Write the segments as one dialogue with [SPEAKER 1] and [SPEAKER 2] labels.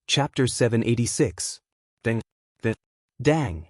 [SPEAKER 1] Chapter 786. Dang.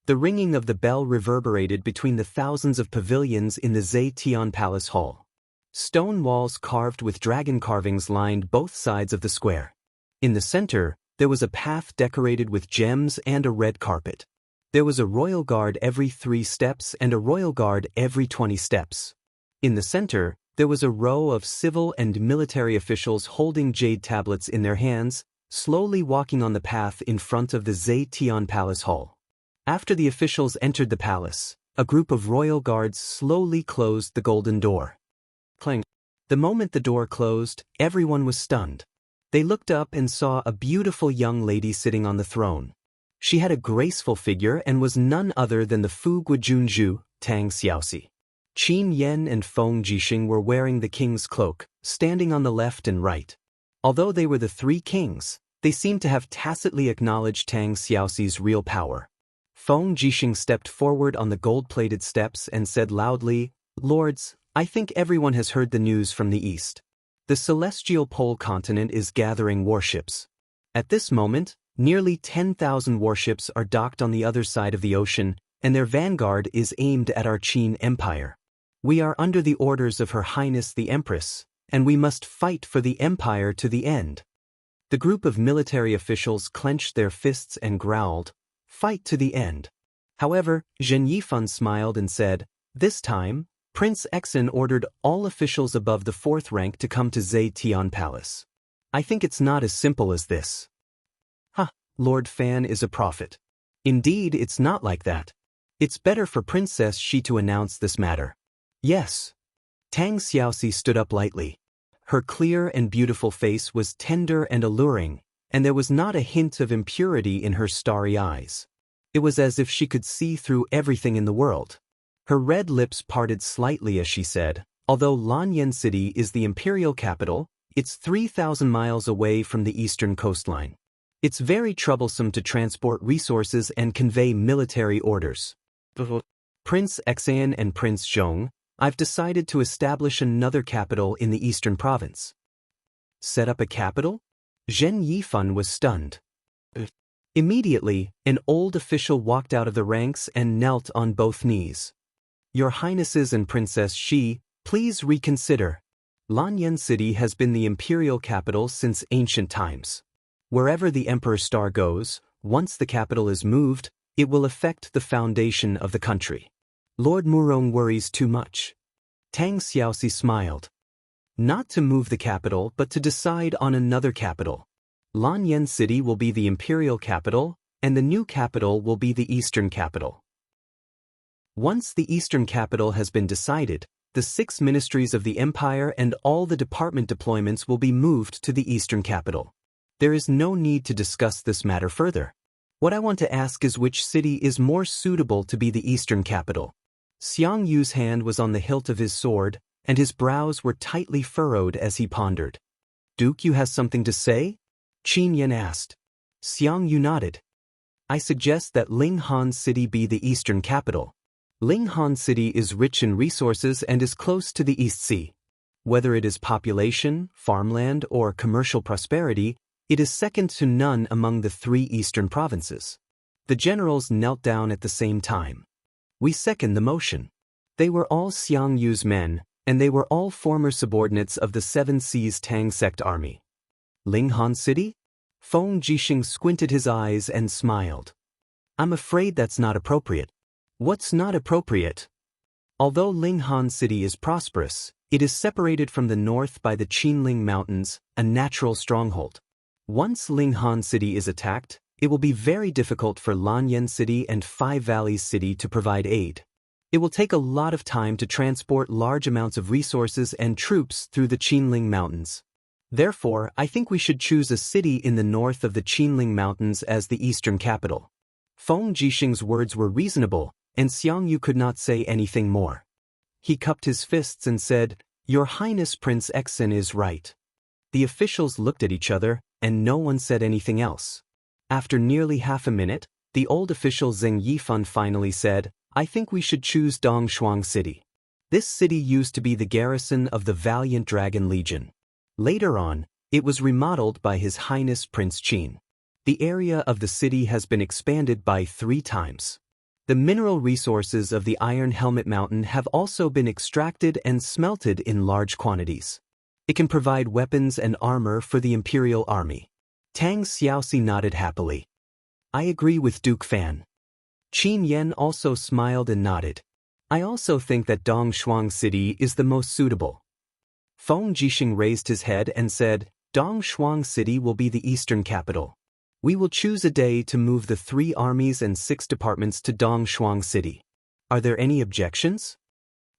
[SPEAKER 1] The ringing of the bell reverberated between the thousands of pavilions in the Zetian Palace Hall. Stone walls carved with dragon carvings lined both sides of the square. In the center, there was a path decorated with gems and a red carpet. There was a royal guard every 3 steps and a royal guard every 20 steps. In the center, there was a row of civil and military officials holding jade tablets in their hands, slowly walking on the path in front of the Zetian Palace Hall. After the officials entered the palace, a group of royal guards slowly closed the golden door. Clang. The moment the door closed, everyone was stunned. They looked up and saw a beautiful young lady sitting on the throne. She had a graceful figure and was none other than the Fu Guojunju, Tang Xiaoxi. Qin Yan and Feng Jixing were wearing the king's cloak, standing on the left and right. Although they were the 3 kings, they seemed to have tacitly acknowledged Tang Xiaoxi's real power. Feng Jixing stepped forward on the gold-plated steps and said loudly, "Lords, I think everyone has heard the news from the east. The celestial pole continent is gathering warships. At this moment, nearly 10,000 warships are docked on the other side of the ocean, and their vanguard is aimed at our Qin Empire. We are under the orders of Her Highness the Empress, and we must fight for the empire to the end." The group of military officials clenched their fists and growled, "Fight to the end." However, Zhen Yifan smiled and said, "This time, Prince Exin ordered all officials above the 4th rank to come to Zetian Palace. I think it's not as simple as this." "Ha, Lord Fan is a prophet. Indeed, it's not like that. It's better for Princess Shi to announce this matter." "Yes." Tang Xiaoxi stood up lightly. Her clear and beautiful face was tender and alluring, and there was not a hint of impurity in her starry eyes. It was as if she could see through everything in the world. Her red lips parted slightly as she said, "Although Lanyan City is the imperial capital, it's 3,000 miles away from the eastern coastline. It's very troublesome to transport resources and convey military orders. Prince Exan and Prince Zhong, I've decided to establish another capital in the eastern province." "Set up a capital?" Zhen Yifan was stunned. Immediately, an old official walked out of the ranks and knelt on both knees. "Your Highnesses and Princess Shi, please reconsider. Lanyan City has been the imperial capital since ancient times. Wherever the Emperor's star goes, once the capital is moved, it will affect the foundation of the country. Lord Murong worries too much." Tang Xiaoxi smiled. "Not to move the capital but to decide on another capital. Lanyan City will be the imperial capital, and the new capital will be the eastern capital. Once the eastern capital has been decided, the 6 ministries of the empire and all the department deployments will be moved to the eastern capital. There is no need to discuss this matter further. What I want to ask is which city is more suitable to be the eastern capital." Xiang Yu's hand was on the hilt of his sword, and his brows were tightly furrowed as he pondered. "Duke, you has something to say?" Qin Yan asked. Xiang Yu nodded. "I suggest that Linghan City be the eastern capital. Linghan City is rich in resources and is close to the East Sea. Whether it is population, farmland, or commercial prosperity, it is second to none among the 3 eastern provinces." The generals knelt down at the same time. "We second the motion." They were all Xiang Yu's men, and they were all former subordinates of the 7 Seas Tang sect army. "Linghan City?" Feng Jixing squinted his eyes and smiled. "I'm afraid that's not appropriate." "What's not appropriate?" "Although Linghan City is prosperous, it is separated from the north by the Qinling Mountains, a natural stronghold. Once Linghan City is attacked, it will be very difficult for Lanyan City and 5 Valleys City to provide aid. It will take a lot of time to transport large amounts of resources and troops through the Qinling Mountains. Therefore, I think we should choose a city in the north of the Qinling Mountains as the eastern capital." Feng Jixing's words were reasonable, and Xiang Yu could not say anything more. He cupped his fists and said, "Your Highness Prince Exin is right." The officials looked at each other, and no one said anything else. After nearly half a minute, the old official Zeng Yifan finally said, "I think we should choose Dongshuang City. This city used to be the garrison of the valiant Dragon Legion. Later on, it was remodeled by His Highness Prince Qin. The area of the city has been expanded by 3 times. The mineral resources of the Iron Helmet Mountain have also been extracted and smelted in large quantities. It can provide weapons and armor for the Imperial Army. Tang Xiaoxi nodded happily. I agree with Duke Fan. Qin Yan also smiled and nodded. I also think that Dongshuang City is the most suitable. Feng Jixing raised his head and said, Dongshuang City will be the eastern capital. We will choose a day to move the 3 armies and 6 departments to Dongshuang City. Are there any objections?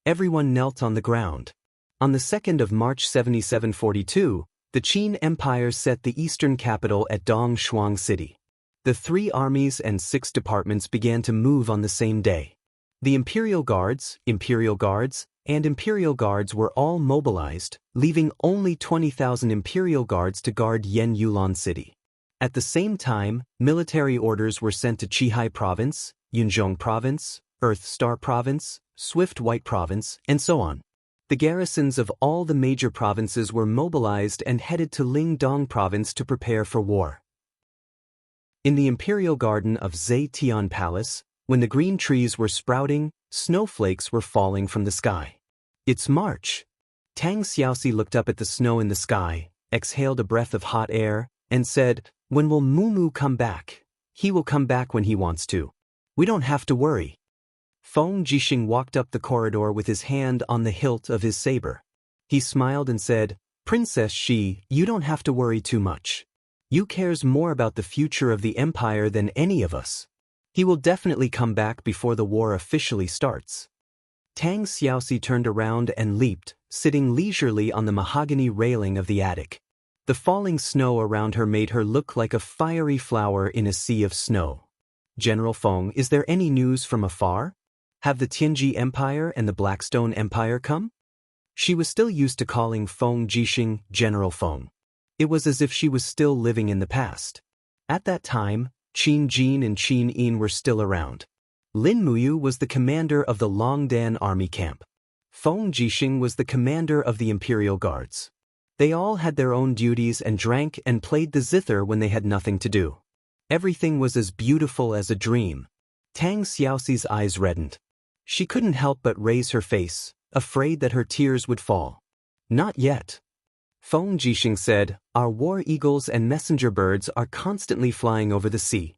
[SPEAKER 1] Everyone knelt on the ground. On the 2nd of March 7742, the Qin Empire set the eastern capital at Dongshuang City. The 3 armies and 6 departments began to move on the same day. The Imperial Guards, and Imperial Guards were all mobilized, leaving only 20,000 Imperial Guards to guard Yen Yulan City. At the same time, military orders were sent to Qihai Province, Yunzhong Province, Earth Star Province, Swift White Province, and so on. The garrisons of all the major provinces were mobilized and headed to Lingdong Province to prepare for war. In the Imperial Garden of Zetian Palace, when the green trees were sprouting, snowflakes were falling from the sky. It's March. Tang Xiaoxi looked up at the snow in the sky, exhaled a breath of hot air, and said, When will Mumu come back? He will come back when he wants to. We don't have to worry. Feng Jixing walked up the corridor with his hand on the hilt of his saber. He smiled and said, Princess Shi, you don't have to worry too much. You cares more about the future of the empire than any of us. He will definitely come back before the war officially starts. Tang Xiaoxi turned around and leaped, sitting leisurely on the mahogany railing of the attic. The falling snow around her made her look like a fiery flower in a sea of snow. General Feng, is there any news from afar? Have the Tianji Empire and the Blackstone Empire come? She was still used to calling Feng Jixing General Feng. It was as if she was still living in the past. At that time, Qin Jin and Qin Yin were still around. Lin Muyu was the commander of the Longdan army camp. Feng Jixing was the commander of the Imperial Guards. They all had their own duties and drank and played the zither when they had nothing to do. Everything was as beautiful as a dream. Tang Xiaoxi's eyes reddened. She couldn't help but raise her face, afraid that her tears would fall. Not yet. Feng Jixing said, Our war eagles and messenger birds are constantly flying over the sea.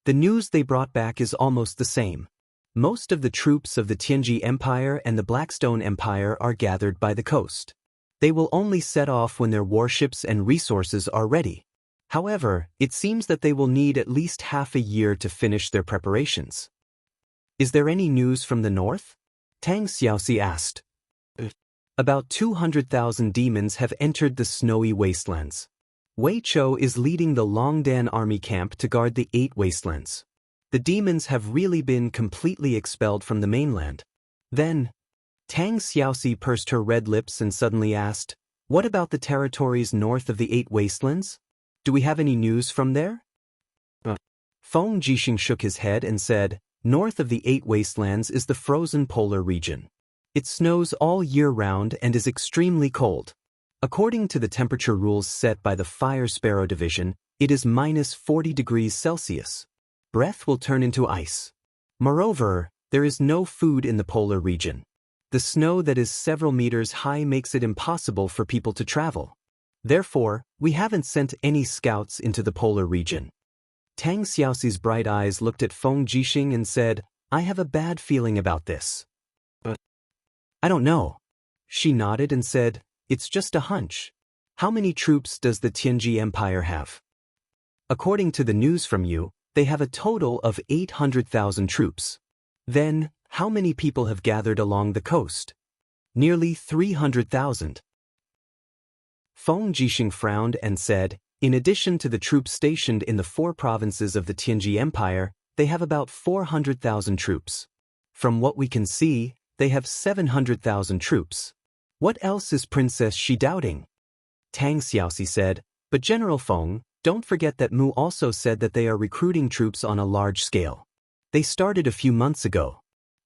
[SPEAKER 1] The news they brought back is almost the same. Most of the troops of the Tianji Empire and the Blackstone Empire are gathered by the coast. They will only set off when their warships and resources are ready. However, it seems that they will need at least half a year to finish their preparations. Is there any news from the north? Tang Xiaoxi asked. About 200,000 demons have entered the snowy wastelands. Wei Chou is leading the Longdan army camp to guard the 8 wastelands. The demons have really been completely expelled from the mainland. Then, Tang Xiaoxi pursed her red lips and suddenly asked, What about the territories north of the 8 wastelands? Do we have any news from there? Feng Jixing shook his head and said, North of the 8 wastelands is the frozen polar region. It snows all year round and is extremely cold. According to the temperature rules set by the Fire Sparrow Division, it is minus 40 degrees Celsius. Breath will turn into ice. Moreover, there is no food in the polar region. The snow that is several meters high makes it impossible for people to travel. Therefore, we haven't sent any scouts into the polar region. Tang Xiaoxi's bright eyes looked at Feng Jixing and said, I have a bad feeling about this. I don't know. She nodded and said, It's just a hunch. How many troops does the Tianji Empire have? According to the news from you, they have a total of 800,000 troops. Then, how many people have gathered along the coast? Nearly 300,000. Feng Jixing frowned and said, In addition to the troops stationed in the 4 provinces of the Tianji Empire, they have about 400,000 troops. From what we can see, they have 700,000 troops. What else is Princess Shi doubting? Tang Xiaoxi said, But General Feng, don't forget that Mu also said that they are recruiting troops on a large scale. They started a few months ago.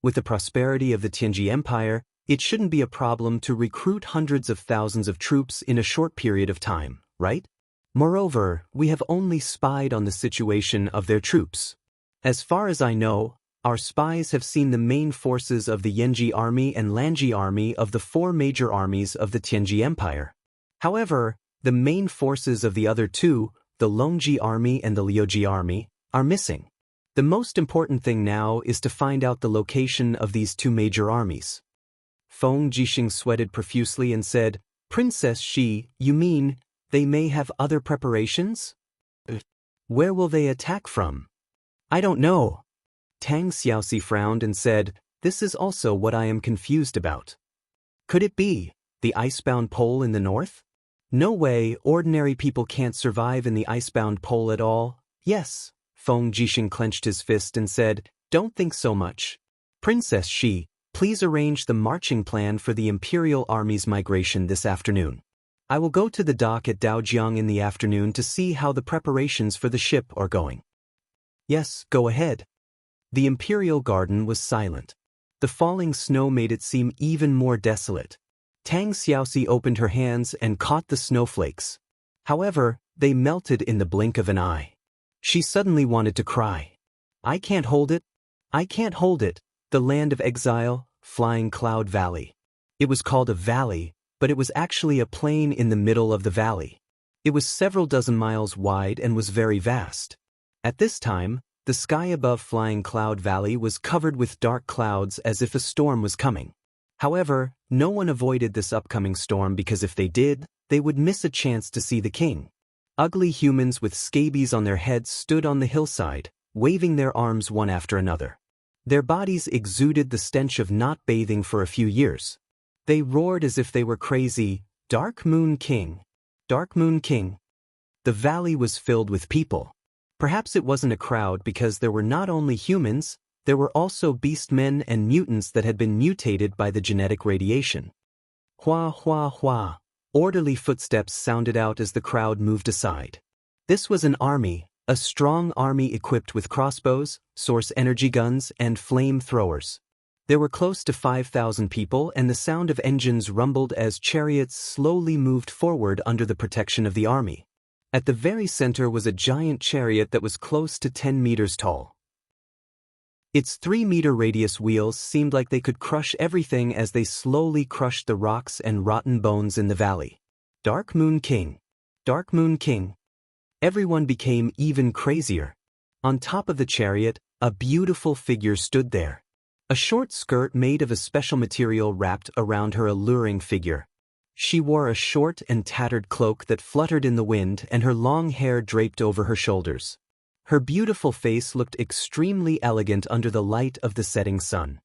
[SPEAKER 1] With the prosperity of the Tianji Empire, it shouldn't be a problem to recruit hundreds of thousands of troops in a short period of time, right? Moreover, we have only spied on the situation of their troops. As far as I know, our spies have seen the main forces of the Yanji army and Lanji army of the four major armies of the Tianji Empire. However, the main forces of the other two, the Longji army and the Liuji army, are missing. The most important thing now is to find out the location of these two major armies. Feng Jixing sweated profusely and said, Princess Shi, you mean, they may have other preparations? Where will they attack from? I don't know. Tang Xiaoxi frowned and said, this is also what I am confused about. Could it be the icebound pole in the north? No way, ordinary people can't survive in the icebound pole at all. Yes, Feng Jixing clenched his fist and said, don't think so much. Princess Shi, please arrange the marching plan for the Imperial Army's migration this afternoon. I will go to the dock at Daojiang in the afternoon to see how the preparations for the ship are going. Yes, go ahead. The Imperial Garden was silent. The falling snow made it seem even more desolate. Tang Xiaoxi opened her hands and caught the snowflakes. However, they melted in the blink of an eye. She suddenly wanted to cry. I can't hold it. I can't hold it. The land of exile, Flying Cloud Valley. It was called a valley, but it was actually a plain in the middle of the valley. It was several dozen miles wide and was very vast. At this time, the sky above Flying Cloud Valley was covered with dark clouds as if a storm was coming. However, no one avoided this upcoming storm because if they did, they would miss a chance to see the king. Ugly humans with scabies on their heads stood on the hillside, waving their arms one after another. Their bodies exuded the stench of not bathing for a few years. They roared as if they were crazy, Dark Moon King! Dark Moon King! The valley was filled with people. Perhaps it wasn't a crowd because there were not only humans, there were also beastmen and mutants that had been mutated by the genetic radiation. Hua hua hua. Orderly footsteps sounded out as the crowd moved aside. This was an army, a strong army equipped with crossbows, source energy guns, and flamethrowers. There were close to 5,000 people and the sound of engines rumbled as chariots slowly moved forward under the protection of the army. At the very center was a giant chariot that was close to 10 meters tall. Its 3-meter radius wheels seemed like they could crush everything as they slowly crushed the rocks and rotten bones in the valley. Dark Moon King! Dark Moon King! Everyone became even crazier. On top of the chariot, a beautiful figure stood there. A short skirt made of a special material wrapped around her alluring figure. She wore a short and tattered cloak that fluttered in the wind and her long hair draped over her shoulders. Her beautiful face looked extremely elegant under the light of the setting sun.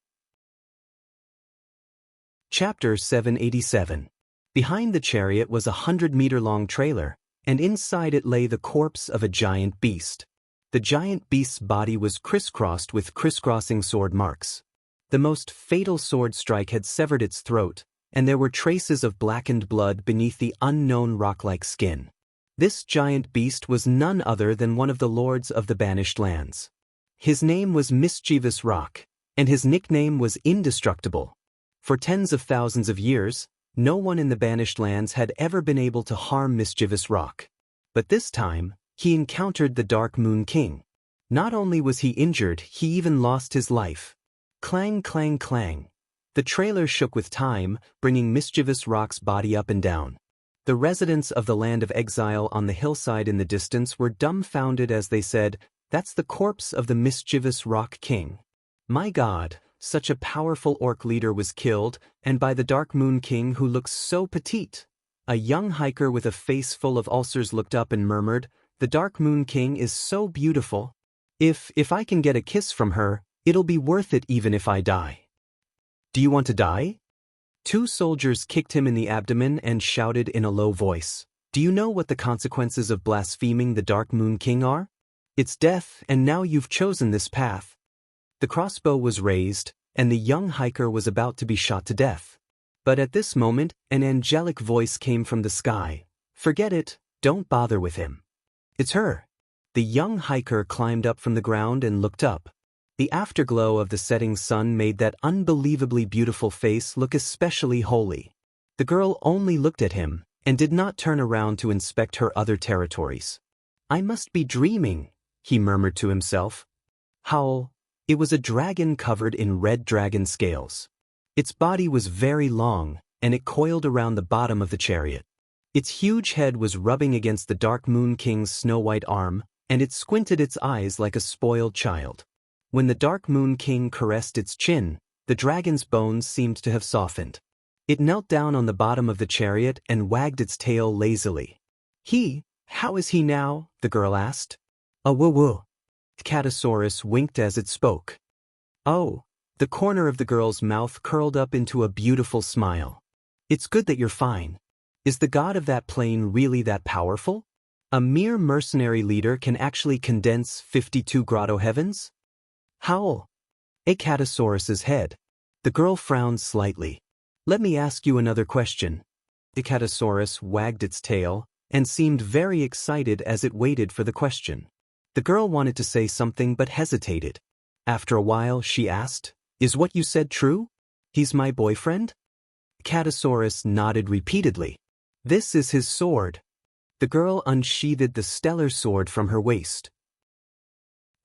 [SPEAKER 1] Chapter 787. Behind the chariot was a 100-meter-long trailer, and inside it lay the corpse of a giant beast. The giant beast's body was crisscrossed with crisscrossing sword marks. The most fatal sword strike had severed its throat, and there were traces of blackened blood beneath the unknown rock-like skin. This giant beast was none other than one of the lords of the Banished Lands. His name was Mischievous Rock, and his nickname was Indestructible. For tens of thousands of years, no one in the Banished Lands had ever been able to harm Mischievous Rock. But this time, he encountered the Dark Moon King. Not only was he injured, he even lost his life. Clang, clang, clang. The trailer shook with time, bringing Mischievous Rock's body up and down. The residents of the land of exile on the hillside in the distance were dumbfounded as they said, "That's the corpse of the Mischievous Rock King." My God, such a powerful orc leader was killed, and by the Dark Moon King who looks so petite. A young hiker with a face full of ulcers looked up and murmured, "The Dark Moon King is so beautiful. If I can get a kiss from her, it'll be worth it even if I die." "Do you want to die?" Two soldiers kicked him in the abdomen and shouted in a low voice, "Do you know what the consequences of blaspheming the Dark Moon King are? It's death, and now you've chosen this path." The crossbow was raised, and the young hiker was about to be shot to death. But at this moment, an angelic voice came from the sky. "Forget it, don't bother with him. It's her." The young hiker climbed up from the ground and looked up. The afterglow of the setting sun made that unbelievably beautiful face look especially holy. The girl only looked at him, and did not turn around to inspect her other territories. I must be dreaming, he murmured to himself. Howl. It was a dragon covered in red dragon scales. Its body was very long, and it coiled around the bottom of the chariot. Its huge head was rubbing against the Dark Moon King's snow-white arm, and it squinted its eyes like a spoiled child. When the Dark Moon King caressed its chin, the dragon's bones seemed to have softened. It knelt down on the bottom of the chariot and wagged its tail lazily. How is he now? The girl asked. Woo-woo. Catosaurus winked as it spoke. Oh. The corner of the girl's mouth curled up into a beautiful smile. It's good that you're fine. Is the god of that plane really that powerful? A mere mercenary leader can actually condense 52 grotto heavens? Howl. Catosaurus's head. The girl frowned slightly. Let me ask you another question. Catosaurus wagged its tail, and seemed very excited as it waited for the question. The girl wanted to say something but hesitated. After a while she asked, Is what you said true? He's my boyfriend? Catosaurus nodded repeatedly. This is his sword. The girl unsheathed the stellar sword from her waist.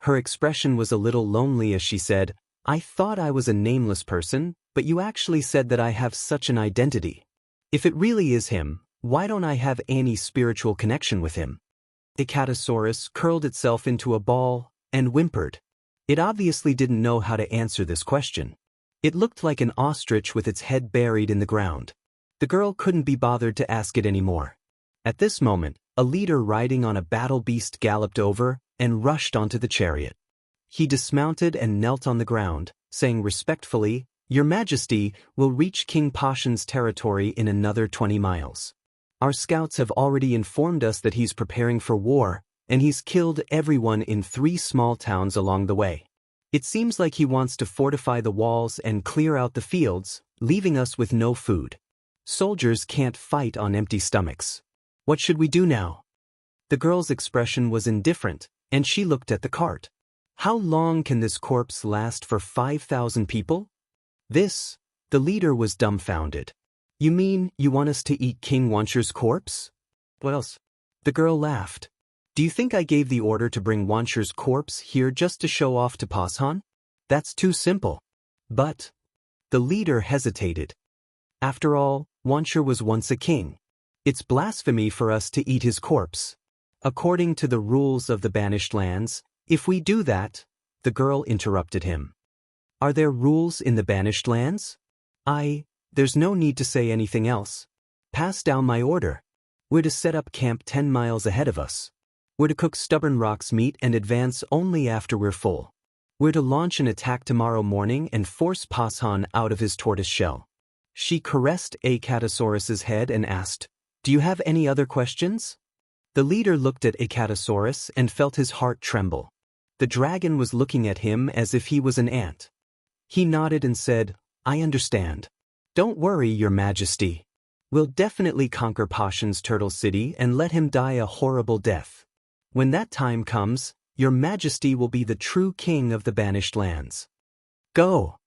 [SPEAKER 1] Her expression was a little lonely as she said, I thought I was a nameless person, but you actually said that I have such an identity. If it really is him, why don't I have any spiritual connection with him? Catosaurus curled itself into a ball and whimpered. It obviously didn't know how to answer this question. It looked like an ostrich with its head buried in the ground. The girl couldn't be bothered to ask it anymore. At this moment, a leader riding on a battle beast galloped over and rushed onto the chariot. He dismounted and knelt on the ground, saying respectfully, Your Majesty will reach King Pashan's territory in another 20 miles. Our scouts have already informed us that he's preparing for war, and he's killed everyone in 3 small towns along the way. It seems like he wants to fortify the walls and clear out the fields, leaving us with no food. Soldiers can't fight on empty stomachs. What should we do now? The girl's expression was indifferent, and she looked at the cart. How long can this corpse last for 5,000 people? The leader was dumbfounded. You mean you want us to eat King Wancher's corpse? What else? The girl laughed. Do you think I gave the order to bring Wancher's corpse here just to show off to Pashan? That's too simple. But the leader hesitated. After all, Wancher was once a king. It's blasphemy for us to eat his corpse. According to the rules of the banished lands, if we do that, the girl interrupted him. Are there rules in the banished lands? There's no need to say anything else. Pass down my order. We're to set up camp 10 miles ahead of us. We're to cook Stubborn Rock's meat and advance only after we're full. We're to launch an attack tomorrow morning and force Pashan out of his tortoise shell. She caressed Catosaurus's head and asked, Do you have any other questions? The leader looked at Catosaurus and felt his heart tremble. The dragon was looking at him as if he was an ant. He nodded and said, I understand. Don't worry, Your Majesty. We'll definitely conquer Pashan's turtle city and let him die a horrible death. When that time comes, Your Majesty will be the true king of the banished lands. Go!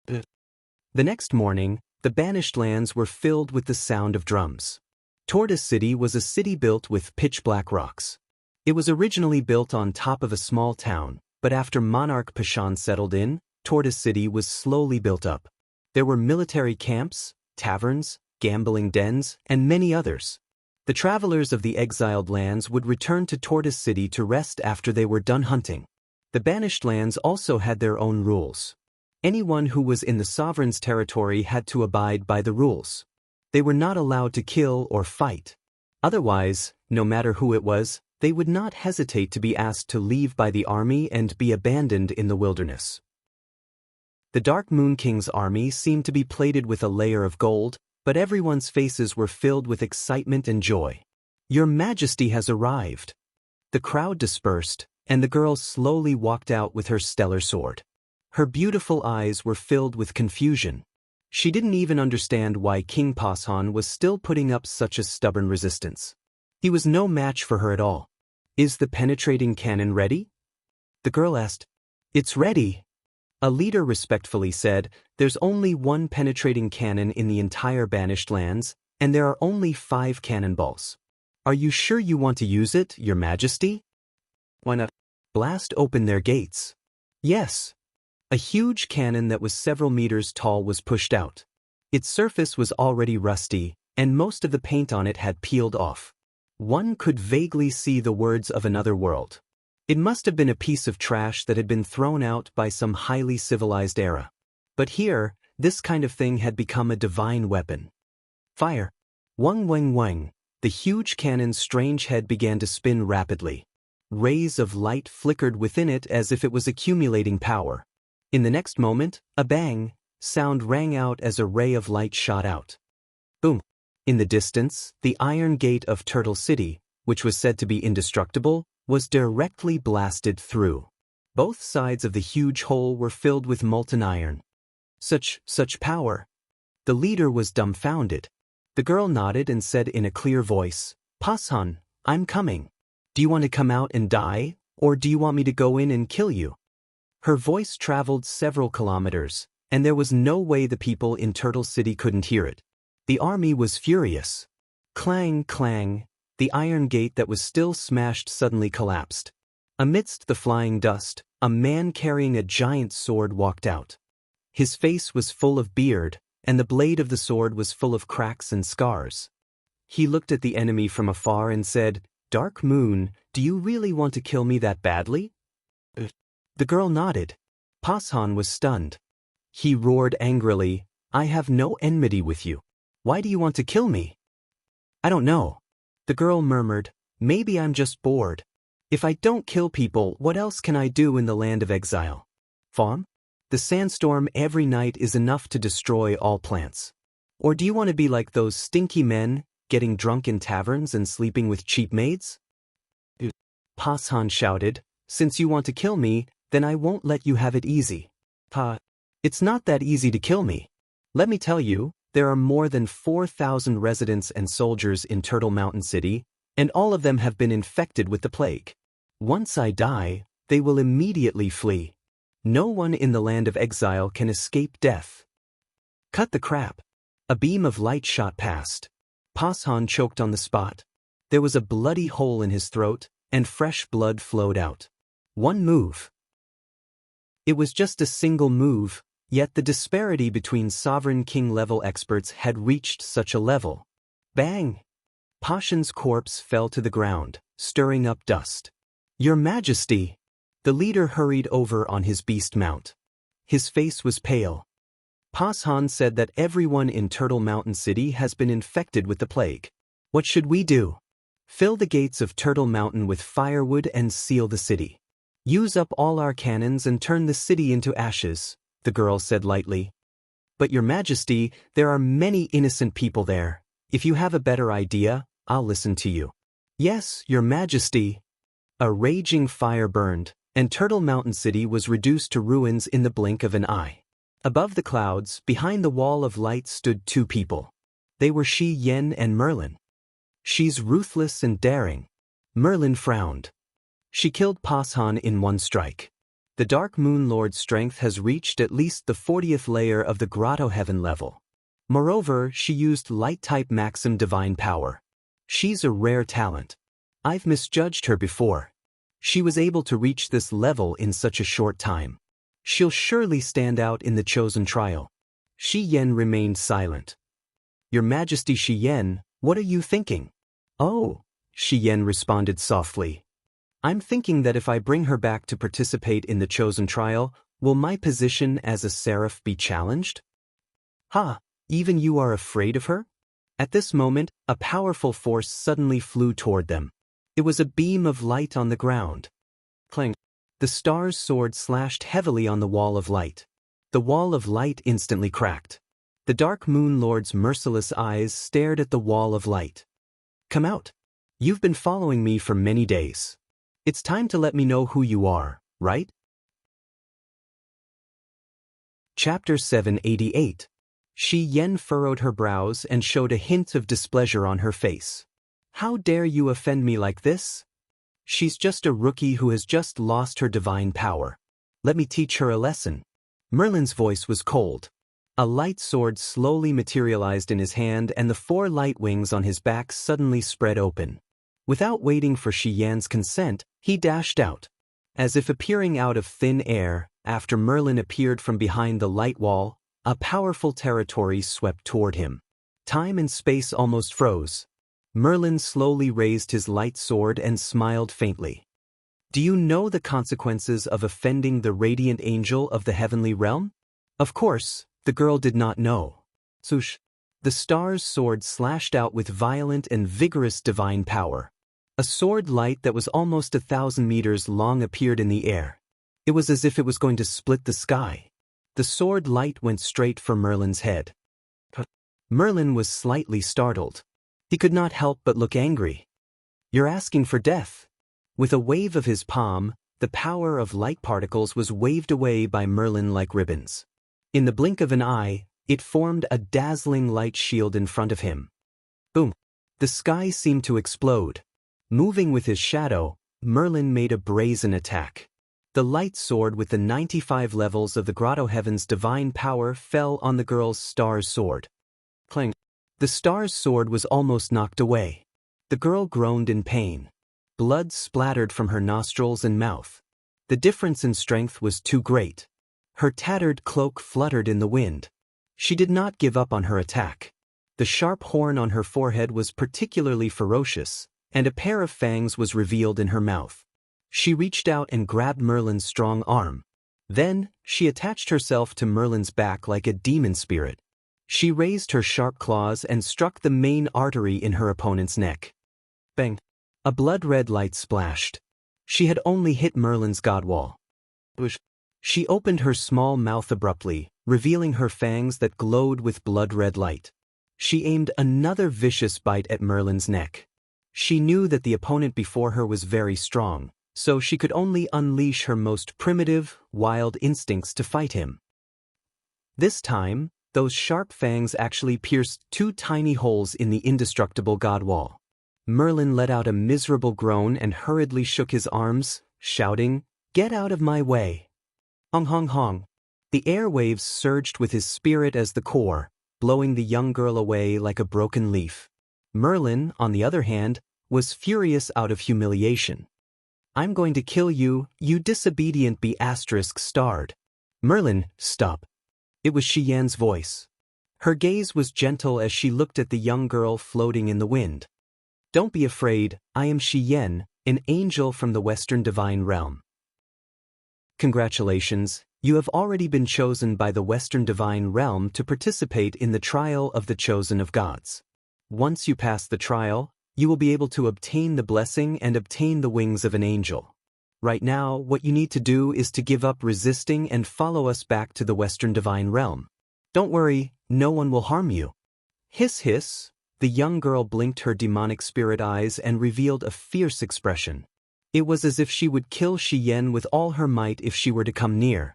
[SPEAKER 1] The next morning, the banished lands were filled with the sound of drums. Tortoise City was a city built with pitch-black rocks. It was originally built on top of a small town, but after Monarch Pashan settled in, Tortoise City was slowly built up. There were military camps, taverns, gambling dens, and many others. The travelers of the exiled lands would return to Tortoise City to rest after they were done hunting. The banished lands also had their own rules. Anyone who was in the sovereign's territory had to abide by the rules. They were not allowed to kill or fight. Otherwise, no matter who it was, they would not hesitate to be asked to leave by the army and be abandoned in the wilderness. The Dark Moon King's army seemed to be plated with a layer of gold, but everyone's faces were filled with excitement and joy. Your Majesty has arrived. The crowd dispersed, and the girl slowly walked out with her stellar sword. Her beautiful eyes were filled with confusion. She didn't even understand why King Pashan was still putting up such a stubborn resistance. He was no match for her at all. Is the penetrating cannon ready? The girl asked. It's ready. A leader respectfully said, There's only one penetrating cannon in the entire banished lands, and there are only 5 cannonballs. Are you sure you want to use it, Your Majesty? Why not blast open their gates? Yes. A huge cannon that was several meters tall was pushed out. Its surface was already rusty, and most of the paint on it had peeled off. One could vaguely see the words of another world. It must have been a piece of trash that had been thrown out by some highly civilized era. But here, this kind of thing had become a divine weapon. Fire. Wang wang wang. The huge cannon's strange head began to spin rapidly. Rays of light flickered within it as if it was accumulating power. In the next moment, a bang sound rang out as a ray of light shot out. Boom. In the distance, the iron gate of Turtle City, which was said to be indestructible, was directly blasted through. Both sides of the huge hole were filled with molten iron. Such power. The leader was dumbfounded. The girl nodded and said in a clear voice, "Pashan, I'm coming. Do you want to come out and die, or do you want me to go in and kill you?" Her voice traveled several kilometers, and there was no way the people in Turtle City couldn't hear it. The army was furious. Clang, clang. The iron gate that was still smashed suddenly collapsed. Amidst the flying dust, a man carrying a giant sword walked out. His face was full of beard, and the blade of the sword was full of cracks and scars. He looked at the enemy from afar and said, "Dark Moon, do you really want to kill me that badly?" The girl nodded. Pashan was stunned. He roared angrily, "I have no enmity with you. Why do you want to kill me?" "I don't know." The girl murmured, "Maybe I'm just bored. If I don't kill people, what else can I do in the land of exile? Farm? The sandstorm every night is enough to destroy all plants. Or do you want to be like those stinky men, getting drunk in taverns and sleeping with cheap maids?" Pashan shouted, "Since you want to kill me, then I won't let you have it easy." It's not that easy to kill me. Let me tell you, there are more than 4,000 residents and soldiers in Turtle Mountain City, and all of them have been infected with the plague. Once I die, they will immediately flee. No one in the land of exile can escape death. Cut the crap. A beam of light shot past. Pashan choked on the spot. There was a bloody hole in his throat, and fresh blood flowed out. One move. It was just a single move, yet the disparity between sovereign king-level experts had reached such a level. Bang! Pashan's corpse fell to the ground, stirring up dust. "Your Majesty!" The leader hurried over on his beast mount. His face was pale. Pashan said that everyone in Turtle Mountain City has been infected with the plague. What should we do? Fill the gates of Turtle Mountain with firewood and seal the city. Use up all our cannons and turn the city into ashes, the girl said lightly. But Your Majesty, there are many innocent people there. If you have a better idea, I'll listen to you. Yes, Your Majesty. A raging fire burned, and Turtle Mountain City was reduced to ruins in the blink of an eye. Above the clouds, behind the wall of light stood 2 people. They were Shi Yen and Merlin. She's ruthless and daring. Merlin frowned. She killed Pashan in one strike. The Dark Moon Lord's strength has reached at least the 40th layer of the Grotto Heaven level. Moreover, she used Light-type Maxim Divine Power. She's a rare talent. I've misjudged her before. She was able to reach this level in such a short time. She'll surely stand out in the chosen trial. Shi Yen remained silent. Your Majesty Shi Yen, what are you thinking? Oh, Shi Yen responded softly. I'm thinking that if I bring her back to participate in the chosen trial, will my position as a seraph be challenged? Ha, even you are afraid of her? At this moment, a powerful force suddenly flew toward them. It was a beam of light on the ground. Clang. The star's sword slashed heavily on the wall of light. The wall of light instantly cracked. The Dark Moon Lord's merciless eyes stared at the wall of light. Come out. You've been following me for many days. It's time to let me know who you are, right? Chapter 788. Shi Yen furrowed her brows and showed a hint of displeasure on her face. How dare you offend me like this? She's just a rookie who has just lost her divine power. Let me teach her a lesson. Merlin's voice was cold. A light sword slowly materialized in his hand and the 4 light wings on his back suddenly spread open. Without waiting for Shi Yan's consent, he dashed out. As if appearing out of thin air, after Merlin appeared from behind the light wall, a powerful territory swept toward him. Time and space almost froze. Merlin slowly raised his light sword and smiled faintly. Do you know the consequences of offending the radiant angel of the heavenly realm? Of course, the girl did not know. Swoosh! The star's sword slashed out with violent and vigorous divine power. A sword light that was almost 1,000 meters long appeared in the air. It was as if it was going to split the sky. The sword light went straight for Merlin's head. Merlin was slightly startled. He could not help but look angry. You're asking for death. With a wave of his palm, the power of light particles was waved away by Merlin like ribbons. In the blink of an eye, it formed a dazzling light shield in front of him. Boom! The sky seemed to explode. Moving with his shadow, Merlin made a brazen attack. The light sword with the 95 levels of the Grotto Heaven's divine power fell on the girl's star's sword. Clang! The star's sword was almost knocked away. The girl groaned in pain. Blood splattered from her nostrils and mouth. The difference in strength was too great. Her tattered cloak fluttered in the wind. She did not give up on her attack. The sharp horn on her forehead was particularly ferocious, and a pair of fangs was revealed in her mouth. She reached out and grabbed Merlin's strong arm. Then, she attached herself to Merlin's back like a demon spirit. She raised her sharp claws and struck the main artery in her opponent's neck. Bang! A blood-red light splashed. She had only hit Merlin's godwall. Whoosh! She opened her small mouth abruptly, revealing her fangs that glowed with blood-red light. She aimed another vicious bite at Merlin's neck. She knew that the opponent before her was very strong, so she could only unleash her most primitive, wild instincts to fight him. This time, those sharp fangs actually pierced 2 tiny holes in the indestructible godwall. Merlin let out a miserable groan and hurriedly shook his arms, shouting, "Get out of my way!" Hong hong hong. The airwaves surged with his spirit as the core, blowing the young girl away like a broken leaf. Merlin, on the other hand, was furious out of humiliation. "I'm going to kill you, you disobedient be***starred. Merlin, stop." It was Shi Yan's voice. Her gaze was gentle as she looked at the young girl floating in the wind. "Don't be afraid, I am Shi Yan, an angel from the Western Divine Realm. Congratulations, you have already been chosen by the Western Divine Realm to participate in the trial of the chosen of gods. Once you pass the trial, you will be able to obtain the blessing and obtain the wings of an angel. Right now, what you need to do is to give up resisting and follow us back to the Western Divine Realm. Don't worry, no one will harm you." Hiss hiss, the young girl blinked her demonic spirit eyes and revealed a fierce expression. It was as if she would kill Shi Yan with all her might if she were to come near.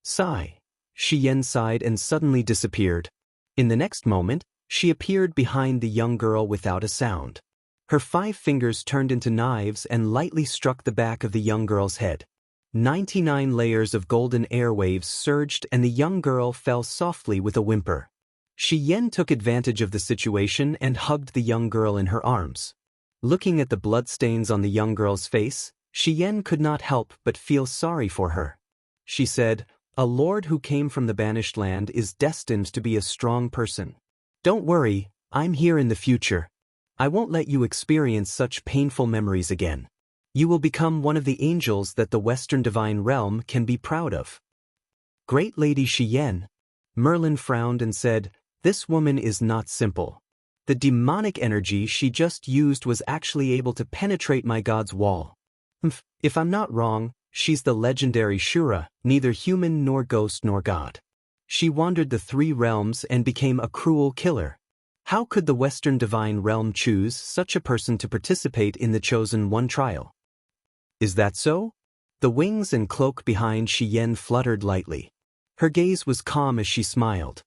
[SPEAKER 1] Sigh. Shi Yan sighed and suddenly disappeared. In the next moment, she appeared behind the young girl without a sound. Her 5 fingers turned into knives and lightly struck the back of the young girl's head. 99 layers of golden airwaves surged and the young girl fell softly with a whimper. Shi Yan took advantage of the situation and hugged the young girl in her arms. Looking at the bloodstains on the young girl's face, Shi Yan could not help but feel sorry for her. She said, "A lord who came from the banished land is destined to be a strong person. Don't worry, I'm here in the future. I won't let you experience such painful memories again. You will become one of the angels that the Western Divine Realm can be proud of." "Great Lady Shi Yan." Merlin frowned and said, "This woman is not simple. The demonic energy she just used was actually able to penetrate my god's wall. If I'm not wrong, she's the legendary Shura, neither human nor ghost nor god. She wandered the 3 realms and became a cruel killer. How could the Western Divine Realm choose such a person to participate in the Chosen One trial?" "Is that so?" The wings and cloak behind Shi Yan fluttered lightly. Her gaze was calm as she smiled.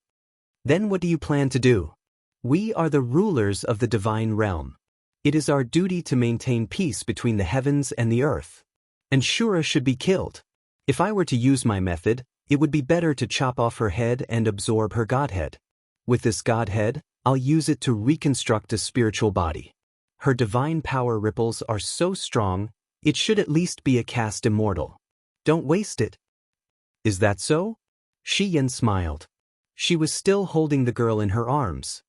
[SPEAKER 1] "Then what do you plan to do? We are the rulers of the Divine Realm. It is our duty to maintain peace between the heavens and the earth. And Shura should be killed. If I were to use my method, It would be better to chop off her head and absorb her godhead. With this godhead, I'll use it to reconstruct a spiritual body. Her divine power ripples are so strong, it should at least be a caste immortal. Don't waste it. Is that so? Shi Yan smiled. She was still holding the girl in her arms.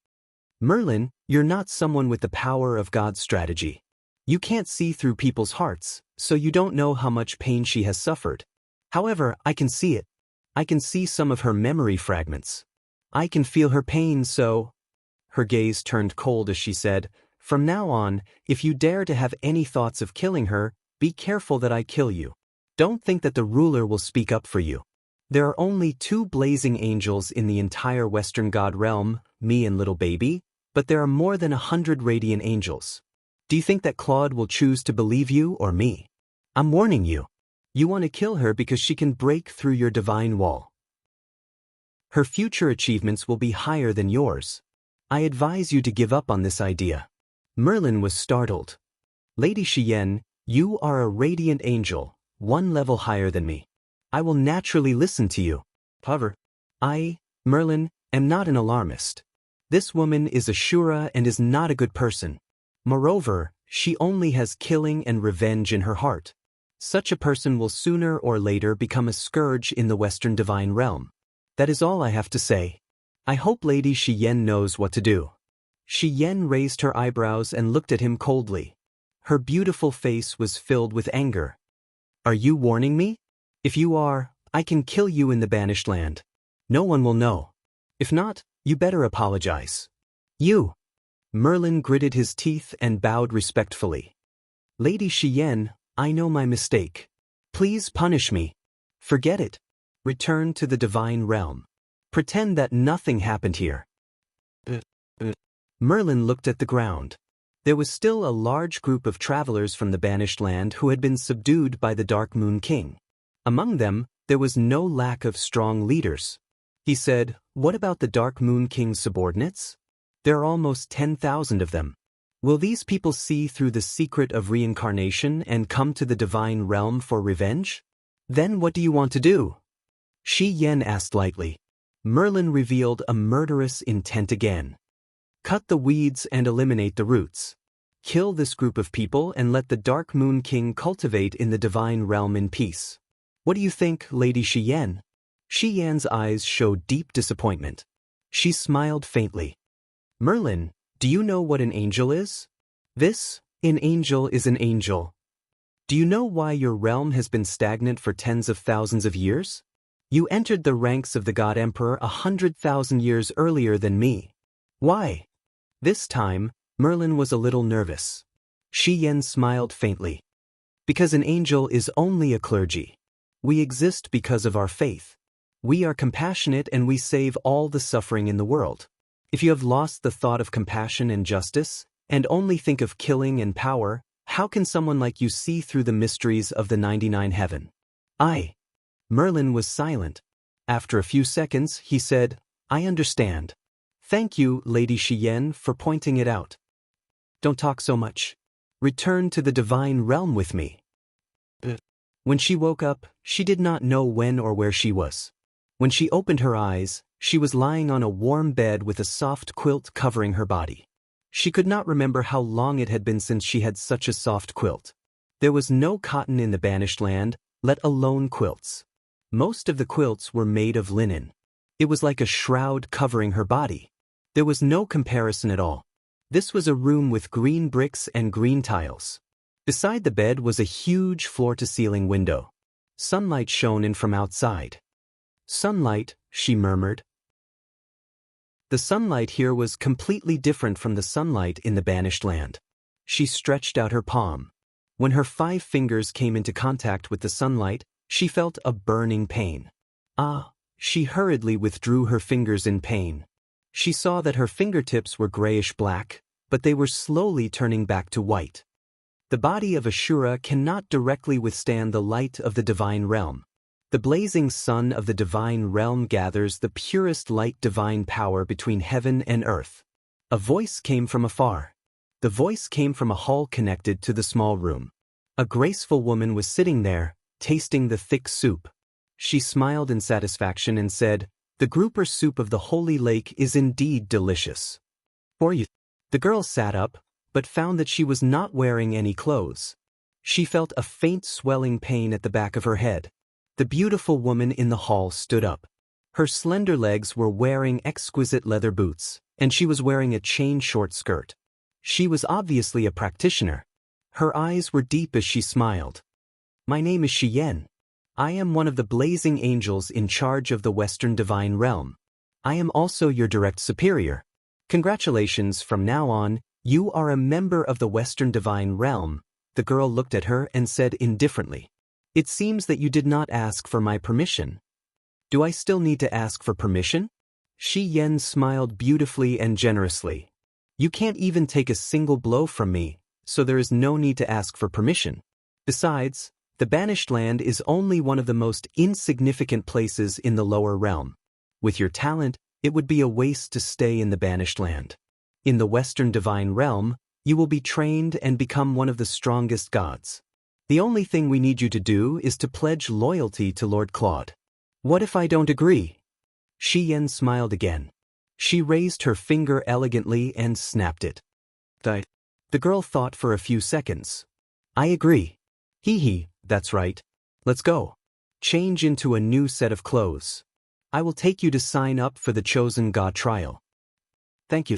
[SPEAKER 1] Merlin, you're not someone with the power of God's strategy. You can't see through people's hearts, so you don't know how much pain she has suffered. However, I can see it. I can see some of her memory fragments. I can feel her pain, so... Her gaze turned cold as she said, "From now on, if you dare to have any thoughts of killing her, be careful that I kill you. Don't think that the ruler will speak up for you. There are only 2 blazing angels in the entire Western God realm, me and little baby, but there are more than 100 radiant angels. Do you think that Claude will choose to believe you or me? I'm warning you. You want to kill her because she can break through your divine wall. Her future achievements will be higher than yours. I advise you to give up on this idea." Merlin was startled. "Lady Shi Yan, you are a radiant angel, 1 level higher than me. I will naturally listen to you. However, I, Merlin, am not an alarmist. This woman is a Shura and is not a good person. Moreover, she only has killing and revenge in her heart. Such a person will sooner or later become a scourge in the Western divine realm. That is all I have to say. I hope Lady Shi Yan knows what to do." Shi Yan raised her eyebrows and looked at him coldly. Her beautiful face was filled with anger. "Are you warning me? If you are, I can kill you in the banished land. No one will know. If not, you better apologize." "You." Merlin gritted his teeth and bowed respectfully. "Lady Shi Yan, I know my mistake. Please punish me. Forget it. Return to the divine realm. Pretend that nothing happened here." Merlin looked at the ground. There was still a large group of travelers from the banished land who had been subdued by the Dark Moon King. Among them, there was no lack of strong leaders. He said, "What about the Dark Moon King's subordinates? There are almost 10,000 of them. Will these people see through the secret of reincarnation and come to the divine realm for revenge? Then what do you want to do?" Shi Yan asked lightly. Merlin revealed a murderous intent again. "Cut the weeds and eliminate the roots. Kill this group of people and let the Dark Moon King cultivate in the divine realm in peace. What do you think, Lady Shi Yan?" Shi Yan's eyes showed deep disappointment. She smiled faintly. "Merlin, do you know what an angel is? An angel is an angel. Do you know why your realm has been stagnant for tens of thousands of years? You entered the ranks of the God Emperor 100,000 years earlier than me. Why?" This time, Merlin was a little nervous. Shi Yan smiled faintly. "Because an angel is only a clergy. We exist because of our faith. We are compassionate and we save all the suffering in the world. If you have lost the thought of compassion and justice, and only think of killing and power, how can someone like you see through the mysteries of the 99 heaven?" Merlin was silent. After a few seconds, he said, "I understand. Thank you, Lady Shi Yan, for pointing it out. Don't talk so much. Return to the divine realm with me." When she woke up, she did not know when or where she was. When she opened her eyes, she was lying on a warm bed with a soft quilt covering her body. She could not remember how long it had been since she had such a soft quilt. There was no cotton in the banished land, let alone quilts. Most of the quilts were made of linen. It was like a shroud covering her body. There was no comparison at all. This was a room with green bricks and green tiles. Beside the bed was a huge floor-to-ceiling window. Sunlight shone in from outside. "Sunlight," she murmured. The sunlight here was completely different from the sunlight in the banished land. She stretched out her palm. When her 5 fingers came into contact with the sunlight, she felt a burning pain. She hurriedly withdrew her fingers in pain. She saw that her fingertips were grayish-black, but they were slowly turning back to white. The body of Ashura cannot directly withstand the light of the divine realm. The blazing sun of the divine realm gathers the purest light divine power between heaven and earth. A voice came from afar. The voice came from a hall connected to the small room. A graceful woman was sitting there, tasting the thick soup. She smiled in satisfaction and said, "The grouper soup of the Holy Lake is indeed delicious. For you." The girl sat up, but found that she was not wearing any clothes. She felt a faint swelling pain at the back of her head. The beautiful woman in the hall stood up. Her slender legs were wearing exquisite leather boots, and she was wearing a chain short skirt. She was obviously a practitioner. Her eyes were deep as she smiled. "My name is Shi Yan. I am one of the blazing angels in charge of the Western Divine Realm. I am also your direct superior. Congratulations, from now on, you are a member of the Western Divine Realm." The girl looked at her and said indifferently, "It seems that you did not ask for my permission." "Do I still need to ask for permission?" Shi Yan smiled beautifully and generously. "You can't even take a single blow from me, so there is no need to ask for permission. Besides, the Banished Land is only one of the most insignificant places in the lower realm. With your talent, it would be a waste to stay in the Banished Land. In the Western Divine Realm, you will be trained and become one of the strongest gods. The only thing we need you to do is to pledge loyalty to Lord Claude." "What if I don't agree?" Shi Yan smiled again. She raised her finger elegantly and snapped it. The girl thought for a few seconds. "I agree. Hee, that's right. Let's go. Change into a new set of clothes. I will take you to sign up for the Chosen God trial." "Thank you."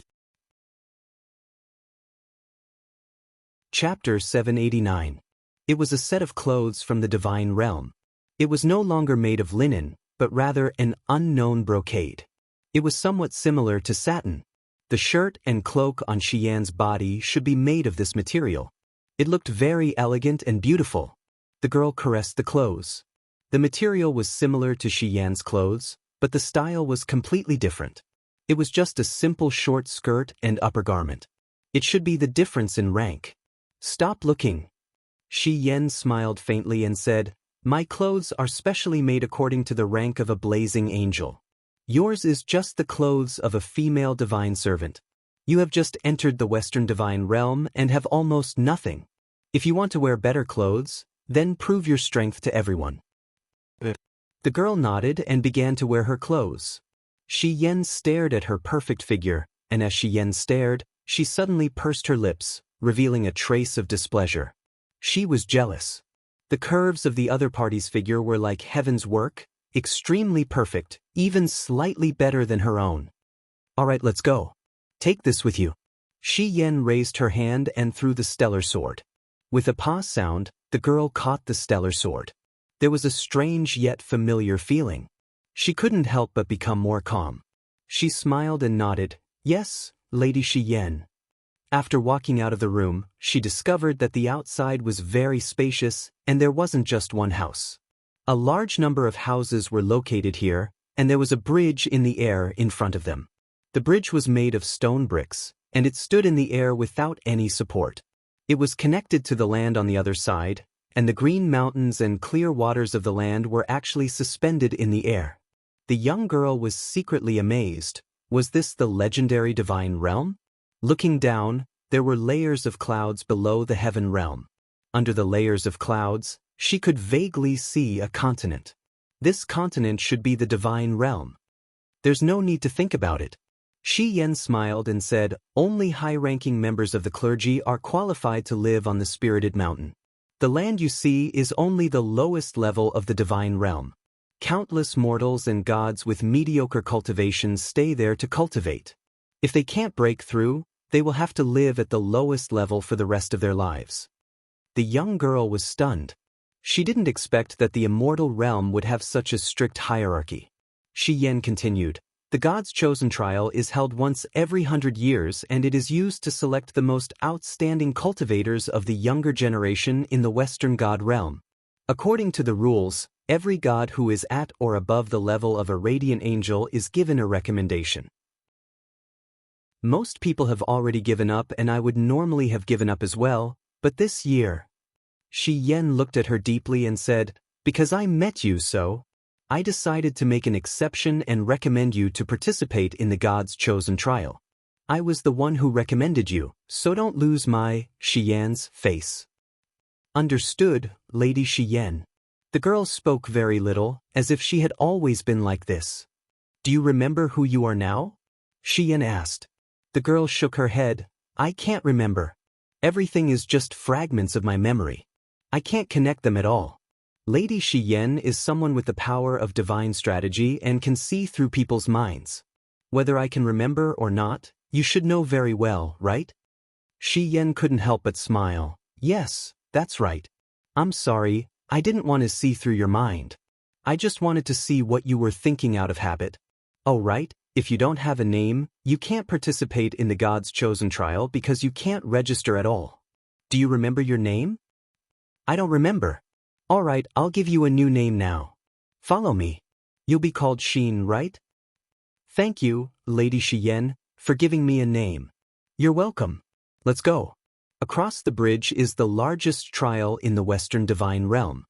[SPEAKER 1] Chapter 789. It was a set of clothes from the Divine Realm. It was no longer made of linen, but rather an unknown brocade. It was somewhat similar to satin. The shirt and cloak on Shi Yan's body should be made of this material. It looked very elegant and beautiful. The girl caressed the clothes. The material was similar to Shi Yan's clothes, but the style was completely different. It was just a simple short skirt and upper garment. It should be the difference in rank. "Stop looking." Shi Yan smiled faintly and said, "My clothes are specially made according to the rank of a blazing angel. Yours is just the clothes of a female divine servant. You have just entered the Western Divine Realm and have almost nothing. If you want to wear better clothes, then prove your strength to everyone." The girl nodded and began to wear her clothes. Shi Yan stared at her perfect figure, and as Shi Yan stared, she suddenly pursed her lips, revealing a trace of displeasure. She was jealous. The curves of the other party's figure were like heaven's work, extremely perfect, even slightly better than her own. "All right, let's go. Take this with you." Shi Yan raised her hand and threw the stellar sword. With a pa sound, the girl caught the stellar sword. There was a strange yet familiar feeling. She couldn't help but become more calm. She smiled and nodded, "Yes, Lady Shi Yan." After walking out of the room, she discovered that the outside was very spacious, and there wasn't just one house. A large number of houses were located here, and there was a bridge in the air in front of them. The bridge was made of stone bricks, and it stood in the air without any support. It was connected to the land on the other side, and the green mountains and clear waters of the land were actually suspended in the air. The young girl was secretly amazed. Was this the legendary divine realm? Looking down, there were layers of clouds below the heaven realm. Under the layers of clouds, she could vaguely see a continent. This continent should be the divine realm. There's no need to think about it. Shi Yan smiled and said, "Only high-ranking members of the clergy are qualified to live on the spirited mountain. The land you see is only the lowest level of the divine realm. Countless mortals and gods with mediocre cultivations stay there to cultivate. If they can't break through, they will have to live at the lowest level for the rest of their lives." The young girl was stunned. She didn't expect that the immortal realm would have such a strict hierarchy. Shi Yan continued, "The God's Chosen trial is held once every 100 years, and it is used to select the most outstanding cultivators of the younger generation in the Western God realm. According to the rules, every god who is at or above the level of a radiant angel is given a recommendation. Most people have already given up, and I would normally have given up as well, but this year..." Shi Yan looked at her deeply and said, "Because I met you, so I decided to make an exception and recommend you to participate in the God's Chosen trial. I was the one who recommended you, so don't lose my..." Shi Yan's face. "Understood, Lady Shi Yan." The girl spoke very little, as if she had always been like this. Do you remember who you are now? Shi Yan asked. The girl shook her head. I can't remember. Everything is just fragments of my memory. I can't connect them at all. Lady Shi Yan is someone with the power of divine strategy and can see through people's minds. Whether I can remember or not, you should know very well, right? Shi Yan couldn't help but smile. Yes, that's right. I'm sorry, I didn't want to see through your mind. I just wanted to see what you were thinking out of habit. Oh right, if you don't have a name, you can't participate in the God's Chosen trial because you can't register at all. Do you remember your name? I don't remember. All right, I'll give you a new name now. Follow me. You'll be called Xin, right? Thank you, Lady Shi Yan, for giving me a name. You're welcome. Let's go. Across the bridge is the largest trial in the Western Divine Realm.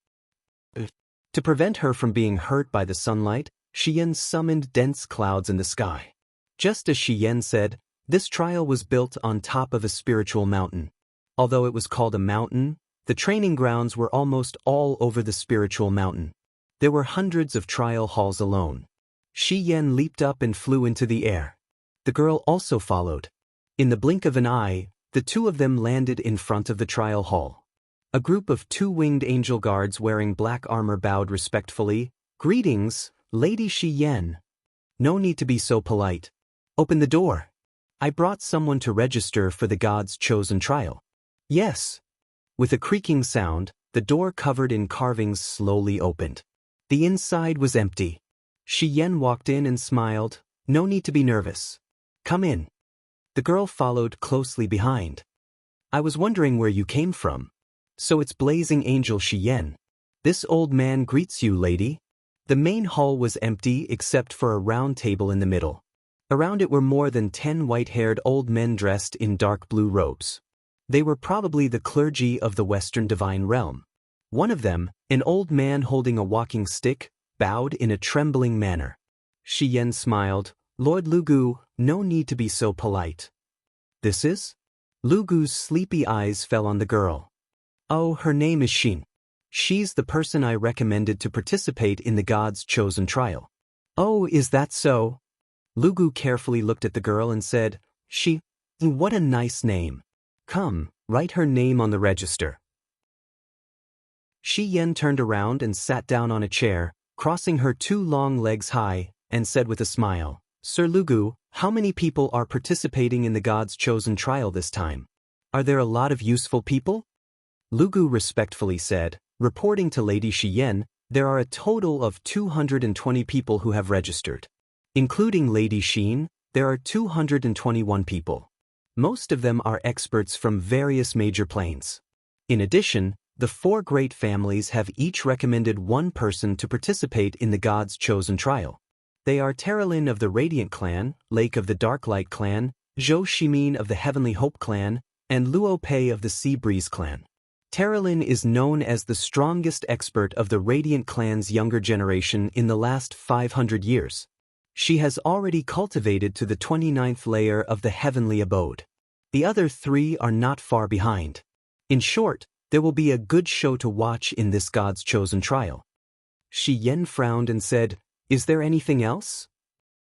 [SPEAKER 1] To prevent her from being hurt by the sunlight, Shi Yan summoned dense clouds in the sky. Just as Shi Yan said, this trial was built on top of a spiritual mountain. Although it was called a mountain, the training grounds were almost all over the spiritual mountain. There were hundreds of trial halls alone. Shi Yan leaped up and flew into the air. The girl also followed. In the blink of an eye, the two of them landed in front of the trial hall. A group of two-winged angel guards wearing black armor bowed respectfully. Greetings, Lady Shi Yan. No need to be so polite. Open the door. I brought someone to register for the God's Chosen trial. Yes. With a creaking sound, the door covered in carvings slowly opened. The inside was empty. Shi Yan walked in and smiled. No need to be nervous. Come in. The girl followed closely behind. I was wondering where you came from. So it's Blazing Angel Shi Yan. This old man greets you, lady. The main hall was empty except for a round table in the middle. Around it were more than 10 white-haired old men dressed in dark blue robes. They were probably the clergy of the Western Divine Realm. One of them, an old man holding a walking stick, bowed in a trembling manner. Shi Yan smiled. Lord Lugu, no need to be so polite. This is? Lugu's sleepy eyes fell on the girl. Oh, her name is Xin. She's the person I recommended to participate in the God's Chosen trial. Oh, is that so? Lugu carefully looked at the girl and said, what a nice name. Come, write her name on the register. Shi Yan turned around and sat down on a chair, crossing her two long legs high, and said with a smile, Sir Lugu, how many people are participating in the God's Chosen trial this time? Are there a lot of useful people? Lugu respectfully said, reporting to Lady Shi Yan, there are a total of 220 people who have registered. Including Lady Xin, there are 221 people. Most of them are experts from various major planes. In addition, the 4 great families have each recommended one person to participate in the God's Chosen trial. They are Terralin of the Radiant Clan, Lake of the Darklight Clan, Zhou Shimin of the Heavenly Hope Clan, and Luo Pei of the Sea Breeze Clan. Terralin is known as the strongest expert of the Radiant Clan's younger generation in the last 500 years. She has already cultivated to the 29th layer of the Heavenly Abode. The other 3 are not far behind. In short, there will be a good show to watch in this God's Chosen trial. Shi Yan frowned and said, Is there anything else?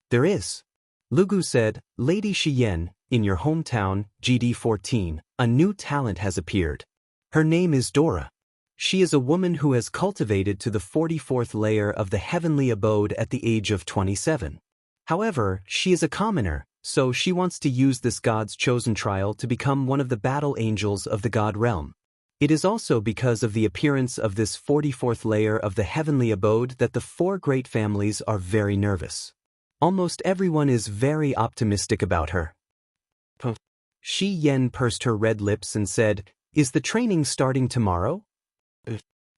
[SPEAKER 1] There is. Lugu said, Lady Shi Yan, in your hometown, GD14, a new talent has appeared. Her name is Dora. She is a woman who has cultivated to the 44th layer of the Heavenly Abode at the age of 27. However, she is a commoner, so she wants to use this God's Chosen trial to become one of the battle angels of the God realm. It is also because of the appearance of this 44th layer of the Heavenly Abode that the 4 great families are very nervous. Almost everyone is very optimistic about her. Shi Yan pursed her red lips and said, Is the training starting tomorrow?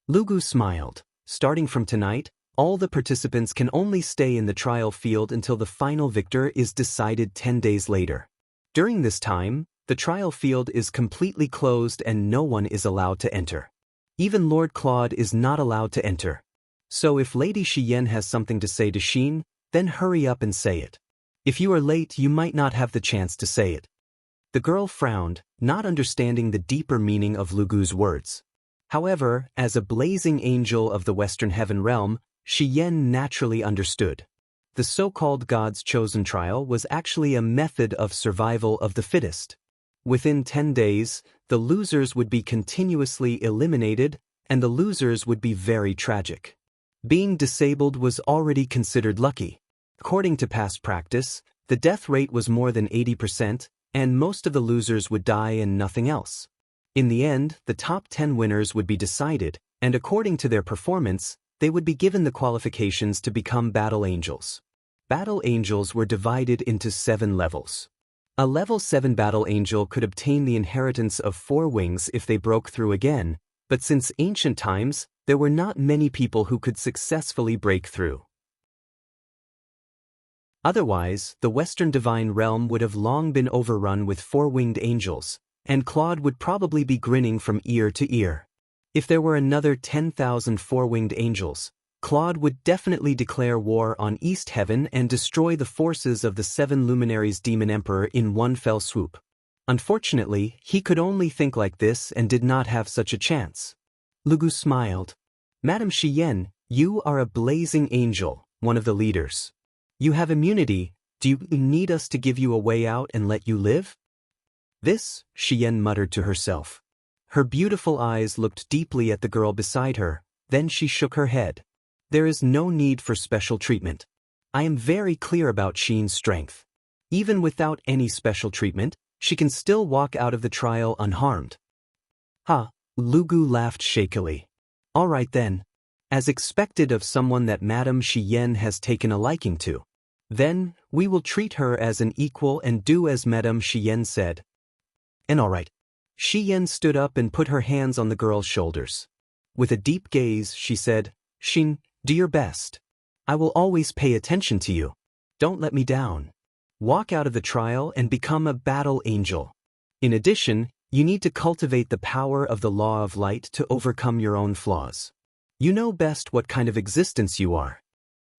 [SPEAKER 1] Lugu smiled. Starting from tonight, all the participants can only stay in the trial field until the final victor is decided 10 days later. During this time, the trial field is completely closed and no one is allowed to enter. Even Lord Claude is not allowed to enter. So if Lady Shi Yan has something to say to Xin, then hurry up and say it. If you are late, you might not have the chance to say it. The girl frowned, not understanding the deeper meaning of Lugu's words. However, as a blazing angel of the Western Heaven realm, Shi Yan naturally understood. The so-called God's chosen trial was actually a method of survival of the fittest. Within 10 days, the losers would be continuously eliminated, and the losers would be very tragic. Being disabled was already considered lucky. According to past practice, the death rate was more than 80%, and most of the losers would die and nothing else. In the end, the top 10 winners would be decided, and according to their performance, they would be given the qualifications to become battle angels. Battle angels were divided into 7 levels. A level 7 battle angel could obtain the inheritance of 4 wings if they broke through again, but since ancient times, there were not many people who could successfully break through. Otherwise, the Western divine realm would have long been overrun with 4-winged angels, and Claude would probably be grinning from ear to ear. If there were another 10,000 4-winged angels, Claude would definitely declare war on East Heaven and destroy the forces of the 7 luminaries Demon Emperor in one fell swoop. Unfortunately, he could only think like this and did not have such a chance. Lugu smiled. Madame Shi Yan, you are a blazing angel, one of the leaders. You have immunity. Do you need us to give you a way out and let you live? This, Shi Yan muttered to herself. Her beautiful eyes looked deeply at the girl beside her, then she shook her head. There is no need for special treatment. I am very clear about Xin's strength. Even without any special treatment, she can still walk out of the trial unharmed. Ha, Lugu laughed shakily. All right then. As expected of someone that Madame Shi Yan has taken a liking to. Then, we will treat her as an equal and do as Madame Shi Yan said. And all right. Shi Yan stood up and put her hands on the girl's shoulders. With a deep gaze, she said, Xin, do your best. I will always pay attention to you. Don't let me down. Walk out of the trial and become a battle angel. In addition, you need to cultivate the power of the law of light to overcome your own flaws. You know best what kind of existence you are.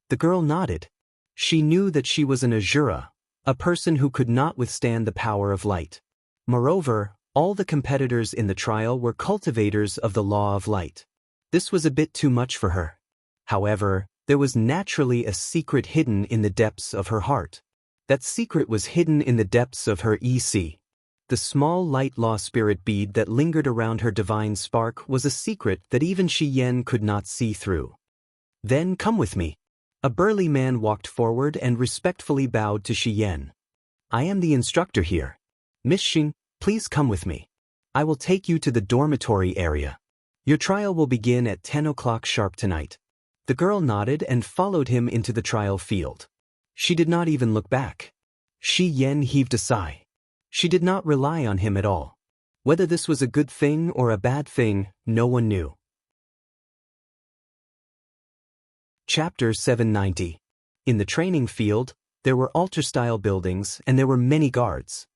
[SPEAKER 1] The girl nodded. She knew that she was an Azura, a person who could not withstand the power of light. Moreover, all the competitors in the trial were cultivators of the law of light. This was a bit too much for her. However, there was naturally a secret hidden in the depths of her heart. That secret was hidden in the depths of her EC. The small light law spirit bead that lingered around her divine spark was a secret that even Shi Yan could not see through. Then come with me. A burly man walked forward and respectfully bowed to Shi Yan. I am the instructor here. Miss Xin, please come with me. I will take you to the dormitory area. Your trial will begin at 10 o'clock sharp tonight. The girl nodded and followed him into the trial field. She did not even look back. Shi Yan heaved a sigh. She did not rely on him at all. Whether this was a good thing or a bad thing, no one knew. Chapter 790. In the training field, there were altar-style buildings and there were many guards.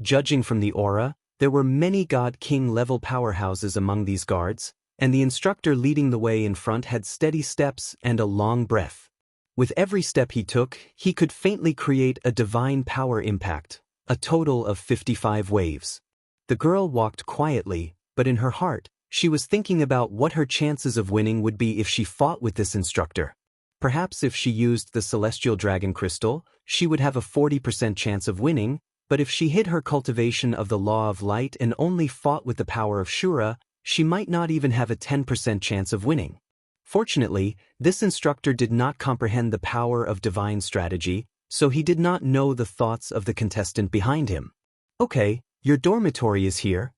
[SPEAKER 1] Judging from the aura, there were many God-King level powerhouses among these guards, and the instructor leading the way in front had steady steps and a long breath. With every step he took, he could faintly create a divine power impact, a total of 55 waves. The girl walked quietly, but in her heart, she was thinking about what her chances of winning would be if she fought with this instructor. Perhaps if she used the Celestial Dragon Crystal, she would have a 40% chance of winning, but if she hid her cultivation of the Law of Light and only fought with the power of Shura, she might not even have a 10% chance of winning. Fortunately, this instructor did not comprehend the power of divine strategy, so he did not know the thoughts of the contestant behind him. Okay, your dormitory is here.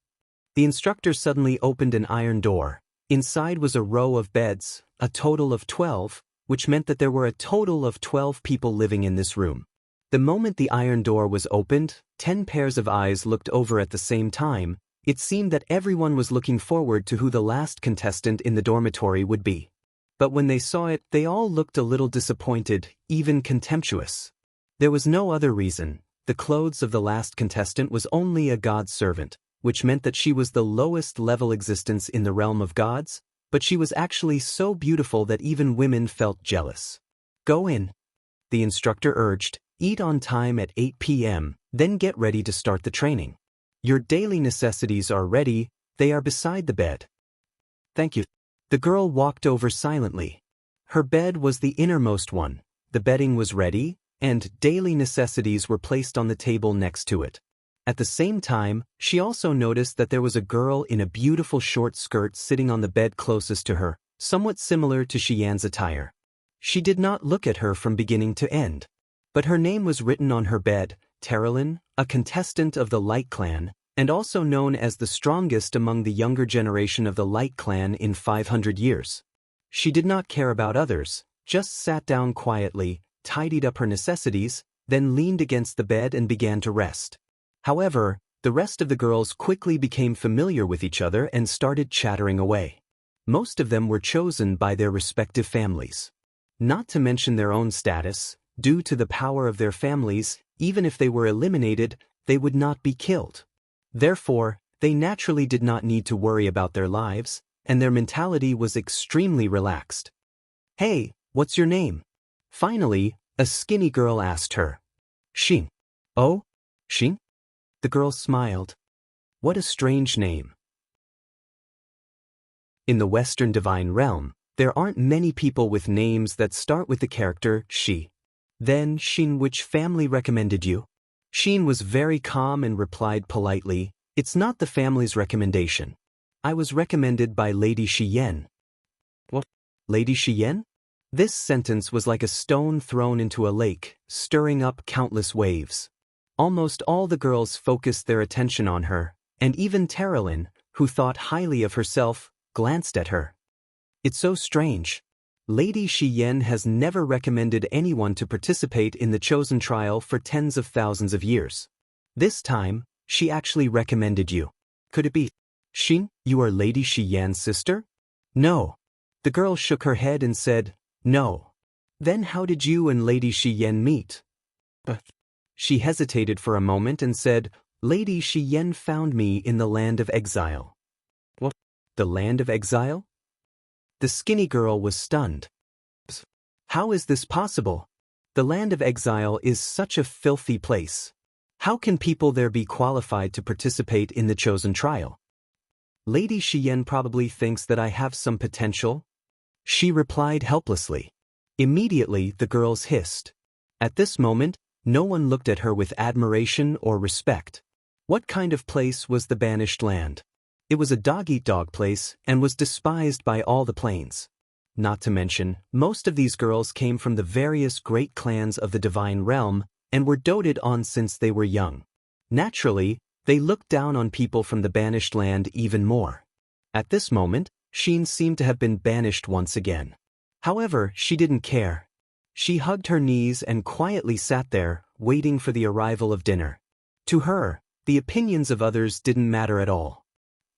[SPEAKER 1] The instructor suddenly opened an iron door. Inside was a row of beds, a total of 12, which meant that there were a total of 12 people living in this room. The moment the iron door was opened, 10 pairs of eyes looked over at the same time. It seemed that everyone was looking forward to who the last contestant in the dormitory would be. But when they saw it, they all looked a little disappointed, even contemptuous. There was no other reason. The clothes of the last contestant was only a god's servant, which meant that she was the lowest level existence in the realm of gods, but she was actually so beautiful that even women felt jealous. Go in. The instructor urged, eat on time at 8 p.m., then get ready to start the training. Your daily necessities are ready, they are beside the bed. Thank you. The girl walked over silently. Her bed was the innermost one, the bedding was ready, and daily necessities were placed on the table next to it. At the same time, she also noticed that there was a girl in a beautiful short skirt sitting on the bed closest to her, somewhat similar to Xian's attire. She did not look at her from beginning to end. But her name was written on her bed, Terralyn, a contestant of the Light Clan, and also known as the strongest among the younger generation of the Light Clan in 500 years. She did not care about others, just sat down quietly, tidied up her necessities, then leaned against the bed and began to rest. However, the rest of the girls quickly became familiar with each other and started chattering away. Most of them were chosen by their respective families. Not to mention their own status, due to the power of their families, even if they were eliminated, they would not be killed. Therefore, they naturally did not need to worry about their lives, and their mentality was extremely relaxed. "Hey, what's your name?" Finally, a skinny girl asked her. "Xin." "Oh? Xin?" The girl smiled. What a strange name. In the Western Divine Realm, there aren't many people with names that start with the character Shi. Then, Xin, which family recommended you? Xin was very calm and replied politely, "It's not the family's recommendation. I was recommended by Lady Xian." "What? Lady Xian?" This sentence was like a stone thrown into a lake, stirring up countless waves. Almost all the girls focused their attention on her, and even Terralyn, who thought highly of herself, glanced at her. It's so strange. Lady Xian has never recommended anyone to participate in the chosen trial for tens of thousands of years. This time, she actually recommended you. Could it be? Xin, you are Lady Xian's sister? No. The girl shook her head and said, "No." Then how did you and Lady Xian meet? She hesitated for a moment and said, "Lady Xian found me in the land of exile." What? The land of exile? The skinny girl was stunned. How is this possible? The land of exile is such a filthy place. How can people there be qualified to participate in the chosen trial? Lady Xian probably thinks that I have some potential. She replied helplessly. Immediately, the girls hissed. At this moment, no one looked at her with admiration or respect. What kind of place was the banished land? It was a dog-eat-dog place and was despised by all the plains. Not to mention, most of these girls came from the various great clans of the Divine Realm and were doted on since they were young. Naturally, they looked down on people from the banished land even more. At this moment, Xin seemed to have been banished once again. However, she didn't care. She hugged her knees and quietly sat there, waiting for the arrival of dinner. To her, the opinions of others didn't matter at all.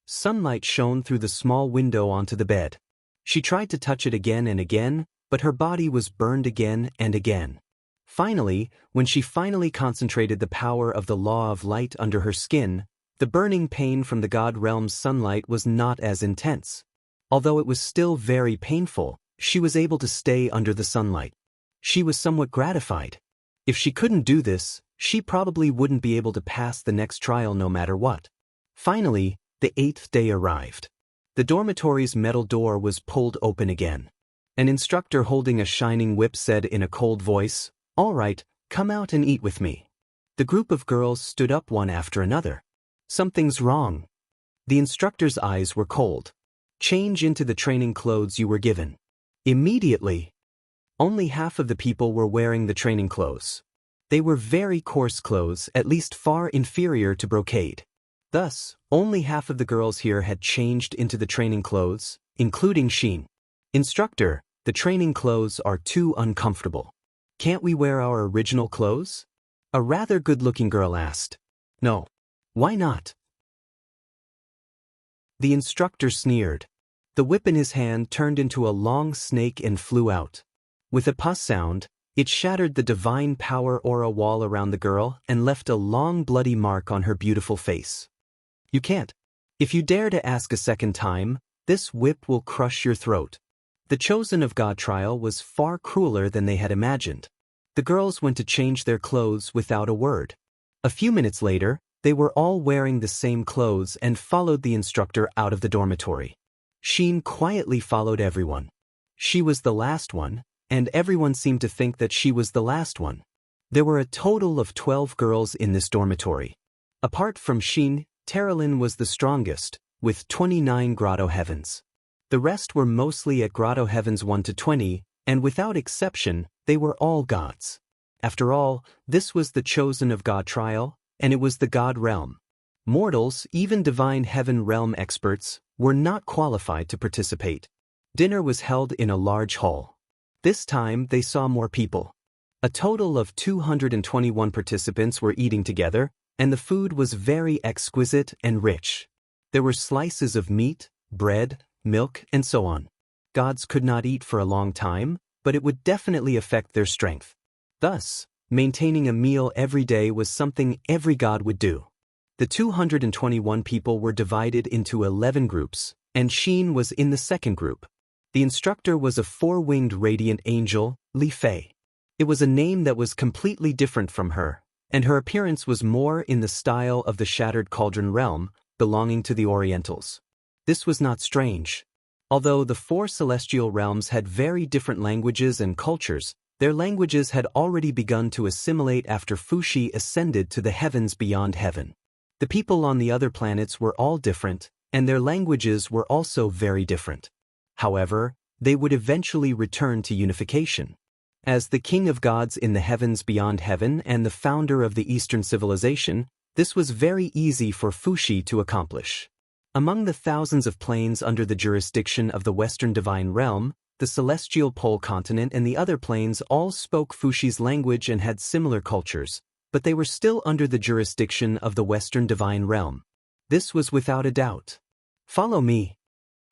[SPEAKER 1] Sunlight shone through the small window onto the bed. She tried to touch it again and again, but her body was burned again and again. Finally, when she finally concentrated the power of the law of light under her skin, the burning pain from the God Realm's sunlight was not as intense. Although it was still very painful, she was able to stay under the sunlight. She was somewhat gratified. If she couldn't do this, she probably wouldn't be able to pass the next trial no matter what. Finally, the 8th day arrived. The dormitory's metal door was pulled open again. An instructor holding a shining whip said in a cold voice, "All right, come out and eat with me." The group of girls stood up one after another. "Something's wrong." The instructor's eyes were cold. "Change into the training clothes you were given." Immediately. Only half of the people were wearing the training clothes. They were very coarse clothes, at least far inferior to brocade. Thus, only half of the girls here had changed into the training clothes, including Xin. "Instructor, the training clothes are too uncomfortable. Can't we wear our original clothes?" A rather good-looking girl asked. "No. Why not?" The instructor sneered. The whip in his hand turned into a long snake and flew out. With a puss sound, it shattered the divine power aura wall around the girl and left a long bloody mark on her beautiful face. "You can't. If you dare to ask a second time, this whip will crush your throat." The Chosen of God trial was far crueler than they had imagined. The girls went to change their clothes without a word. A few minutes later, they were all wearing the same clothes and followed the instructor out of the dormitory. Xin quietly followed everyone. She was the last one, and everyone seemed to think that she was the last one. There were a total of 12 girls in this dormitory. Apart from Xin, Terralyn was the strongest, with 29 grotto heavens. The rest were mostly at grotto heavens 1 to 20, and without exception, they were all gods. After all, this was the chosen of God trial, and it was the God realm. Mortals, even divine heaven realm experts, were not qualified to participate. Dinner was held in a large hall. This time they saw more people. A total of 221 participants were eating together, and the food was very exquisite and rich. There were slices of meat, bread, milk, and so on. Gods could not eat for a long time, but it would definitely affect their strength. Thus, maintaining a meal every day was something every god would do. The 221 people were divided into 11 groups, and Xin was in the second group. The instructor was a four-winged radiant angel, Li Fei. It was a name that was completely different from her, and her appearance was more in the style of the Shattered Cauldron realm, belonging to the Orientals. This was not strange. Although the four celestial realms had very different languages and cultures, their languages had already begun to assimilate after Fuxi ascended to the heavens beyond heaven. The people on the other planets were all different, and their languages were also very different. However, they would eventually return to unification. As the king of gods in the heavens beyond heaven and the founder of the Eastern civilization, this was very easy for Fuxi to accomplish. Among the thousands of planes under the jurisdiction of the Western Divine Realm, the Celestial Pole Continent and the other planes all spoke Fuxi's language and had similar cultures, but they were still under the jurisdiction of the Western Divine Realm. This was without a doubt. Follow me.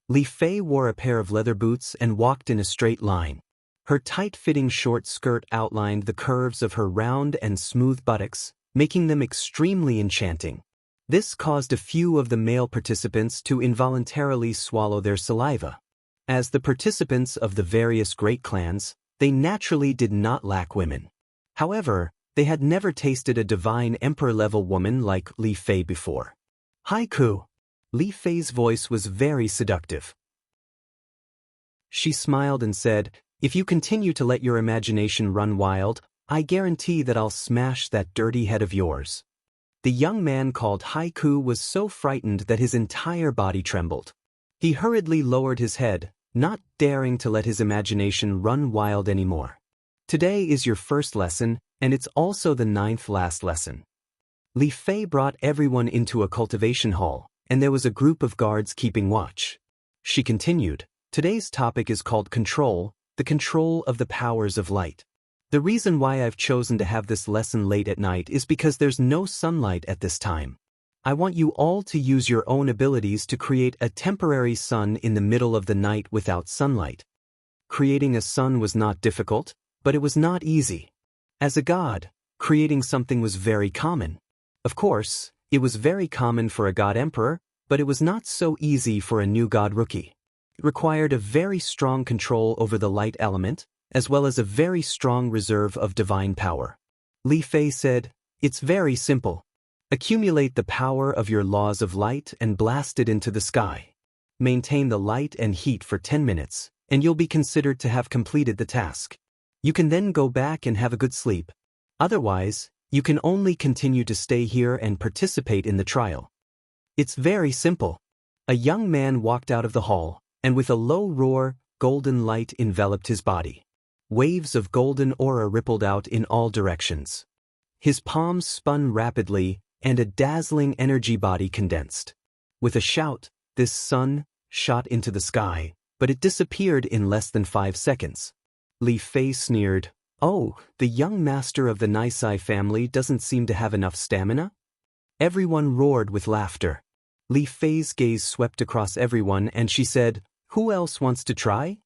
[SPEAKER 1] Li Fei wore a pair of leather boots and walked in a straight line. Her tight-fitting short skirt outlined the curves of her round and smooth buttocks, making them extremely enchanting. This caused a few of the male participants to involuntarily swallow their saliva. As the participants of the various great clans, they naturally did not lack women. However, they had never tasted a divine emperor-level woman like Li Fei before. Haiku. Li Fei's voice was very seductive. She smiled and said, "If you continue to let your imagination run wild, I guarantee that I'll smash that dirty head of yours." The young man called Haiku was so frightened that his entire body trembled. He hurriedly lowered his head, not daring to let his imagination run wild anymore. Today is your first lesson, and it's also the 9th last lesson. Li Fei brought everyone into a cultivation hall, and there was a group of guards keeping watch. She continued, "Today's topic is called control, the control of the powers of light. The reason why I've chosen to have this lesson late at night is because there's no sunlight at this time. I want you all to use your own abilities to create a temporary sun in the middle of the night without sunlight." Creating a sun was not difficult, but it was not easy. As a god, creating something was very common. Of course, it was very common for a god emperor, but it was not so easy for a new god rookie. It required a very strong control over the light element, as well as a very strong reserve of divine power. Li Fei said, "It's very simple. Accumulate the power of your laws of light and blast it into the sky. Maintain the light and heat for 10 minutes, and you'll be considered to have completed the task. You can then go back and have a good sleep. Otherwise, you can only continue to stay here and participate in the trial." It's very simple. A young man walked out of the hall, and with a low roar, golden light enveloped his body. Waves of golden aura rippled out in all directions. His palms spun rapidly, and a dazzling energy body condensed. With a shout, this sun shot into the sky, but it disappeared in less than 5 seconds. Li Fei sneered, "Oh, the young master of the Nisai family doesn't seem to have enough stamina?" Everyone roared with laughter. Li Fei's gaze swept across everyone and she said, "Who else wants to try?"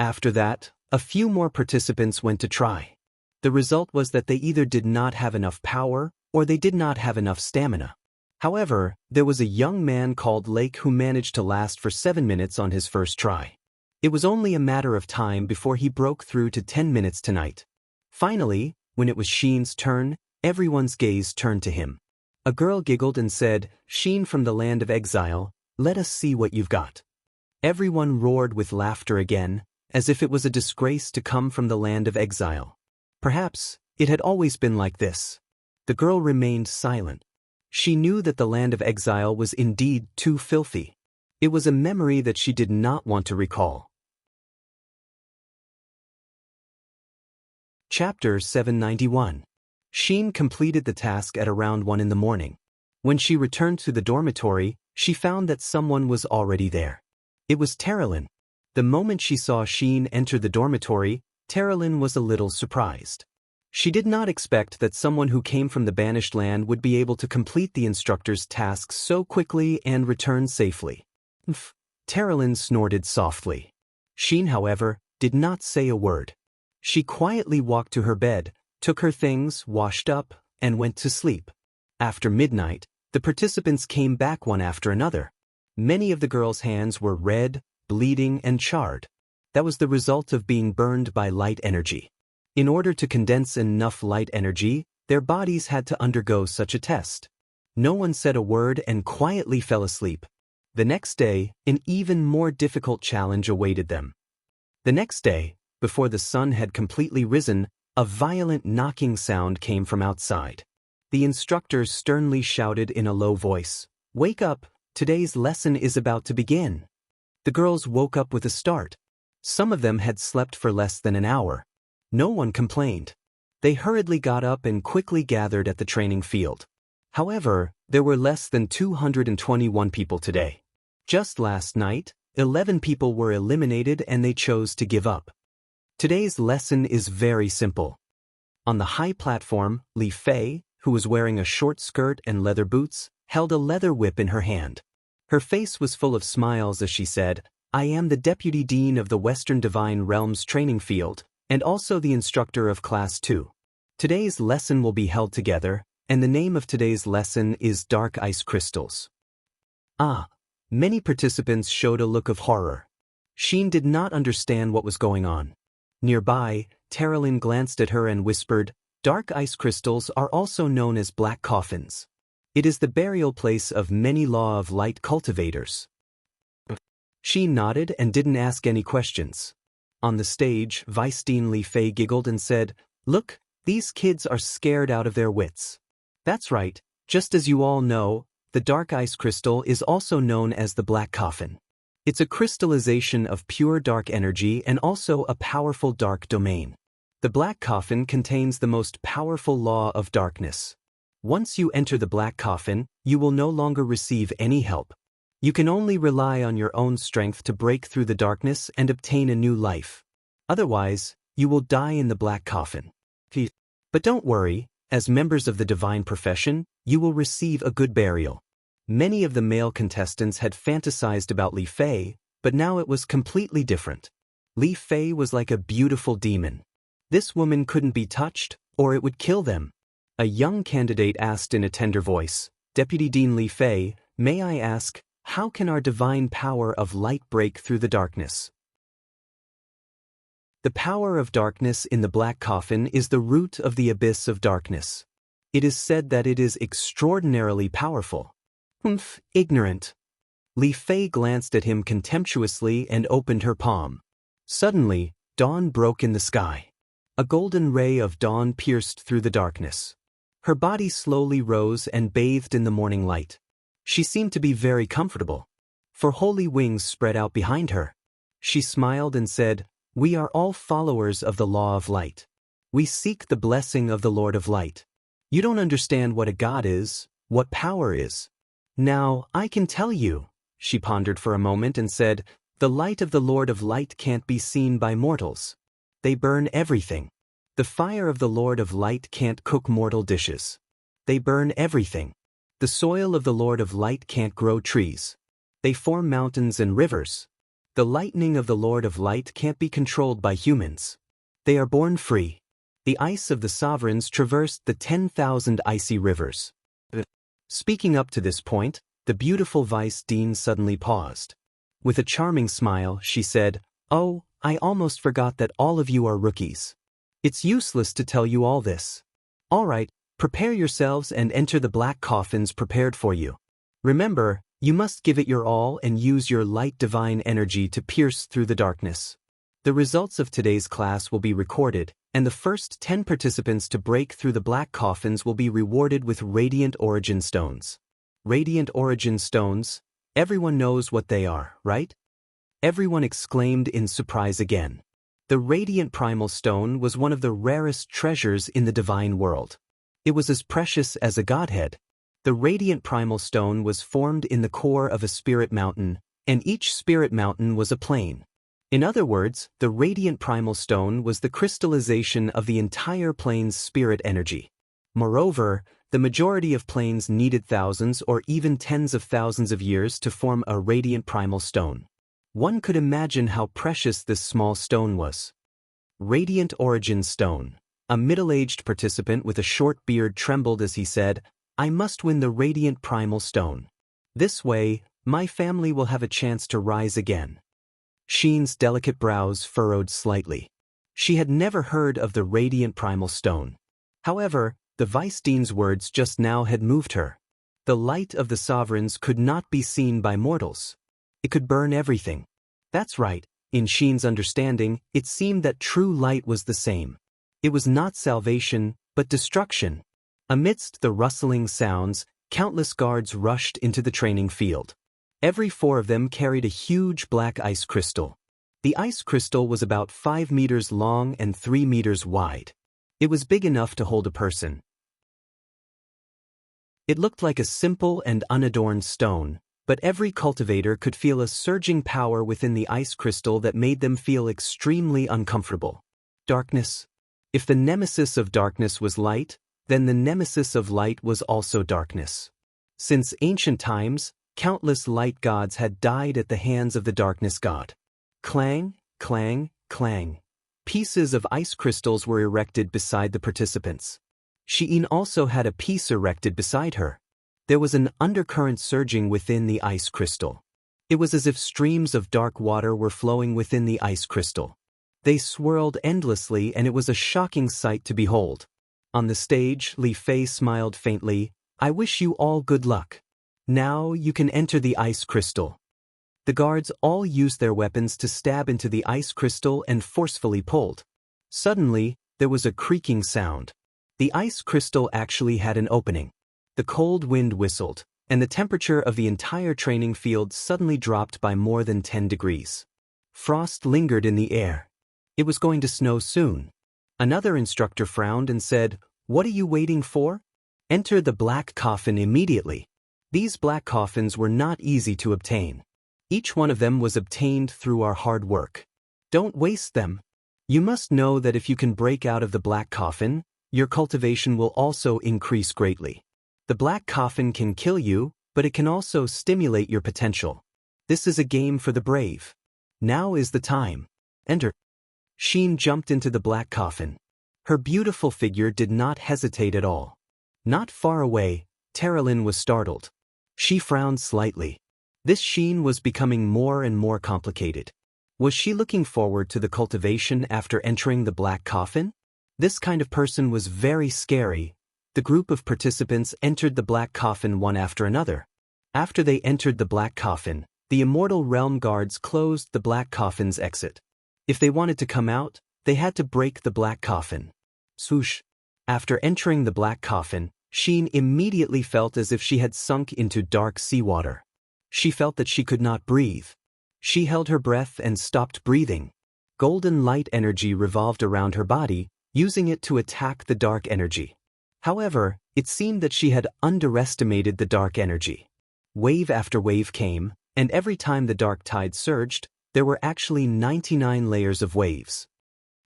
[SPEAKER 1] After that, a few more participants went to try. The result was that they either did not have enough power or they did not have enough stamina. However, there was a young man called Lake who managed to last for 7 minutes on his first try. It was only a matter of time before he broke through to 10 minutes tonight. Finally, when it was Xin's turn, everyone's gaze turned to him. A girl giggled and said, "Xin from the land of exile, let us see what you've got." Everyone roared with laughter again, as if it was a disgrace to come from the land of exile. Perhaps it had always been like this. The girl remained silent. She knew that the land of exile was indeed too filthy. It was a memory that she did not want to recall. Chapter 791. Sheen completed the task at around 1 in the morning. When she returned to the dormitory, she found that someone was already there. It was Terilyn. The moment she saw Sheen enter the dormitory, Terilyn was a little surprised. She did not expect that someone who came from the banished land would be able to complete the instructor's tasks so quickly and return safely. Terilyn snorted softly. Sheen, however, did not say a word. She quietly walked to her bed, took her things, washed up, and went to sleep. After midnight, the participants came back one after another. Many of the girls' hands were red, bleeding, and charred. That was the result of being burned by light energy. In order to condense enough light energy, their bodies had to undergo such a test. No one said a word and quietly fell asleep. The next day, an even more difficult challenge awaited them. The next day, before the sun had completely risen, a violent knocking sound came from outside. The instructor sternly shouted in a low voice, "Wake up, today's lesson is about to begin." The girls woke up with a start. Some of them had slept for less than an hour. No one complained. They hurriedly got up and quickly gathered at the training field. However, there were less than 221 people today. Just last night, 11 people were eliminated and they chose to give up. Today's lesson is very simple. On the high platform, Li Fei, who was wearing a short skirt and leather boots, held a leather whip in her hand. Her face was full of smiles as she said, "I am the Deputy Dean of the Western Divine Realms training field, and also the instructor of Class 2. Today's lesson will be held together, and the name of today's lesson is Dark Ice Crystals." Many participants showed a look of horror. Sheen did not understand what was going on. Nearby, Terilyn glanced at her and whispered, "Dark ice crystals are also known as black coffins. It is the burial place of many Law of Light cultivators." Sheen nodded and didn't ask any questions. On the stage, Vice Dean Li Fei giggled and said, "Look, these kids are scared out of their wits." That's right, just as you all know, the dark ice crystal is also known as the black coffin. It's a crystallization of pure dark energy and also a powerful dark domain. The black coffin contains the most powerful law of darkness. Once you enter the black coffin, you will no longer receive any help. You can only rely on your own strength to break through the darkness and obtain a new life. Otherwise, you will die in the black coffin. But don't worry, as members of the divine profession, you will receive a good burial. Many of the male contestants had fantasized about Li Fei, but now it was completely different. Li Fei was like a beautiful demon. This woman couldn't be touched, or it would kill them. A young candidate asked in a tender voice, "Deputy Dean Li Fei, may I ask, how can our divine power of light break through the darkness?" The power of darkness in the black coffin is the root of the abyss of darkness. It is said that it is extraordinarily powerful. Ignorant. Li Fei glanced at him contemptuously and opened her palm. Suddenly, dawn broke in the sky. A golden ray of dawn pierced through the darkness. Her body slowly rose and bathed in the morning light. She seemed to be very comfortable, for holy wings spread out behind her. She smiled and said, "We are all followers of the law of light. We seek the blessing of the Lord of Light. You don't understand what a god is, what power is. Now, I can tell you." She pondered for a moment and said, "The light of the Lord of Light can't be seen by mortals. They burn everything. The fire of the Lord of Light can't cook mortal dishes. They burn everything. The soil of the Lord of Light can't grow trees. They form mountains and rivers. The lightning of the Lord of Light can't be controlled by humans. They are born free. The ice of the sovereigns traversed the 10,000 icy rivers." Speaking up to this point, the beautiful Vice Dean suddenly paused. With a charming smile, she said, "Oh, I almost forgot that all of you are rookies. It's useless to tell you all this. All right, prepare yourselves and enter the black coffins prepared for you. Remember, You must give it your all and use your light divine energy to pierce through the darkness. The results of today's class will be recorded, and the first 10 participants to break through the black coffins will be rewarded with Radiant Origin Stones. Radiant Origin Stones, everyone knows what they are, right? Everyone exclaimed in surprise again. The Radiant Primal Stone was one of the rarest treasures in the divine world. It was as precious as a godhead. The Radiant Primal Stone was formed in the core of a spirit mountain, and each spirit mountain was a plane. In other words, the Radiant Primal Stone was the crystallization of the entire plane's spirit energy. Moreover, the majority of planes needed thousands or even tens of thousands of years to form a Radiant Primal Stone. One could imagine how precious this small stone was. Radiant Origin Stone. A middle-aged participant with a short beard trembled as he said, "I must win the Radiant Primal Stone. This way, my family will have a chance to rise again." Sheen's delicate brows furrowed slightly. She had never heard of the Radiant Primal Stone. However, the Vice Dean's words just now had moved her. The light of the sovereigns could not be seen by mortals. It could burn everything. That's right, in Sheen's understanding, it seemed that true light was the same. It was not salvation, but destruction. Amidst the rustling sounds, countless guards rushed into the training field. Every 4 of them carried a huge black ice crystal. The ice crystal was about 5 meters long and 3 meters wide. It was big enough to hold a person. It looked like a simple and unadorned stone, but every cultivator could feel a surging power within the ice crystal that made them feel extremely uncomfortable. Darkness. If the nemesis of darkness was light, then the nemesis of light was also darkness. Since ancient times, countless light gods had died at the hands of the darkness god. Clang, clang, clang. Pieces of ice crystals were erected beside the participants. Sheen also had a piece erected beside her. There was an undercurrent surging within the ice crystal. It was as if streams of dark water were flowing within the ice crystal. They swirled endlessly, and it was a shocking sight to behold. On the stage, Li Fei smiled faintly. "I wish you all good luck. Now you can enter the ice crystal." The guards all used their weapons to stab into the ice crystal and forcefully pulled. Suddenly, there was a creaking sound. The ice crystal actually had an opening. The cold wind whistled, and the temperature of the entire training field suddenly dropped by more than 10 degrees. Frost lingered in the air. It was going to snow soon. Another instructor frowned and said, "What are you waiting for? Enter the black coffin immediately." These black coffins were not easy to obtain. Each one of them was obtained through our hard work. Don't waste them. You must know that if you can break out of the black coffin, your cultivation will also increase greatly. The black coffin can kill you, but it can also stimulate your potential. This is a game for the brave. Now is the time. Enter. Sheen jumped into the black coffin. Her beautiful figure did not hesitate at all. Not far away, Terralyn was startled. She frowned slightly. This Sheen was becoming more and more complicated. Was she looking forward to the cultivation after entering the black coffin? This kind of person was very scary. The group of participants entered the black coffin one after another. After they entered the black coffin, the Immortal Realm guards closed the black coffin's exit. If they wanted to come out, they had to break the black coffin. Swoosh. After entering the black coffin, Sheen immediately felt as if she had sunk into dark seawater. She felt that she could not breathe. She held her breath and stopped breathing. Golden light energy revolved around her body, using it to attack the dark energy. However, it seemed that she had underestimated the dark energy. Wave after wave came, and every time the dark tide surged, there were actually 99 layers of waves.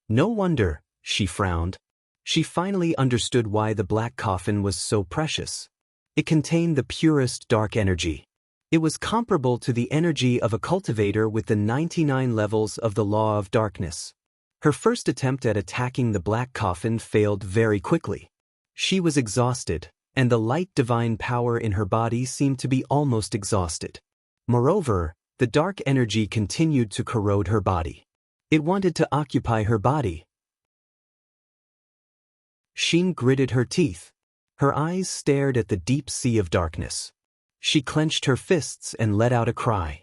[SPEAKER 1] No wonder, she frowned. She finally understood why the black coffin was so precious. It contained the purest dark energy. It was comparable to the energy of a cultivator with the 99 levels of the law of darkness. Her first attempt at attacking the black coffin failed very quickly. She was exhausted, and the light divine power in her body seemed to be almost exhausted. Moreover, the dark energy continued to corrode her body. It wanted to occupy her body. Sheen gritted her teeth. Her eyes stared at the deep sea of darkness. She clenched her fists and let out a cry.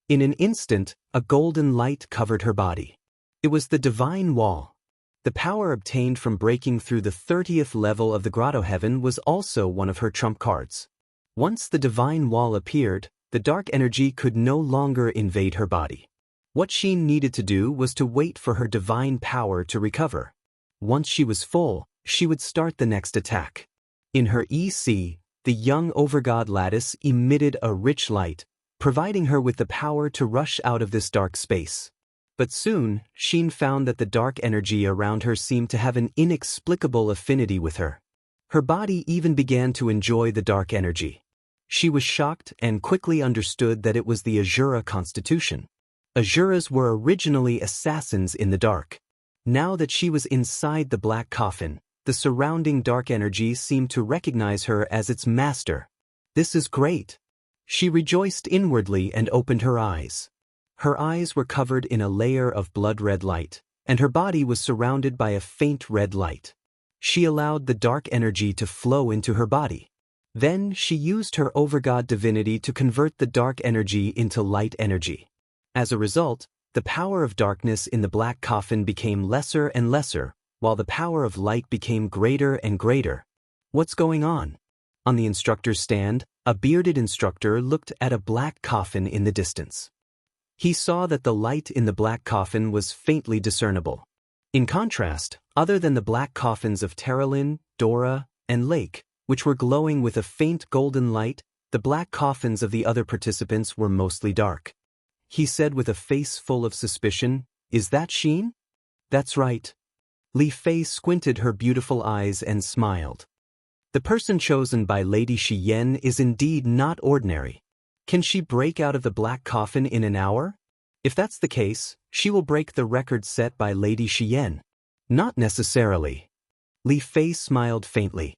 [SPEAKER 1] In an instant, a golden light covered her body. It was the divine wall. The power obtained from breaking through the 30th level of the grotto heaven was also one of her trump cards. Once the divine wall appeared, the dark energy could no longer invade her body. What she needed to do was to wait for her divine power to recover. Once she was full, she would start the next attack. In her EC, the young overgod lattice emitted a rich light, providing her with the power to rush out of this dark space. But soon, Xin found that the dark energy around her seemed to have an inexplicable affinity with her. Her body even began to enjoy the dark energy. She was shocked and quickly understood that it was the Azura constitution. Azuras were originally assassins in the dark. Now that she was inside the black coffin, the surrounding dark energy seemed to recognize her as its master. This is great. She rejoiced inwardly and opened her eyes. Her eyes were covered in a layer of blood-red light, and her body was surrounded by a faint red light. She allowed the dark energy to flow into her body. Then she used her overgod divinity to convert the dark energy into light energy. As a result, the power of darkness in the black coffin became lesser and lesser, while the power of light became greater and greater. What's going on? On the instructor's stand, a bearded instructor looked at a black coffin in the distance. He saw that the light in the black coffin was faintly discernible. In contrast, other than the black coffins of Terralyn, Dora, and Lake, which were glowing with a faint golden light, the black coffins of the other participants were mostly dark. He said with a face full of suspicion, "Is that Xin?" "That's right." Li Fei squinted her beautiful eyes and smiled. The person chosen by Lady Shiyen is indeed not ordinary. Can she break out of the black coffin in an hour? If that's the case, she will break the record set by Lady Shiyen. Not necessarily. Li Fei smiled faintly.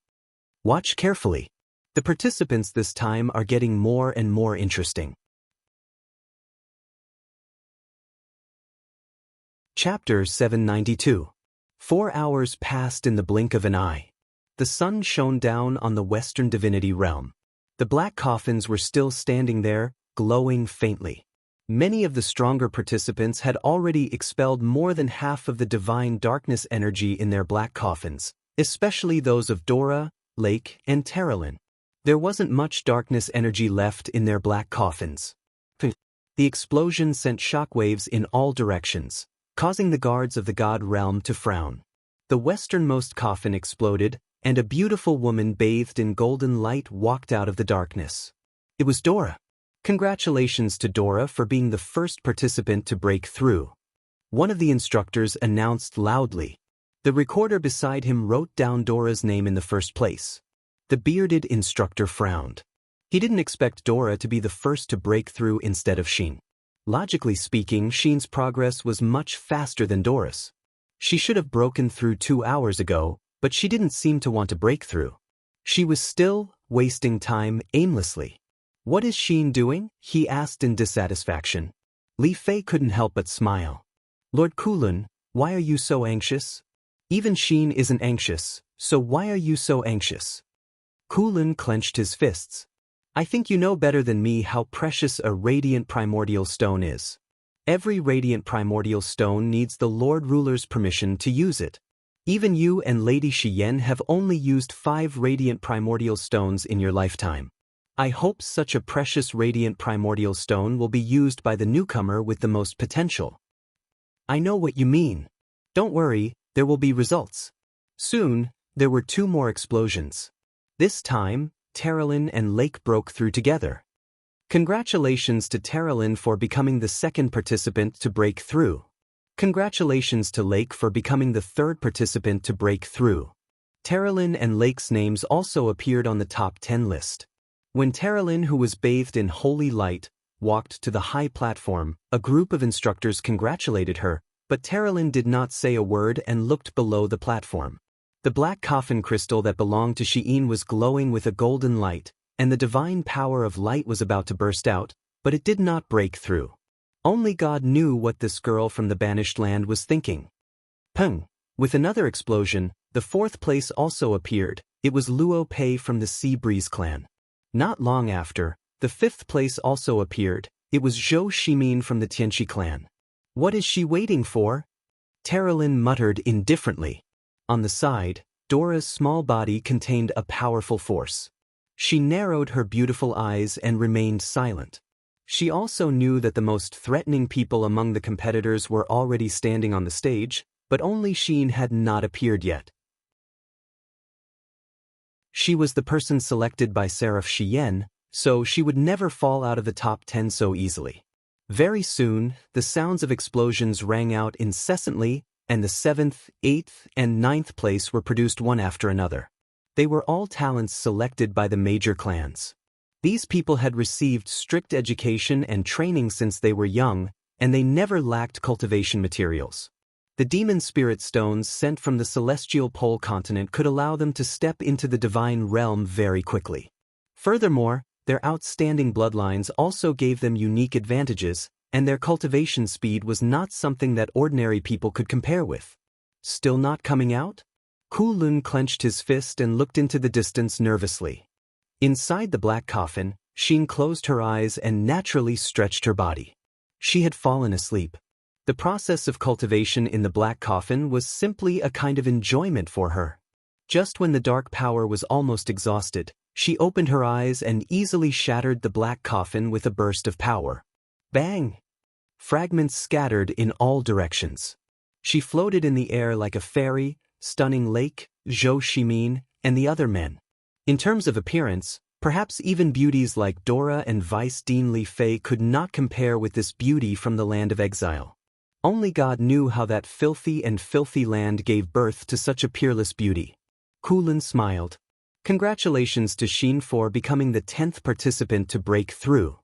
[SPEAKER 1] Watch carefully. The participants this time are getting more and more interesting. Chapter 792. 4 hours passed in the blink of an eye. The sun shone down on the western divinity realm. The black coffins were still standing there, glowing faintly. Many of the stronger participants had already expelled more than half of the divine darkness energy in their black coffins, especially those of Dora, Lake, and Terralyn. There wasn't much darkness energy left in their black coffins. The explosion sent shockwaves in all directions, causing the guards of the god realm to frown. The westernmost coffin exploded, and a beautiful woman bathed in golden light walked out of the darkness. It was Dora. Congratulations to Dora for being the first participant to break through. One of the instructors announced loudly. The recorder beside him wrote down Dora's name in the first place. The bearded instructor frowned. He didn't expect Dora to be the first to break through instead of Xin. Logically speaking, Xin's progress was much faster than Dora's. She should have broken through 2 hours ago, but she didn't seem to want to break through. She was still wasting time aimlessly. What is Xin doing? He asked in dissatisfaction. Li Fei couldn't help but smile. Lord Kulun, why are you so anxious? Even Xin isn't anxious, so why are you so anxious? Kulun clenched his fists. I think you know better than me how precious a radiant primordial stone is. Every radiant primordial stone needs the Lord Ruler's permission to use it. Even you and Lady Shiyen have only used 5 radiant primordial stones in your lifetime. I hope such a precious radiant primordial stone will be used by the newcomer with the most potential. I know what you mean. Don't worry, there will be results. Soon, there were 2 more explosions. This time, Terralyn and Lake broke through together. Congratulations to Terralyn for becoming the second participant to break through. Congratulations to Lake for becoming the third participant to break through. Terralyn and Lake's names also appeared on the top 10 list. When Terralyn, who was bathed in holy light, walked to the high platform, a group of instructors congratulated her, but Terralyn did not say a word and looked below the platform. The black coffin crystal that belonged to Shein was glowing with a golden light, and the divine power of light was about to burst out, but it did not break through. Only God knew what this girl from the banished land was thinking. Peng! With another explosion, the 4th place also appeared. It was Luo Pei from the Sea Breeze clan. Not long after, The fifth place also appeared. It was Zhou Shimin from the Tianxi clan. What is she waiting for? Terralyn muttered indifferently. On the side, Dora's small body contained a powerful force. She narrowed her beautiful eyes and remained silent. She also knew that the most threatening people among the competitors were already standing on the stage, but only Xin had not appeared yet. She was the person selected by Seraph Shiyen, so she would never fall out of the top 10 so easily. Very soon, the sounds of explosions rang out incessantly, and the 7th, 8th, and 9th place were produced one after another. They were all talents selected by the major clans. These people had received strict education and training since they were young, and they never lacked cultivation materials. The demon spirit stones sent from the celestial pole continent could allow them to step into the divine realm very quickly. Furthermore, their outstanding bloodlines also gave them unique advantages, and their cultivation speed was not something that ordinary people could compare with. Still not coming out? Kulun clenched his fist and looked into the distance nervously. Inside the black coffin, Xin closed her eyes and naturally stretched her body. She had fallen asleep. The process of cultivation in the black coffin was simply a kind of enjoyment for her. Just when the dark power was almost exhausted, she opened her eyes and easily shattered the black coffin with a burst of power. Bang! Fragments scattered in all directions. She floated in the air like a fairy, stunning Lake, Zhou Shimin, and the other men. In terms of appearance, perhaps even beauties like Dora and Vice Dean Li Fei could not compare with this beauty from the land of exile. Only God knew how that filthy land gave birth to such a peerless beauty. Kulin smiled. Congratulations to Xin for becoming the 10th participant to break through.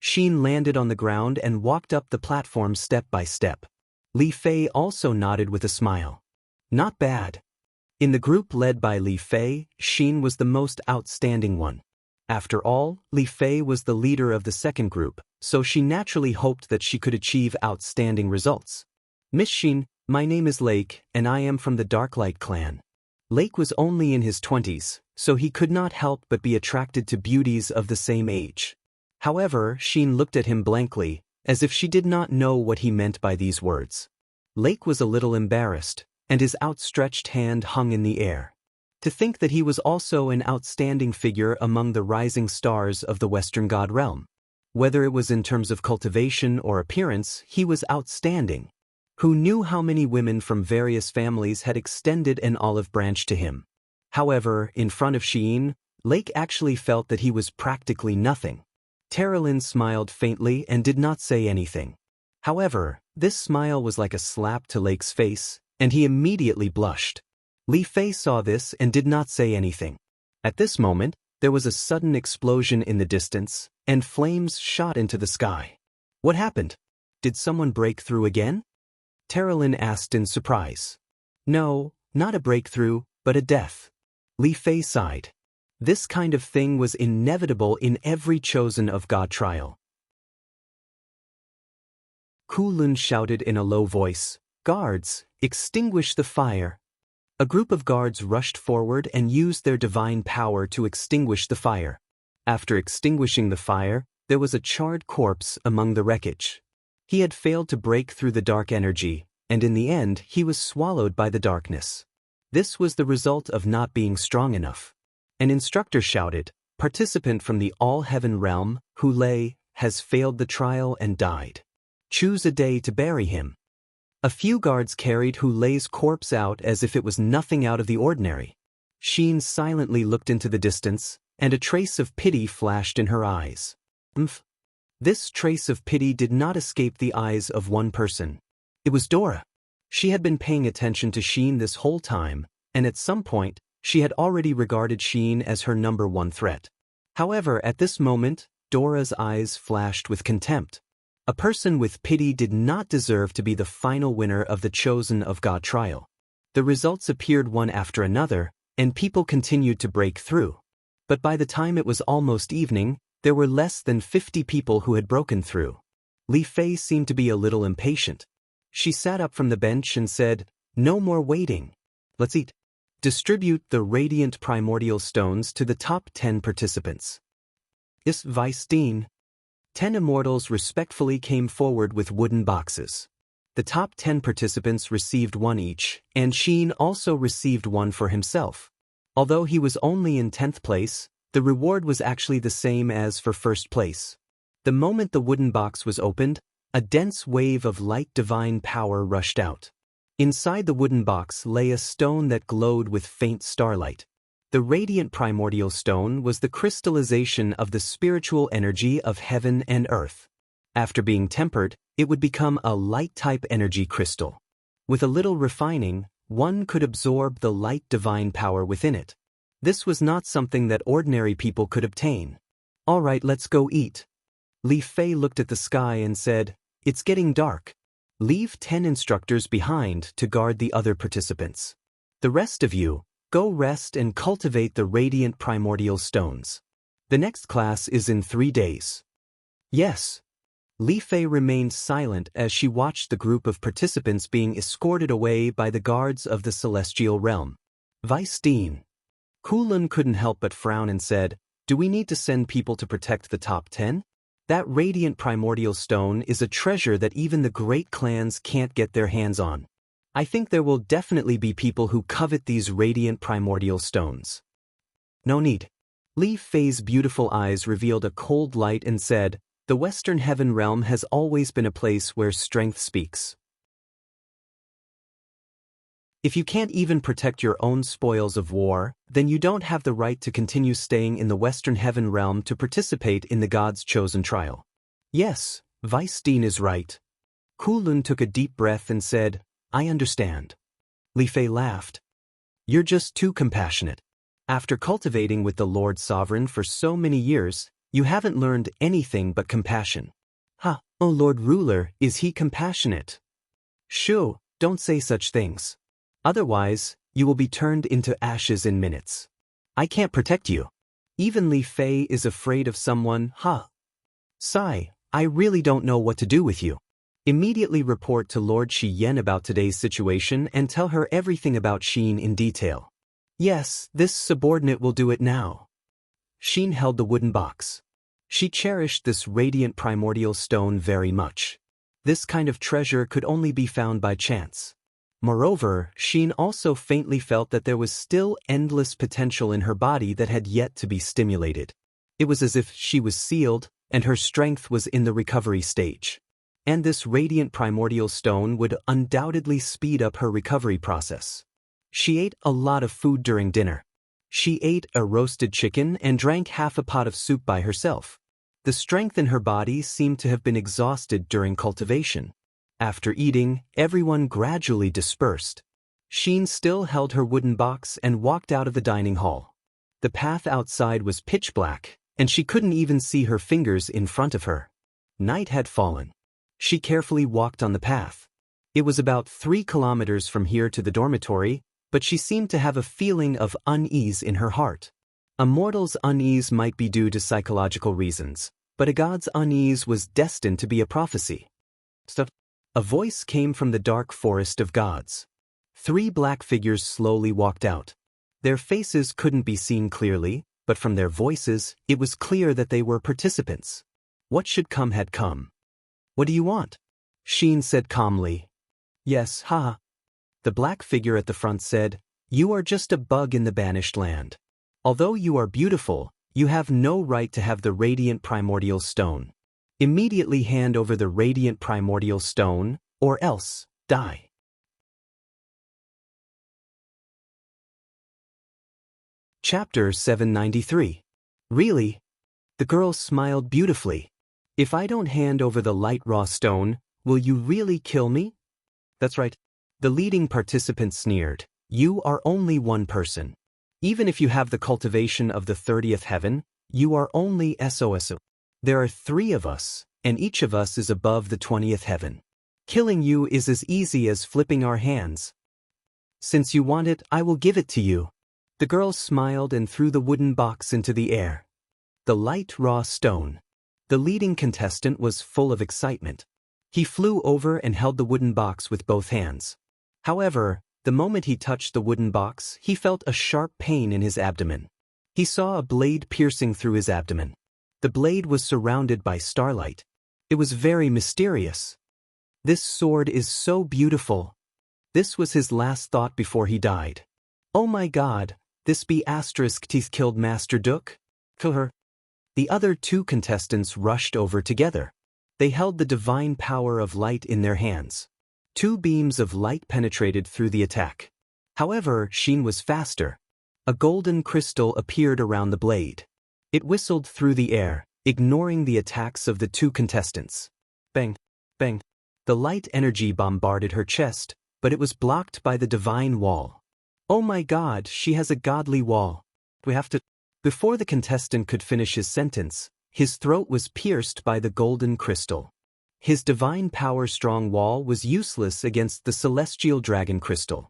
[SPEAKER 1] Xin landed on the ground and walked up the platform step by step. Li Fei also nodded with a smile. Not bad. In the group led by Li Fei, Xin was the most outstanding one. After all, Li Fei was the leader of the second group, so she naturally hoped that she could achieve outstanding results. Miss Xin, my name is Lake, and I am from the Darklight clan. Lake was only in his 20s, so he could not help but be attracted to beauties of the same age. However, Xin looked at him blankly, as if she did not know what he meant by these words. Lake was a little embarrassed, and his outstretched hand hung in the air. To think that he was also an outstanding figure among the rising stars of the Western God realm. Whether it was in terms of cultivation or appearance, he was outstanding. Who knew how many women from various families had extended an olive branch to him? However, in front of Shein, Lake actually felt that he was practically nothing. Terralyn smiled faintly and did not say anything. However, this smile was like a slap to Lake's face, and he immediately blushed. Li Fei saw this and did not say anything. At this moment, there was a sudden explosion in the distance, and flames shot into the sky. What happened? Did someone break through again? Terralyn asked in surprise. No, not a breakthrough, but a death. Li Fei sighed. This kind of thing was inevitable in every chosen of God trial. Kulun shouted in a low voice, "Guards, extinguish the fire." A group of guards rushed forward and used their divine power to extinguish the fire. After extinguishing the fire, there was a charred corpse among the wreckage. He had failed to break through the dark energy, and in the end he was swallowed by the darkness. This was the result of not being strong enough. An instructor shouted, "Participant from the all-heaven realm, Hu Lei, has failed the trial and died. Choose a day to bury him." A few guards carried Hu Lei's corpse out as if it was nothing out of the ordinary. Xin silently looked into the distance, and a trace of pity flashed in her eyes. This trace of pity did not escape the eyes of one person. It was Dora. She had been paying attention to Xin this whole time, and at some point, she had already regarded Xin as her number one threat. However, at this moment, Dora's eyes flashed with contempt. A person with pity did not deserve to be the final winner of the Chosen of God trial. The results appeared one after another, and people continued to break through. But by the time it was almost evening, there were less than 50 people who had broken through. Li Fei seemed to be a little impatient. She sat up from the bench and said, "No more waiting. Let's eat." Distribute the radiant primordial stones to the top 10 participants. Is Weisstein. 10 immortals respectfully came forward with wooden boxes. The top 10 participants received one each, and Sheen also received one for himself. Although he was only in 10th place, the reward was actually the same as for first place. The moment the wooden box was opened, a dense wave of light divine power rushed out. Inside the wooden box lay a stone that glowed with faint starlight. The radiant primordial stone was the crystallization of the spiritual energy of heaven and earth. After being tempered, it would become a light-type energy crystal. With a little refining, one could absorb the light divine power within it. This was not something that ordinary people could obtain. "All right, let's go eat." Li Fei looked at the sky and said, "It's getting dark. Leave 10 instructors behind to guard the other participants. The rest of you, go rest and cultivate the radiant primordial stones. The next class is in 3 days." "Yes." Li Fei remained silent as she watched the group of participants being escorted away by the guards of the celestial realm. Weisstein. Kulun couldn't help but frown and said, "Do we need to send people to protect the top 10? That radiant primordial stone is a treasure that even the great clans can't get their hands on. I think there will definitely be people who covet these radiant primordial stones." "No need." Li Fei's beautiful eyes revealed a cold light and said, "The Western Heaven realm has always been a place where strength speaks. If you can't even protect your own spoils of war, then you don't have the right to continue staying in the Western Heaven realm to participate in the God's chosen trial." "Yes, Weisstein is right." Kulun took a deep breath and said, "I understand." Li Fei laughed. "You're just too compassionate. After cultivating with the Lord Sovereign for so many years, you haven't learned anything but compassion." "Ha, oh Lord Ruler, is he compassionate?" "Shoo, don't say such things. Otherwise, you will be turned into ashes in minutes. I can't protect you. Even Li Fei is afraid of someone, huh? Sai, I really don't know what to do with you. Immediately report to Lord Shi Yen about today's situation and tell her everything about Sheen in detail." "Yes, this subordinate will do it now." Sheen held the wooden box. She cherished this radiant primordial stone very much. This kind of treasure could only be found by chance. Moreover, Sheen also faintly felt that there was still endless potential in her body that had yet to be stimulated. It was as if she was sealed, and her strength was in the recovery stage. And this radiant primordial stone would undoubtedly speed up her recovery process. She ate a lot of food during dinner. She ate a roasted chicken and drank half a pot of soup by herself. The strength in her body seemed to have been exhausted during cultivation. After eating, everyone gradually dispersed. Sheen still held her wooden box and walked out of the dining hall. The path outside was pitch black, and she couldn't even see her fingers in front of her. Night had fallen. She carefully walked on the path. It was about 3 kilometers from here to the dormitory, but she seemed to have a feeling of unease in her heart. A mortal's unease might be due to psychological reasons, but a god's unease was destined to be a prophecy. A voice came from the dark forest of gods. 3 black figures slowly walked out. Their faces couldn't be seen clearly, but from their voices, it was clear that they were participants. What should come had come. "What do you want?" Sheen said calmly. "Yes, ha." The black figure at the front said, "You are just a bug in the banished land. Although you are beautiful, you have no right to have the radiant primordial stone. Immediately hand over the radiant primordial stone, or else, die." Chapter 793. Really? The girl smiled beautifully. "If I don't hand over the light raw stone, will you really kill me?" "That's right." The leading participant sneered. "You are only one person. Even if you have the cultivation of the 30th heaven, you are only SOS. There are 3 of us, and each of us is above the 20th heaven. Killing you is as easy as flipping our hands. Since you want it, I will give it to you." The girl smiled and threw the wooden box into the air. The light raw stone. The leading contestant was full of excitement. He flew over and held the wooden box with both hands. However, the moment he touched the wooden box, he felt a sharp pain in his abdomen. He saw a blade piercing through his abdomen. The blade was surrounded by starlight. It was very mysterious. This sword is so beautiful. This was his last thought before he died. Oh my god, this be asterisk teeth killed Master Duke? Kill her. The other two contestants rushed over together. They held the divine power of light in their hands. Two beams of light penetrated through the attack. However, Xin was faster. A golden crystal appeared around the blade. It whistled through the air, ignoring the attacks of the two contestants. Bang, bang. The light energy bombarded her chest, but it was blocked by the divine wall. Oh my god, she has a godly wall. We have to... Before the contestant could finish his sentence, his throat was pierced by the golden crystal. His divine power strong wall was useless against the celestial dragon crystal.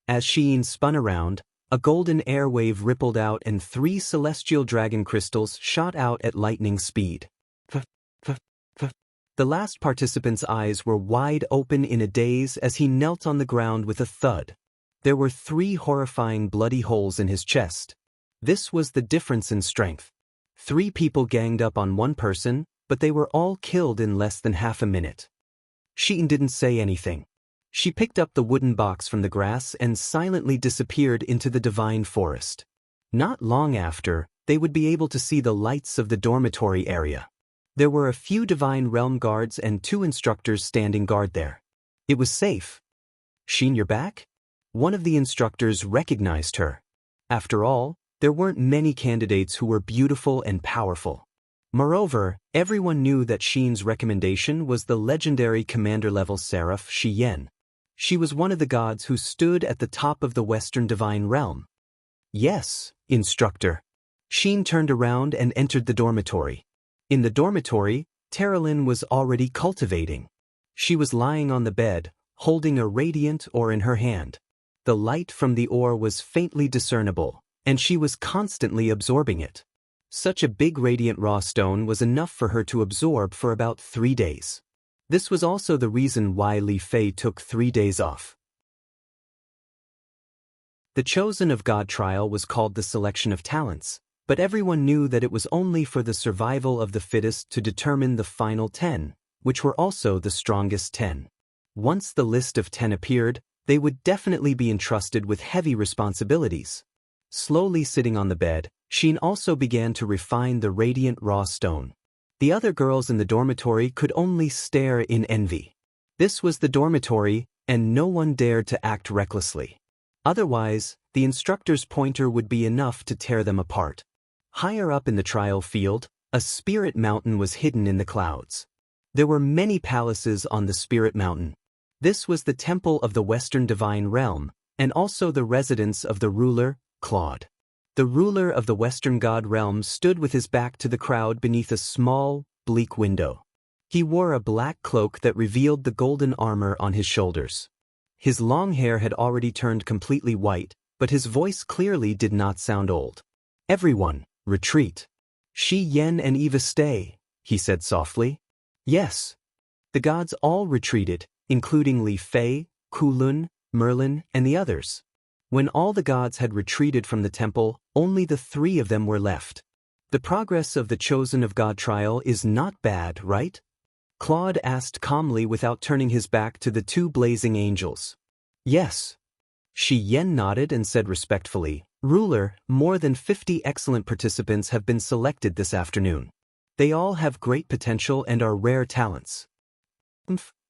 [SPEAKER 1] As Xin spun around, a golden airwave rippled out and 3 celestial dragon crystals shot out at lightning speed. The last participant's eyes were wide open in a daze as he knelt on the ground with a thud. There were 3 horrifying bloody holes in his chest. This was the difference in strength. 3 people ganged up on one person, but they were all killed in less than half a minute. Xin didn't say anything. She picked up the wooden box from the grass and silently disappeared into the divine forest. Not long after, they would be able to see the lights of the dormitory area. There were a few divine realm guards and 2 instructors standing guard there. It was safe. Xin, you're back? One of the instructors recognized her. After all, there weren't many candidates who were beautiful and powerful. Moreover, everyone knew that Xin's recommendation was the legendary commander-level seraph Shi Yan. She was one of the gods who stood at the top of the Western Divine Realm. Yes, instructor. Xin turned around and entered the dormitory. In the dormitory, Terralyn was already cultivating. She was lying on the bed, holding a radiant ore in her hand. The light from the ore was faintly discernible, and she was constantly absorbing it. Such a big radiant raw stone was enough for her to absorb for about 3 days. This was also the reason why Li Fei took 3 days off. The Chosen of God trial was called the Selection of Talents, but everyone knew that it was only for the survival of the fittest to determine the final 10, which were also the strongest 10. Once the list of 10 appeared, they would definitely be entrusted with heavy responsibilities. Slowly sitting on the bed, Xin also began to refine the radiant raw stone. The other girls in the dormitory could only stare in envy. This was the dormitory, and no one dared to act recklessly. Otherwise, the instructor's pointer would be enough to tear them apart. Higher up in the trial field, a spirit mountain was hidden in the clouds. There were many palaces on the spirit mountain. This was the temple of the Western Divine Realm, and also the residence of the ruler, Claude. The ruler of the Western God Realm stood with his back to the crowd beneath a small, bleak window. He wore a black cloak that revealed the golden armor on his shoulders. His long hair had already turned completely white, but his voice clearly did not sound old. Everyone, retreat. Shi Yan and Eva stay, he said softly. Yes. The gods all retreated, including Li Fei, Kulun, Merlin, and the others. When all the gods had retreated from the temple, only the 3 of them were left. The progress of the Chosen of God trial is not bad, right? Claude asked calmly without turning his back to the 2 blazing angels. Yes. Shi Yan nodded and said respectfully, Ruler, more than 50 excellent participants have been selected this afternoon. They all have great potential and are rare talents.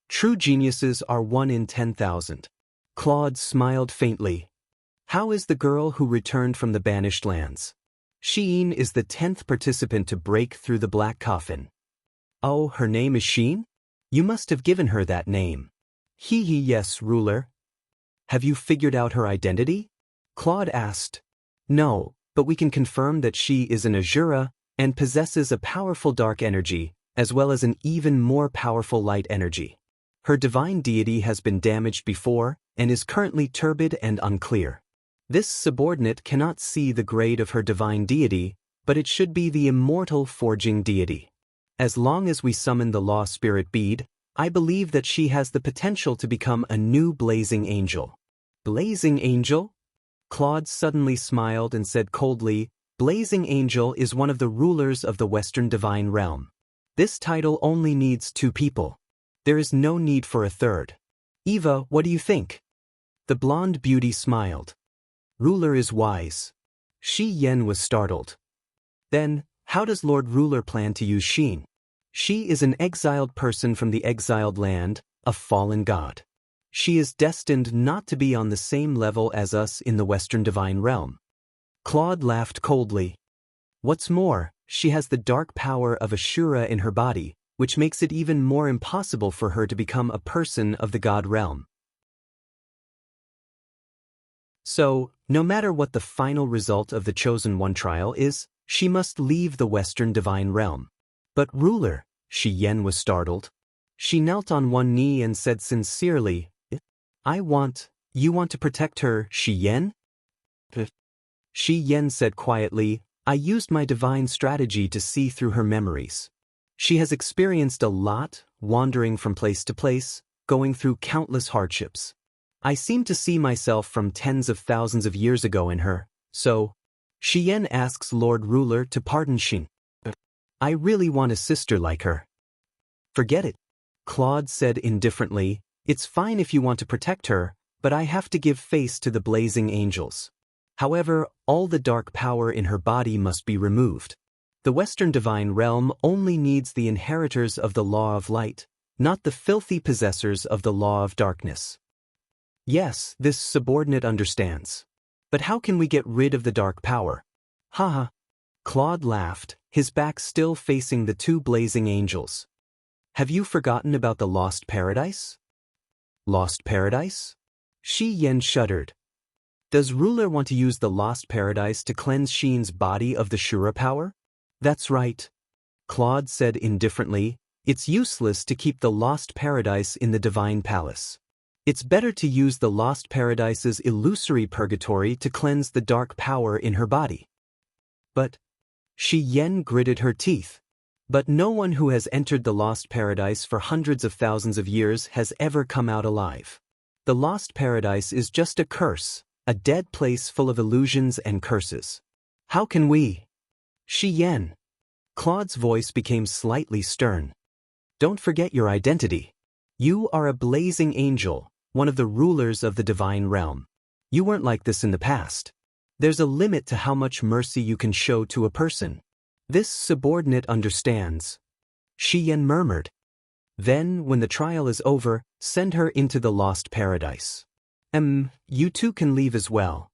[SPEAKER 1] True geniuses are 1 in 10,000. Claude smiled faintly. How is the girl who returned from the banished lands? Xin is the 10th participant to break through the black coffin. Oh, her name is Xin? You must have given her that name. Yes, ruler. Have you figured out her identity? Claude asked. No, but we can confirm that she is an Azura and possesses a powerful dark energy, as well as an even more powerful light energy. Her divine deity has been damaged before and is currently turbid and unclear. This subordinate cannot see the grade of her divine deity, but it should be the immortal forging deity. As long as we summon the law spirit bead, I believe that she has the potential to become a new blazing angel. Blazing angel? Claude suddenly smiled and said coldly, Blazing Angel is one of the rulers of the Western Divine Realm. This title only needs 2 people. There is no need for a third. Eva, what do you think? The blonde beauty smiled. Ruler is wise. Shi Yen was startled. Then, how does Lord Ruler plan to use Xin? She is an exiled person from the exiled land, a fallen god. She is destined not to be on the same level as us in the Western Divine Realm. Claude laughed coldly. What's more, she has the dark power of Ashura in her body, which makes it even more impossible for her to become a person of the god realm. So, no matter what the final result of the Chosen One trial is, she must leave the Western Divine Realm. But ruler, Shi Yen was startled. She knelt on one knee and said sincerely, you want to protect her, Shi Yen? Shi Yen said quietly, I used my divine strategy to see through her memories. She has experienced a lot, wandering from place to place, going through countless hardships. I seem to see myself from tens of thousands of years ago in her, so Shi Yen asks Lord Ruler to pardon Xin. I really want a sister like her. Forget it. Claude said indifferently, it's fine if you want to protect her, but I have to give face to the blazing angels. However, all the dark power in her body must be removed. The Western Divine Realm only needs the inheritors of the Law of Light, not the filthy possessors of the Law of Darkness. Yes, this subordinate understands. But how can we get rid of the dark power? Haha. Claude laughed, his back still facing the 2 blazing angels. Have you forgotten about the Lost Paradise? Lost Paradise? Shi Yen shuddered. Does Ruler want to use the Lost Paradise to cleanse Xin's body of the Shura power? That's right. Claude said indifferently, it's useless to keep the Lost Paradise in the Divine Palace. It's better to use the Lost Paradise's illusory purgatory to cleanse the dark power in her body. But Shi Yen gritted her teeth. But no one who has entered the Lost Paradise for hundreds of thousands of years has ever come out alive. The Lost Paradise is just a curse, a dead place full of illusions and curses. How can we? Shi Yen. Claude's voice became slightly stern. Don't forget your identity. You are a blazing angel, one of the rulers of the divine realm. You weren't like this in the past. There's a limit to how much mercy you can show to a person. This subordinate understands. Shi Yen murmured. Then, when the trial is over, send her into the Lost Paradise. You 2 can leave as well.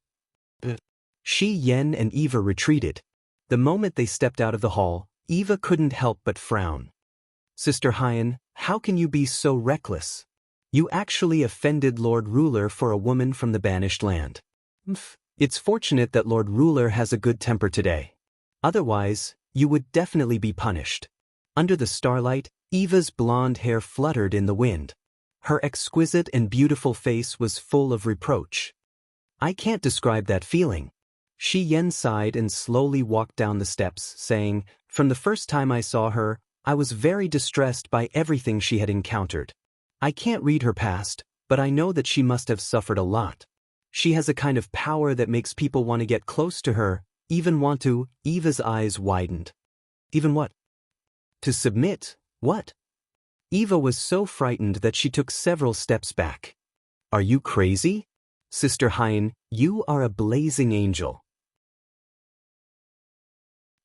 [SPEAKER 1] Shi Yen and Eva retreated. The moment they stepped out of the hall, Eva couldn't help but frown. Sister Hyen, how can you be so reckless? You actually offended Lord Ruler for a woman from the banished land. It's fortunate that Lord Ruler has a good temper today. Otherwise, you would definitely be punished. Under the starlight, Eva's blonde hair fluttered in the wind. Her exquisite and beautiful face was full of reproach. I can't describe that feeling. Shi Yen sighed and slowly walked down the steps, saying, from the first time I saw her, I was very distressed by everything she had encountered. I can't read her past, but I know that she must have suffered a lot. She has a kind of power that makes people want to get close to her, even want to. Eva's eyes widened. Even what? To submit, what? Eva was so frightened that she took several steps back. Are you crazy? Sister Hyen, you are a blazing angel.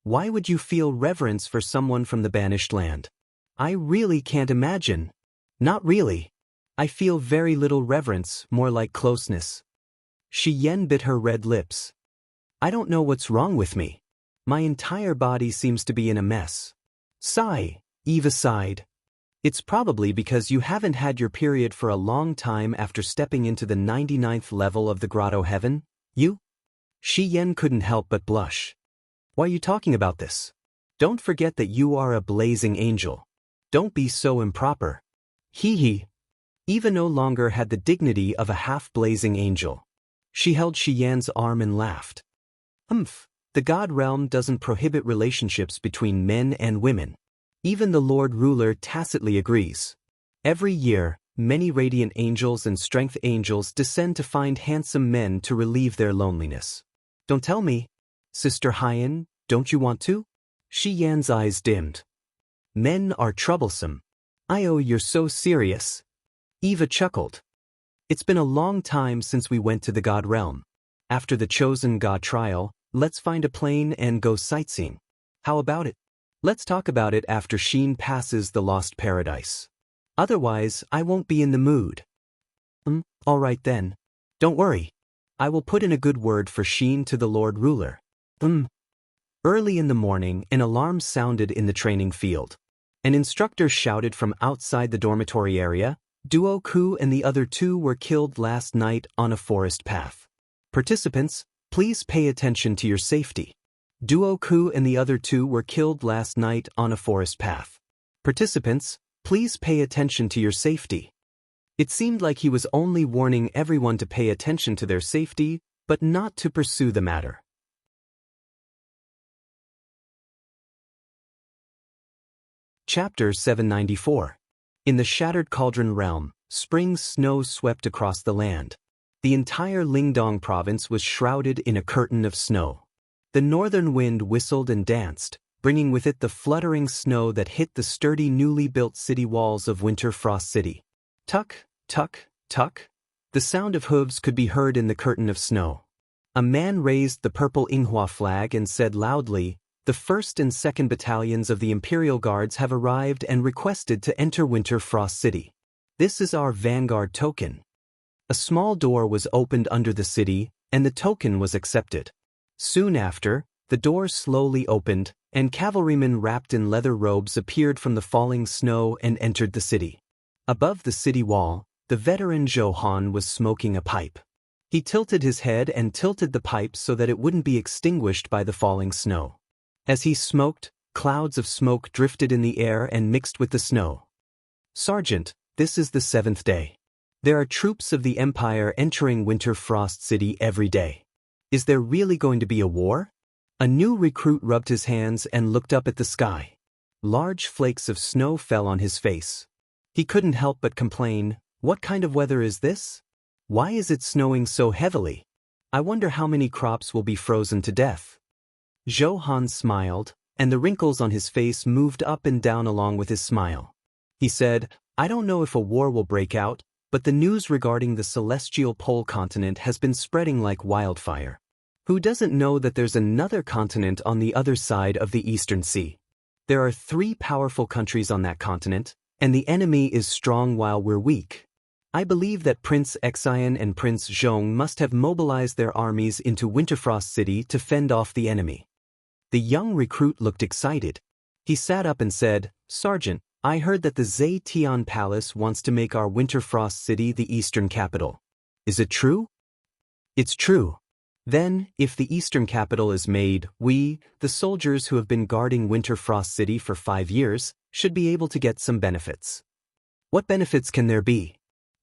[SPEAKER 1] Why would you feel reverence for someone from the banished land? I really can't imagine. Not really. I feel very little reverence, more like closeness. Shi Yen bit her red lips. I don't know what's wrong with me. My entire body seems to be in a mess. Sigh, Eva sighed. It's probably because you haven't had your period for a long time after stepping into the 99th level of the Grotto Heaven, you? Shi Yen couldn't help but blush. Why are you talking about this? Don't forget that you are a blazing angel. Don't be so improper. Hee. Eva no longer had the dignity of a half-blazing angel. She held Shi Yen's arm and laughed. The God realm doesn't prohibit relationships between men and women. Even the Lord Ruler tacitly agrees. Every year, many radiant angels and strength angels descend to find handsome men to relieve their loneliness. Don't tell me. Sister Hyan, don't you want to? Shi Yan's eyes dimmed. Men are troublesome. Io, you're so serious. Eva chuckled. It's been a long time since we went to the God realm. After the chosen God trial, let's find a plane and go sightseeing. How about it? Let's talk about it after Sheen passes the lost paradise. Otherwise, I won't be in the mood. All right then. Don't worry. I will put in a good word for Sheen to the Lord Ruler. Early in the morning, an alarm sounded in the training field. An instructor shouted from outside the dormitory area, Duo Ku and the other two were killed last night on a forest path. Participants, please pay attention to your safety. Duo Ku and the other two were killed last night on a forest path. Participants, please pay attention to your safety. It seemed like he was only warning everyone to pay attention to their safety, but not to pursue the matter. Chapter 794. In the Shattered Cauldron Realm, spring snow swept across the land. The entire Lingdong province was shrouded in a curtain of snow. The northern wind whistled and danced, bringing with it the fluttering snow that hit the sturdy newly built city walls of Winter Frost City. Tuck, tuck, tuck. The sound of hooves could be heard in the curtain of snow. A man raised the purple Inghua flag and said loudly, "The 1st and 2nd battalions of the Imperial Guards have arrived and requested to enter Winter Frost City. This is our vanguard token." A small door was opened under the city, and the token was accepted. Soon after, the door slowly opened, and cavalrymen wrapped in leather robes appeared from the falling snow and entered the city. Above the city wall, the veteran Zhou Han was smoking a pipe. He tilted his head and tilted the pipe so that it wouldn't be extinguished by the falling snow. As he smoked, clouds of smoke drifted in the air and mixed with the snow. "Sergeant, this is the 7th day. There are troops of the Empire entering Winter Frost City every day. Is there really going to be a war?" A new recruit rubbed his hands and looked up at the sky. Large flakes of snow fell on his face. He couldn't help but complain, "What kind of weather is this? Why is it snowing so heavily? I wonder how many crops will be frozen to death." Zhou Han smiled, and the wrinkles on his face moved up and down along with his smile. He said, "I don't know if a war will break out, but the news regarding the celestial pole continent has been spreading like wildfire. Who doesn't know that there's another continent on the other side of the Eastern Sea? There are 3 powerful countries on that continent, and the enemy is strong while we're weak. I believe that Prince Xian and Prince Zhong must have mobilized their armies into Winterfrost City to fend off the enemy." The young recruit looked excited. He sat up and said, "Sergeant, I heard that the Zetian Palace wants to make our Winterfrost City the eastern capital. Is it true?" "It's true. Then, if the eastern capital is made, we, the soldiers who have been guarding Winterfrost City for 5 years, should be able to get some benefits." "What benefits can there be?"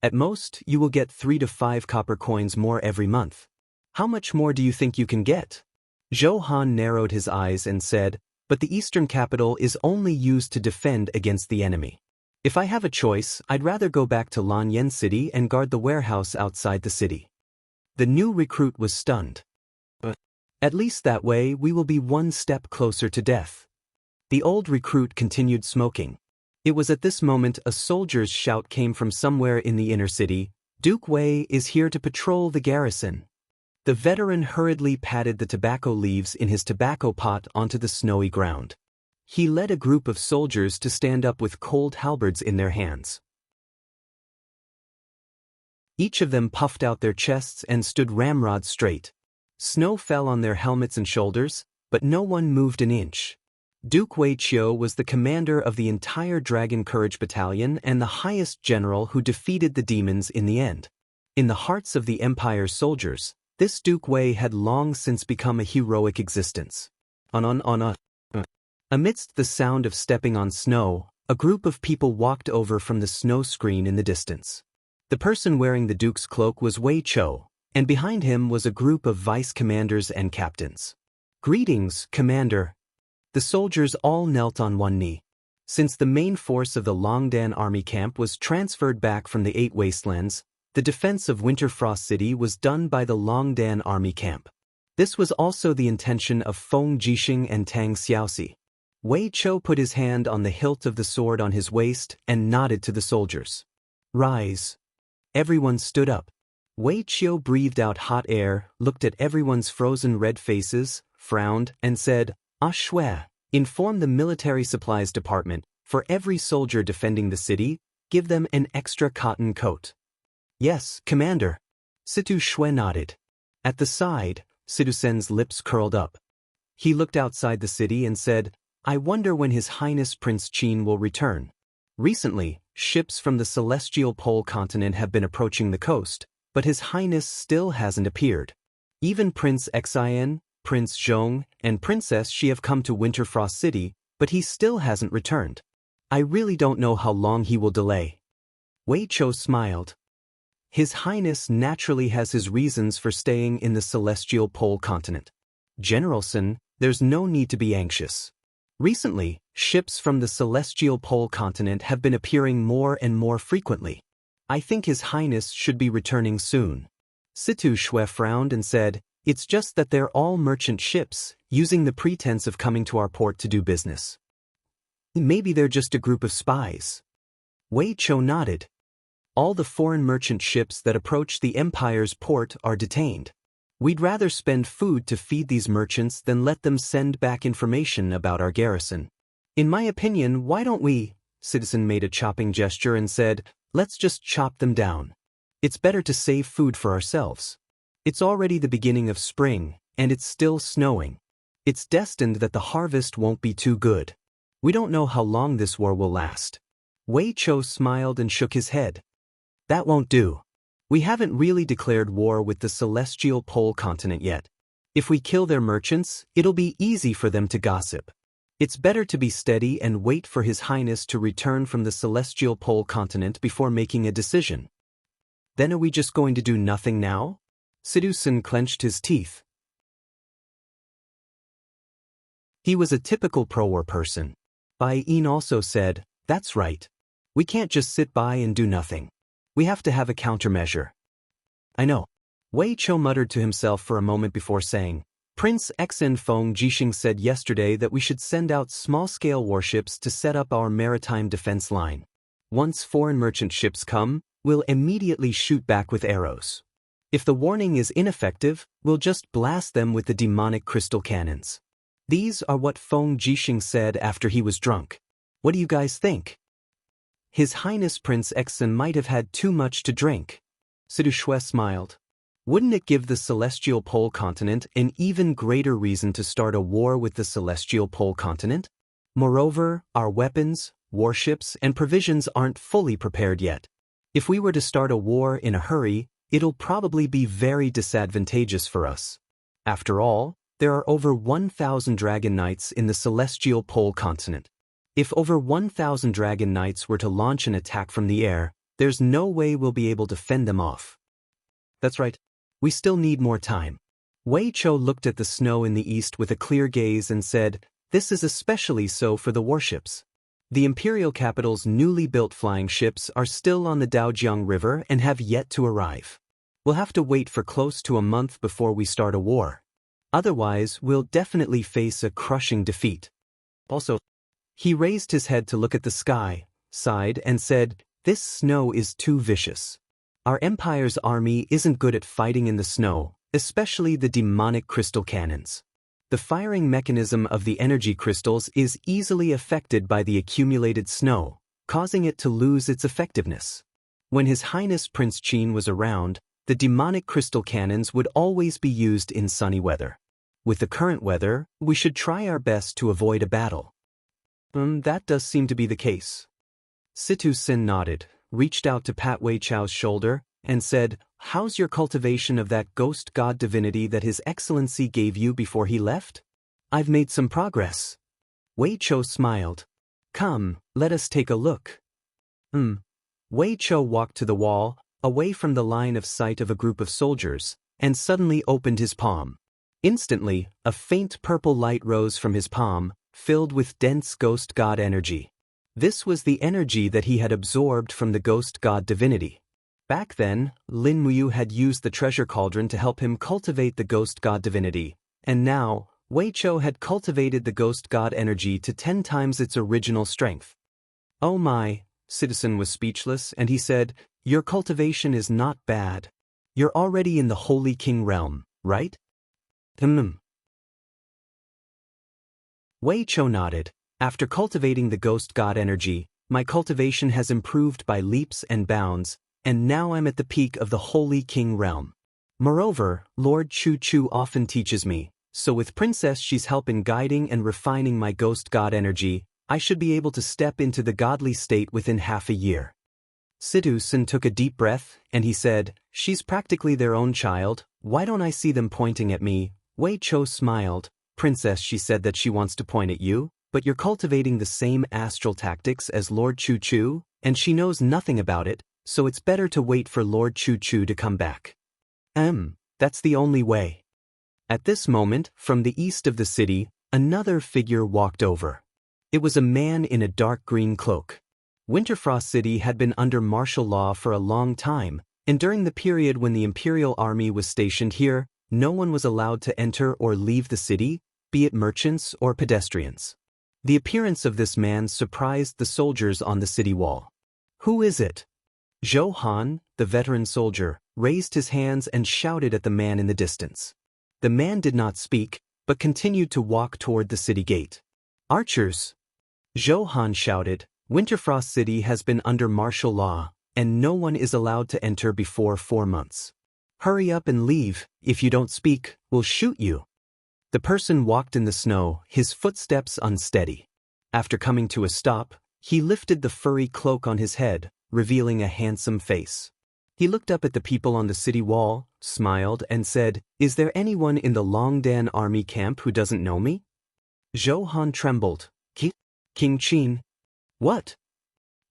[SPEAKER 1] "At most, you will get 3 to 5 copper coins more every month. How much more do you think you can get?" Zhou Han narrowed his eyes and said, "But the eastern capital is only used to defend against the enemy. If I have a choice, I'd rather go back to Lanyan City and guard the warehouse outside the city." The new recruit was stunned. "But at least that way we will be 1 step closer to death." The old recruit continued smoking. It was at this moment a soldier's shout came from somewhere in the inner city, "Duke Wei is here to patrol the garrison." The veteran hurriedly patted the tobacco leaves in his tobacco pot onto the snowy ground. He led a group of soldiers to stand up with cold halberds in their hands. Each of them puffed out their chests and stood ramrod straight. Snow fell on their helmets and shoulders, but no one moved an inch. Duke Wei Qiu was the commander of the entire Dragon Courage Battalion and the highest general who defeated the demons in the end. In the hearts of the Empire's soldiers, this Duke Wei had long since become a heroic existence. Amidst the sound of stepping on snow, a group of people walked over from the snow screen in the distance. The person wearing the Duke's cloak was Wei Qiu, and behind him was a group of vice commanders and captains. "Greetings, Commander." The soldiers all knelt on one knee. Since the main force of the Longdan army camp was transferred back from the 8 wastelands, the defense of Winterfrost City was done by the Longdan army camp. This was also the intention of Feng Jixing and Tang Xiaoxi. Wei Chou put his hand on the hilt of the sword on his waist and nodded to the soldiers. Rise. Everyone stood up. Wei Chou breathed out hot air, looked at everyone's frozen red faces, frowned, and said, "Ah shui, inform the military supplies department, for every soldier defending the city, give them an extra cotton coat." "Yes, Commander." Situ Shui nodded. At the side, Situ Sen's lips curled up. He looked outside the city and said, "I wonder when His Highness Prince Qin will return." Recently, ships from the celestial pole continent have been approaching the coast, but His Highness still hasn't appeared. Even Prince Xian, Prince Zhong, and Princess Xi have come to Winterfrost City, but he still hasn't returned. I really don't know how long he will delay. Wei Chou smiled. His Highness naturally has his reasons for staying in the celestial pole continent. General Sun, there's no need to be anxious. Recently, ships from the celestial pole continent have been appearing more and more frequently. I think His Highness should be returning soon. Situ Shui frowned and said, "It's just that they're all merchant ships, using the pretense of coming to our port to do business. Maybe they're just a group of spies." Wei Chou nodded. All the foreign merchant ships that approach the Empire's port are detained. We'd rather spend food to feed these merchants than let them send back information about our garrison. In my opinion, why don't we? Citizen made a chopping gesture and said, "Let's just chop them down. It's better to save food for ourselves. It's already the beginning of spring, and it's still snowing. It's destined that the harvest won't be too good. We don't know how long this war will last." Wei Chou smiled and shook his head. "That won't do. We haven't really declared war with the celestial pole continent yet. If we kill their merchants, it'll be easy for them to gossip. It's better to be steady and wait for His Highness to return from the celestial pole continent before making a decision." "Then are we just going to do nothing now?" Situ Sun clenched his teeth. He was a typical pro-war person. Bai Yin also said, "That's right. We can't just sit by and do nothing. We have to have a countermeasure." "I know." Wei Chou muttered to himself for a moment before saying, "Prince Xen Feng Jixing said yesterday that we should send out small-scale warships to set up our maritime defense line. Once foreign merchant ships come, we'll immediately shoot back with arrows. If the warning is ineffective, we'll just blast them with the demonic crystal cannons." These are what Feng Jixing said after he was drunk. What do you guys think? His Highness Prince Xen might have had too much to drink. Situ Shui smiled. Wouldn't it give the celestial pole continent an even greater reason to start a war with the celestial pole continent? Moreover, our weapons, warships, and provisions aren't fully prepared yet. If we were to start a war in a hurry, it'll probably be very disadvantageous for us. After all, there are over 1,000 Dragon Knights in the celestial pole continent. If over 1,000 Dragon Knights were to launch an attack from the air, there's no way we'll be able to fend them off. That's right. We still need more time. Wei Chou looked at the snow in the east with a clear gaze and said, "This is especially so for the warships. The imperial capital's newly built flying ships are still on the Daojiang River and have yet to arrive. We'll have to wait for close to a month before we start a war. Otherwise, we'll definitely face a crushing defeat." Also, he raised his head to look at the sky, sighed, and said, "This snow is too vicious. Our Empire's army isn't good at fighting in the snow, especially the demonic crystal cannons. The firing mechanism of the energy crystals is easily affected by the accumulated snow, causing it to lose its effectiveness. When His Highness Prince Qin was around, the demonic crystal cannons would always be used in sunny weather. With the current weather, we should try our best to avoid a battle." That does seem to be the case. Situ Sin nodded, reached out to pat Wei Chou's shoulder, and said, "How's your cultivation of that ghost god divinity that His Excellency gave you before he left?" "I've made some progress." Wei Chou smiled. "Come, let us take a look." Wei Chou walked to the wall, away from the line of sight of a group of soldiers, and suddenly opened his palm. Instantly, a faint purple light rose from his palm, filled with dense ghost god energy. This was the energy that he had absorbed from the ghost god divinity. Back then, Lin Muyu had used the treasure cauldron to help him cultivate the ghost god divinity, and now, Wei Chou had cultivated the ghost god energy to 10 times its original strength. Oh my, Citizen was speechless, and he said, your cultivation is not bad. You're already in the Holy King realm, right? Wei Chou nodded. After cultivating the ghost god energy, my cultivation has improved by leaps and bounds, and now I'm at the peak of the Holy King realm. Moreover, Lord Chu Chu often teaches me, so with Princess she's help in guiding and refining my ghost god energy, I should be able to step into the godly state within half a year. Citizen took a deep breath, and he said, she's practically their own child, why don't I see them pointing at me? Wei Chou smiled. Princess, she said that she wants to point at you, but you're cultivating the same astral tactics as Lord Chu Chu, and she knows nothing about it, so it's better to wait for Lord Chu Chu to come back. That's the only way. At this moment, from the east of the city, another figure walked over. It was a man in a dark green cloak. Winterfrost City had been under martial law for a long time, and during the period when the Imperial Army was stationed here, no one was allowed to enter or leave the city, be it merchants or pedestrians. The appearance of this man surprised the soldiers on the city wall. Who is it? Zhou Han, the veteran soldier, raised his hands and shouted at the man in the distance. The man did not speak, but continued to walk toward the city gate. Archers! Zhou Han shouted, Winterfrost City has been under martial law, and no one is allowed to enter before 4 months. Hurry up and leave, if you don't speak, we'll shoot you. The person walked in the snow, his footsteps unsteady. After coming to a stop, he lifted the furry cloak on his head, revealing a handsome face. He looked up at the people on the city wall, smiled, and said, is there anyone in the Longdan army camp who doesn't know me? Zhou Han trembled. King Qin. What?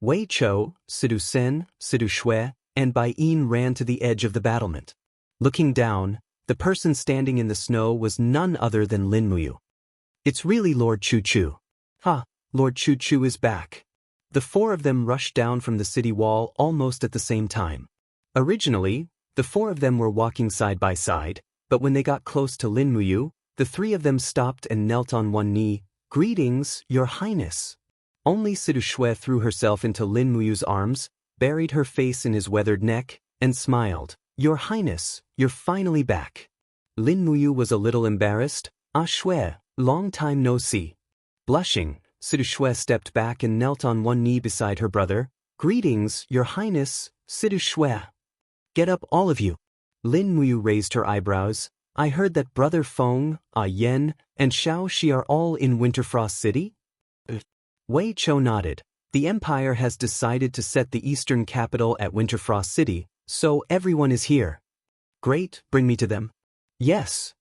[SPEAKER 1] Wei Chou, Sidu Sen, Sidu Shui, and Bai Yin ran to the edge of the battlement. Looking down, the person standing in the snow was none other than Lin Muyu. It's really Lord Chu Chu. Lord Chu Chu is back. The 4 of them rushed down from the city wall almost at the same time. Originally, the 4 of them were walking side by side, but when they got close to Lin Muyu, the 3 of them stopped and knelt on one knee. Greetings, Your Highness. Only Sidu Shui threw herself into Lin Muyu's arms, buried her face in his weathered neck, and smiled. Your Highness, you're finally back. Lin Muyu was a little embarrassed. Shui, long time no see. Blushing, Sidu Shui stepped back and knelt on one knee beside her brother. Greetings, Your Highness, Sidu Shui. Get up, all of you. Lin Muyu raised her eyebrows. I heard that Brother Feng, Yen, and Xiao Shi are all in Winterfrost City? Wei Chou nodded. The Empire has decided to set the eastern capital at Winterfrost City, so everyone is here. Great, bring me to them. Yes.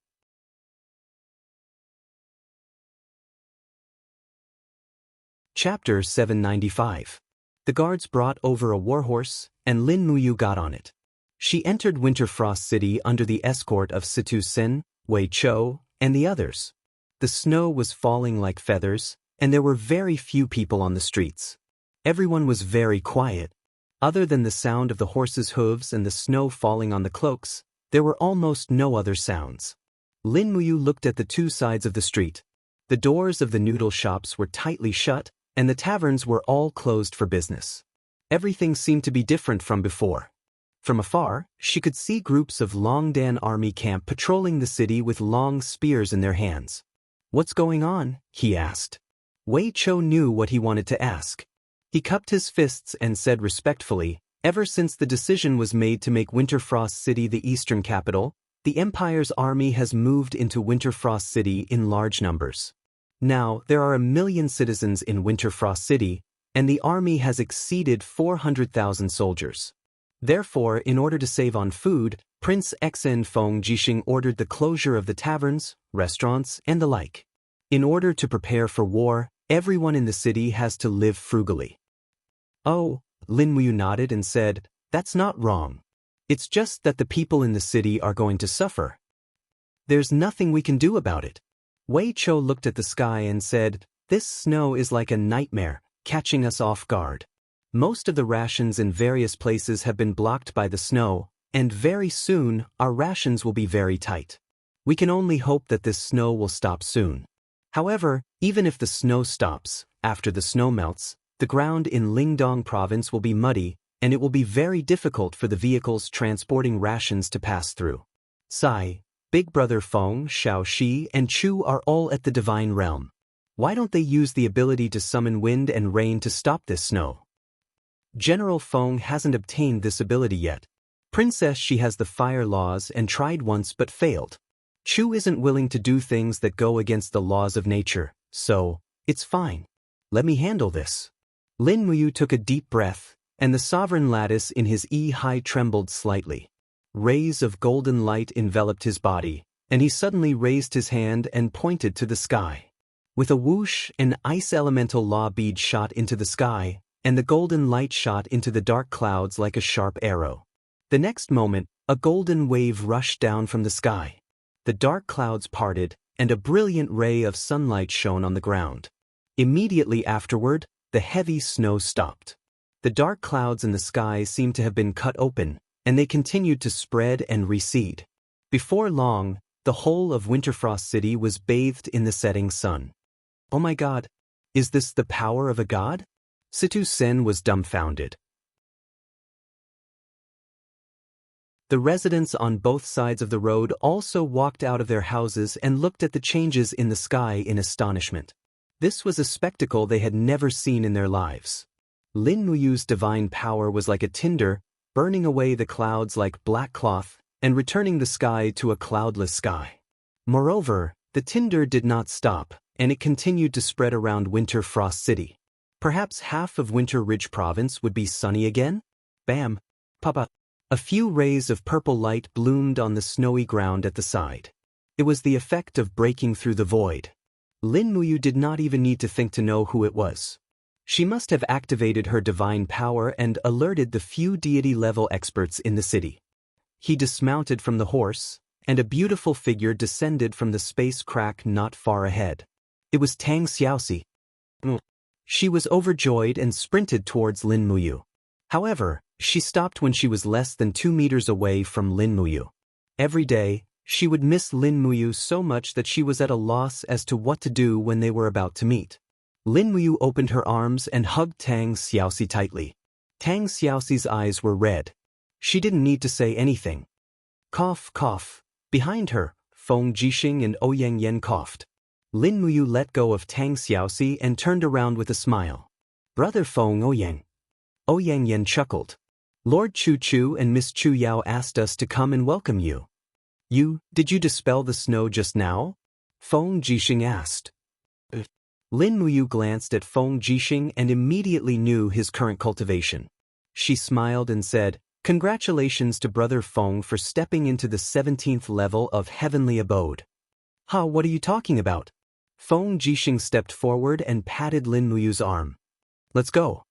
[SPEAKER 1] Chapter 795. The guards brought over a warhorse, and Lin Muyu got on it. She entered Winterfrost City under the escort of Situ Sen, Wei Chou, and the others. The snow was falling like feathers, and there were very few people on the streets. Everyone was very quiet. Other than the sound of the horses' hooves and the snow falling on the cloaks, there were almost no other sounds. Lin Muyu looked at the 2 sides of the street. The doors of the noodle shops were tightly shut, and the taverns were all closed for business. Everything seemed to be different from before. From afar, she could see groups of Longdan army camp patrolling the city with long spears in their hands. What's going on? He asked. Wei Chou knew what he wanted to ask. He cupped his fists and said respectfully, ever since the decision was made to make Winterfrost City the eastern capital, the Empire's army has moved into Winterfrost City in large numbers. Now, there are 1 million citizens in Winterfrost City, and the army has exceeded 400,000 soldiers. Therefore, in order to save on food, Prince Xen Feng Jixing ordered the closure of the taverns, restaurants, and the like. In order to prepare for war, everyone in the city has to live frugally. Oh, Lin Muyu nodded and said, that's not wrong. It's just that the people in the city are going to suffer. There's nothing we can do about it. Wei Chou looked at the sky and said, this snow is like a nightmare, catching us off guard. Most of the rations in various places have been blocked by the snow, and very soon, our rations will be very tight. We can only hope that this snow will stop soon. However, even if the snow stops, after the snow melts, the ground in Lingdong province will be muddy, and it will be very difficult for the vehicles transporting rations to pass through. Sai, Big Brother Feng, Xiaoxi, and Chu are all at the Divine Realm. Why don't they use the ability to summon wind and rain to stop this snow? General Feng hasn't obtained this ability yet. Princess She has the fire laws and tried once but failed. Chu isn't willing to do things that go against the laws of nature, so, it's fine. Let me handle this. Lin Muyu took a deep breath, and the sovereign lattice in his high trembled slightly. Rays of golden light enveloped his body, and he suddenly raised his hand and pointed to the sky. With a whoosh, an ice elemental law bead shot into the sky, and the golden light shot into the dark clouds like a sharp arrow. The next moment, a golden wave rushed down from the sky. The dark clouds parted, and a brilliant ray of sunlight shone on the ground. Immediately afterward, the heavy snow stopped. The dark clouds in the sky seemed to have been cut open, and they continued to spread and recede. Before long, the whole of Winterfrost City was bathed in the setting sun. Oh my God! Is this the power of a god? Situ Sen was dumbfounded. The residents on both sides of the road also walked out of their houses and looked at the changes in the sky in astonishment. This was a spectacle they had never seen in their lives. Lin Muyu's divine power was like a tinder, burning away the clouds like black cloth, and returning the sky to a cloudless sky. Moreover, the tinder did not stop, and it continued to spread around Winter Frost City. Perhaps half of Winter Ridge Province would be sunny again? Bam! Papa! A few rays of purple light bloomed on the snowy ground at the side. It was the effect of breaking through the void. Lin Muyu did not even need to think to know who it was. She must have activated her divine power and alerted the few deity-level experts in the city. He dismounted from the horse, and a beautiful figure descended from the space crack not far ahead. It was Tang Xiaoxi. She was overjoyed and sprinted towards Lin Muyu. However, she stopped when she was less than 2 meters away from Lin Muyu. Every day, she would miss Lin Muyu so much that she was at a loss as to what to do when they were about to meet. Lin Muyu opened her arms and hugged Tang Xiaoxi tightly. Tang Xiaoxi's eyes were red. She didn't need to say anything. Cough, cough. Behind her, Feng Jixing and Ouyang Yan coughed. Lin Muyu let go of Tang Xiaoxi and turned around with a smile. Brother Feng Ouyang. Ouyang Yan chuckled. Lord Chu Chu and Miss Chu Yao asked us to come and welcome you. Did you dispel the snow just now? Feng Jixing asked. Lin Muyu glanced at Feng Jixing and immediately knew his current cultivation. She smiled and said, "Congratulations to Brother Feng for stepping into the 17th level of Heavenly Abode." What are you talking about? Feng Jixing stepped forward and patted Lin Muyu's arm. Let's go.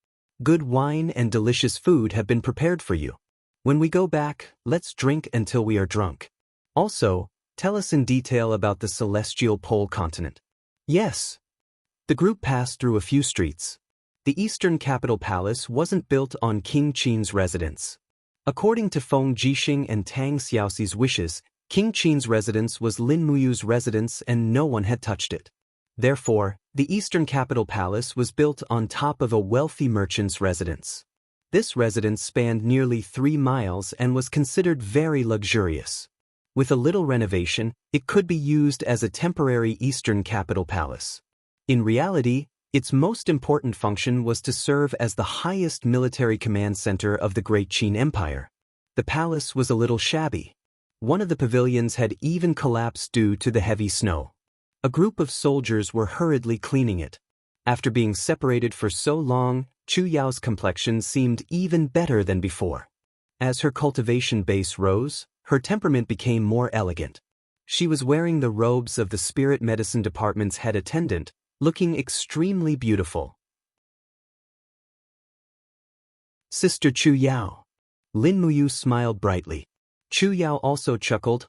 [SPEAKER 1] Good wine and delicious food have been prepared for you. When we go back, let's drink until we are drunk. Also, tell us in detail about the celestial pole continent. Yes. The group passed through a few streets. The Eastern Capital Palace wasn't built on King Qin's residence. According to Feng Jixing and Tang Xiaoxi's wishes, King Qin's residence was Lin Muyu's residence and no one had touched it. Therefore, the Eastern Capital Palace was built on top of a wealthy merchant's residence. This residence spanned nearly 3 miles and was considered very luxurious. With a little renovation, it could be used as a temporary Eastern Capital Palace. In reality, its most important function was to serve as the highest military command center of the Great Qin Empire. The palace was a little shabby. One of the pavilions had even collapsed due to the heavy snow. A group of soldiers were hurriedly cleaning it. After being separated for so long, Chu Yao's complexion seemed even better than before. As her cultivation base rose, her temperament became more elegant. She was wearing the robes of the Spirit Medicine Department's head attendant, looking extremely beautiful. Sister Chu Yao. Lin Muyu smiled brightly. Chu Yao also chuckled.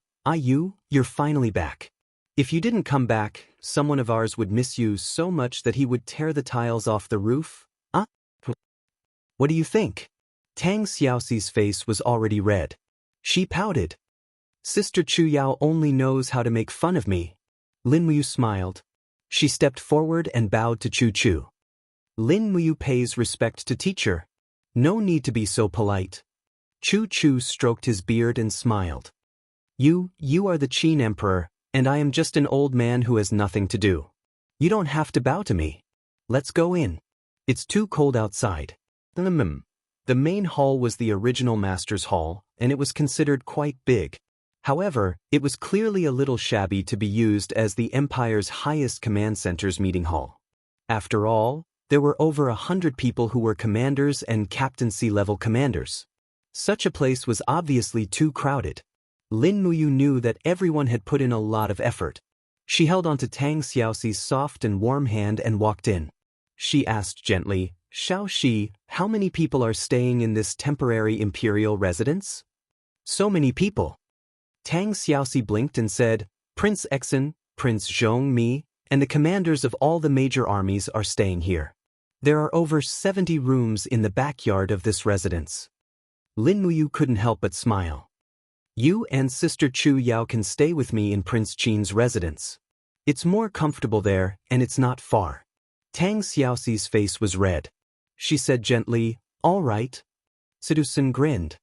[SPEAKER 1] You're finally back. If you didn't come back, someone of ours would miss you so much that he would tear the tiles off the roof. What do you think? Tang Xiaoxi's face was already red. She pouted. Sister Chu Yao only knows how to make fun of me. Lin Muyu smiled. She stepped forward and bowed to Chu Chu. Lin Muyu pays respect to teacher. No need to be so polite. Chu Chu stroked his beard and smiled. You are the Qin Emperor, and I am just an old man who has nothing to do. You don't have to bow to me. Let's go in. It's too cold outside. The main hall was the original Master's Hall, and it was considered quite big. However, it was clearly a little shabby to be used as the Empire's highest command center's meeting hall. After all, there were over 100 people who were commanders and captaincy-level commanders. Such a place was obviously too crowded. Lin Muyu knew that everyone had put in a lot of effort. She held onto Tang Xiaoxi's soft and warm hand and walked in. She asked gently, Xiaoxi, how many people are staying in this temporary imperial residence? So many people. Tang Xiaoxi blinked and said, Prince Exin, Prince Zhongmi, and the commanders of all the major armies are staying here. There are over 70 rooms in the backyard of this residence. Lin Muyu couldn't help but smile. You and Sister Chu Yao can stay with me in Prince Qin's residence. It's more comfortable there, and it's not far. Tang Xiaoxi's face was red. She said gently, All right. Seducen grinned.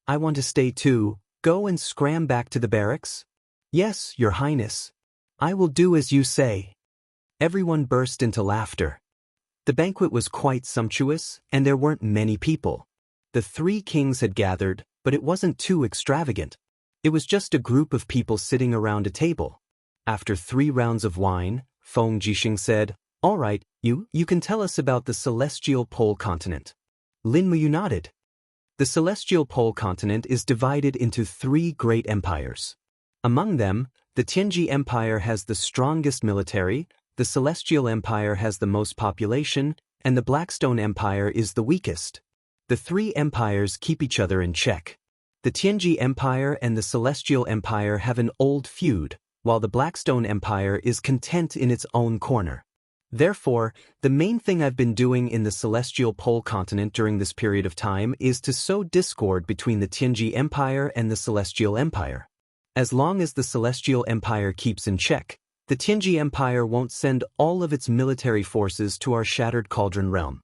[SPEAKER 1] I want to stay too. Go and scram back to the barracks? Yes, Your Highness. I will do as you say. Everyone burst into laughter. The banquet was quite sumptuous, and there weren't many people. The three kings had gathered, but it wasn't too extravagant. It was just a group of people sitting around a table. After 3 rounds of wine, Feng Jixing said, All right, you can tell us about the Celestial Pole Continent. Lin Muyu nodded. The Celestial Pole Continent is divided into 3 great empires. Among them, the Tianji Empire has the strongest military, the Celestial Empire has the most population, and the Blackstone Empire is the weakest. The 3 empires keep each other in check. The Tianji Empire and the Celestial Empire have an old feud, while the Blackstone Empire is content in its own corner. Therefore, the main thing I've been doing in the Celestial Pole Continent during this period of time is to sow discord between the Tianji Empire and the Celestial Empire. As long as the Celestial Empire keeps in check, the Tianji Empire won't send all of its military forces to our Shattered Cauldron realm.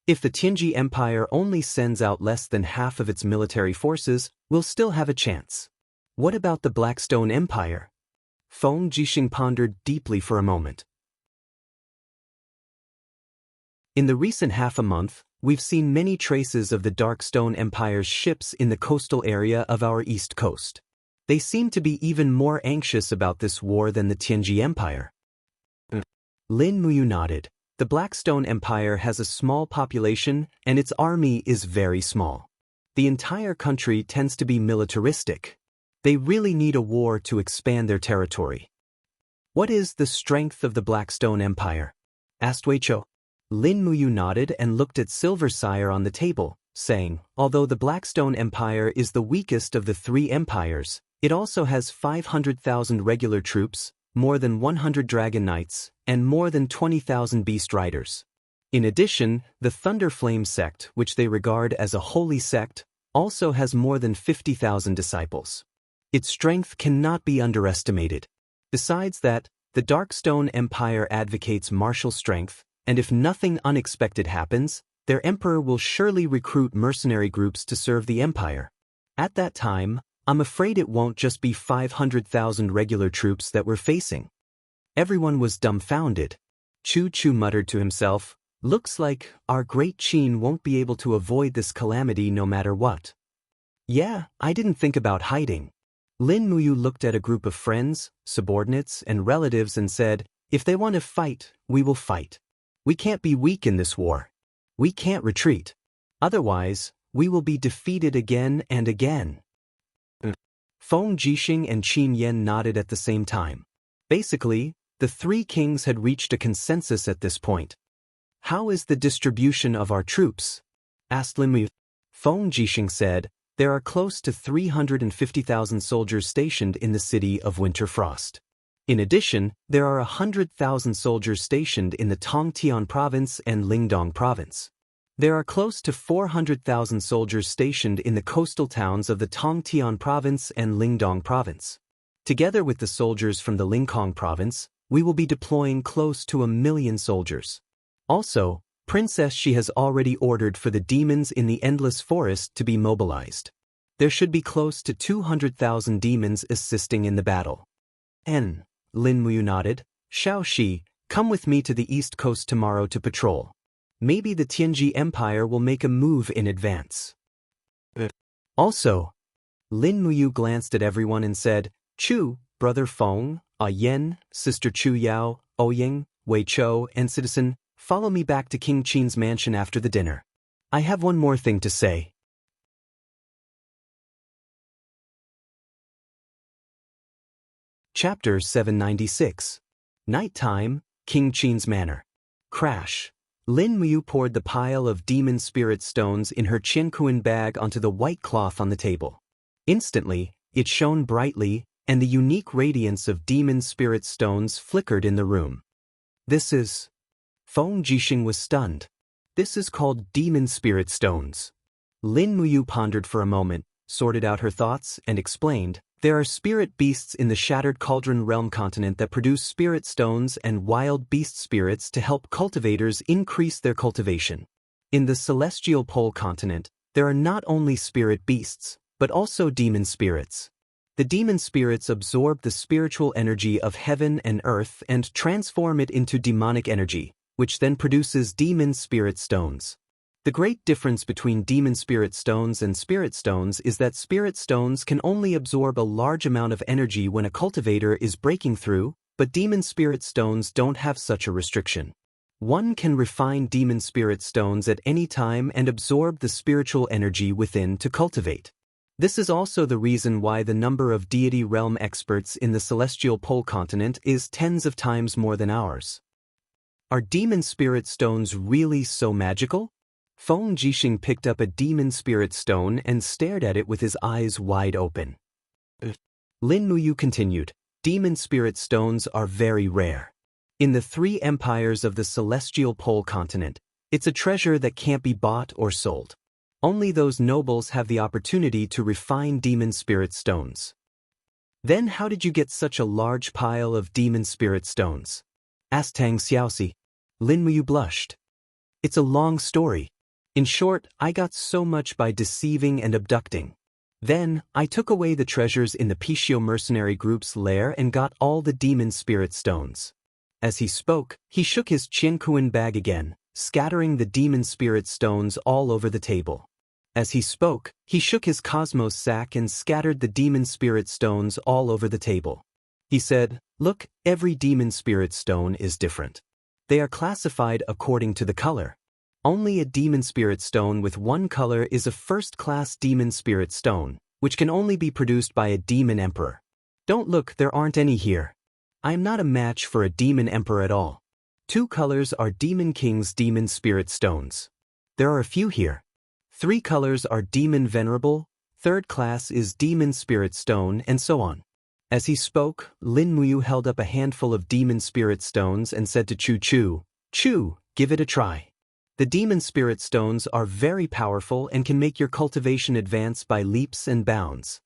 [SPEAKER 1] If the Tianji Empire only sends out less than half of its military forces, we'll still have a chance. What about the Blackstone Empire? Feng Jixing pondered deeply for a moment. In the recent half a month, we've seen many traces of the Darkstone Empire's ships in the coastal area of our east coast. They seem to be even more anxious about this war than the Tianji Empire. Lin Muyu nodded. The Blackstone Empire has a small population and its army is very small. The entire country tends to be militaristic. They really need a war to expand their territory. What is the strength of the Blackstone Empire? Asked Weicho. Lin Muyu nodded and looked at Silver Sire on the table, saying, although the Blackstone Empire is the weakest of the 3 empires, it also has 500,000 regular troops, more than 100 Dragon Knights, and more than 20,000 Beast Riders. In addition, the Thunder Flame sect, which they regard as a holy sect, also has more than 50,000 disciples. Its strength cannot be underestimated. Besides that, the Darkstone Empire advocates martial strength, and if nothing unexpected happens, their emperor will surely recruit mercenary groups to serve the empire. At that time, I'm afraid it won't just be 500,000 regular troops that we're facing. Everyone was dumbfounded. Chu Chu muttered to himself, looks like our great Qin won't be able to avoid this calamity no matter what. Yeah, I didn't think about hiding. Lin Muyu looked at a group of friends, subordinates, and relatives and said, if they want to fight, we will fight. We can't be weak in this war. We can't retreat. Otherwise, we will be defeated again and again. Feng Jixing and Qin Yan nodded at the same time. Basically, the 3 kings had reached a consensus at this point. How is the distribution of our troops? Asked Lin Muyu. Feng Jixing said, there are close to 350,000 soldiers stationed in the city of Winterfrost. In addition, there are 100,000 soldiers stationed in the Tongtian province and Lingdong province. There are close to 400,000 soldiers stationed in the coastal towns of the Tongtian province and Lingdong province. Together with the soldiers from the Lingkong province, we will be deploying close to 1 million soldiers. Also, Princess Shi has already ordered for the demons in the Endless Forest to be mobilized. There should be close to 200,000 demons assisting in the battle. Lin Muyu nodded. Shao Shi, come with me to the East Coast tomorrow to patrol. Maybe the Tianji Empire will make a move in advance. Also, Lin Muyu glanced at everyone and said, Chu, Brother Feng, Yen, Sister Chu Yao, Ouying, Wei Chou, and Citizen, follow me back to King Qin's mansion after the dinner. I have one more thing to say. Chapter 796. Nighttime, King Qin's Manor. Crash. Lin Muyu poured the pile of demon spirit stones in her Qiankuan bag onto the white cloth on the table. Instantly, it shone brightly, and the unique radiance of demon spirit stones flickered in the room. This is... Feng Jixing was stunned. This is called demon spirit stones. Lin Muyu pondered for a moment, sorted out her thoughts, and explained, there are spirit beasts in the Shattered Cauldron Realm continent that produce spirit stones and wild beast spirits to help cultivators increase their cultivation. In the Celestial Pole continent, there are not only spirit beasts, but also demon spirits. The demon spirits absorb the spiritual energy of heaven and earth and transform it into demonic energy, which then produces demon spirit stones. The great difference between demon spirit stones and spirit stones is that spirit stones can only absorb a large amount of energy when a cultivator is breaking through, but demon spirit stones don't have such a restriction. One can refine demon spirit stones at any time and absorb the spiritual energy within to cultivate. This is also the reason why the number of deity realm experts in the Celestial Pole continent is tens of times more than ours. Are demon spirit stones really so magical? Feng Jixing picked up a demon spirit stone and stared at it with his eyes wide open. Lin Muyu continued, demon spirit stones are very rare. In the 3 empires of the Celestial Pole continent, it's a treasure that can't be bought or sold. Only those nobles have the opportunity to refine demon spirit stones. Then how did you get such a large pile of demon spirit stones? Asked Tang Xiaoxi. Lin Muyu blushed. It's a long story. In short, I got so much by deceiving and abducting. Then, I took away the treasures in the Pishio mercenary group's lair and got all the demon spirit stones. As he spoke, he shook his Qiankuan bag again, scattering the demon spirit stones all over the table. As he spoke, he shook his cosmos sack and scattered the demon spirit stones all over the table. He said, look, every demon spirit stone is different. They are classified according to the color. Only a demon spirit stone with one color is a first-class demon spirit stone, which can only be produced by a demon emperor. Don't look, there aren't any here. I am not a match for a demon emperor at all. 2 colors are Demon King's demon spirit stones. There are a few here. 3 colors are Demon Venerable, 3rd class is Demon Spirit Stone, and so on. As he spoke, Lin Muyu held up a handful of Demon Spirit Stones and said to Chu Chu, Chu, give it a try. The Demon Spirit Stones are very powerful and can make your cultivation advance by leaps and bounds.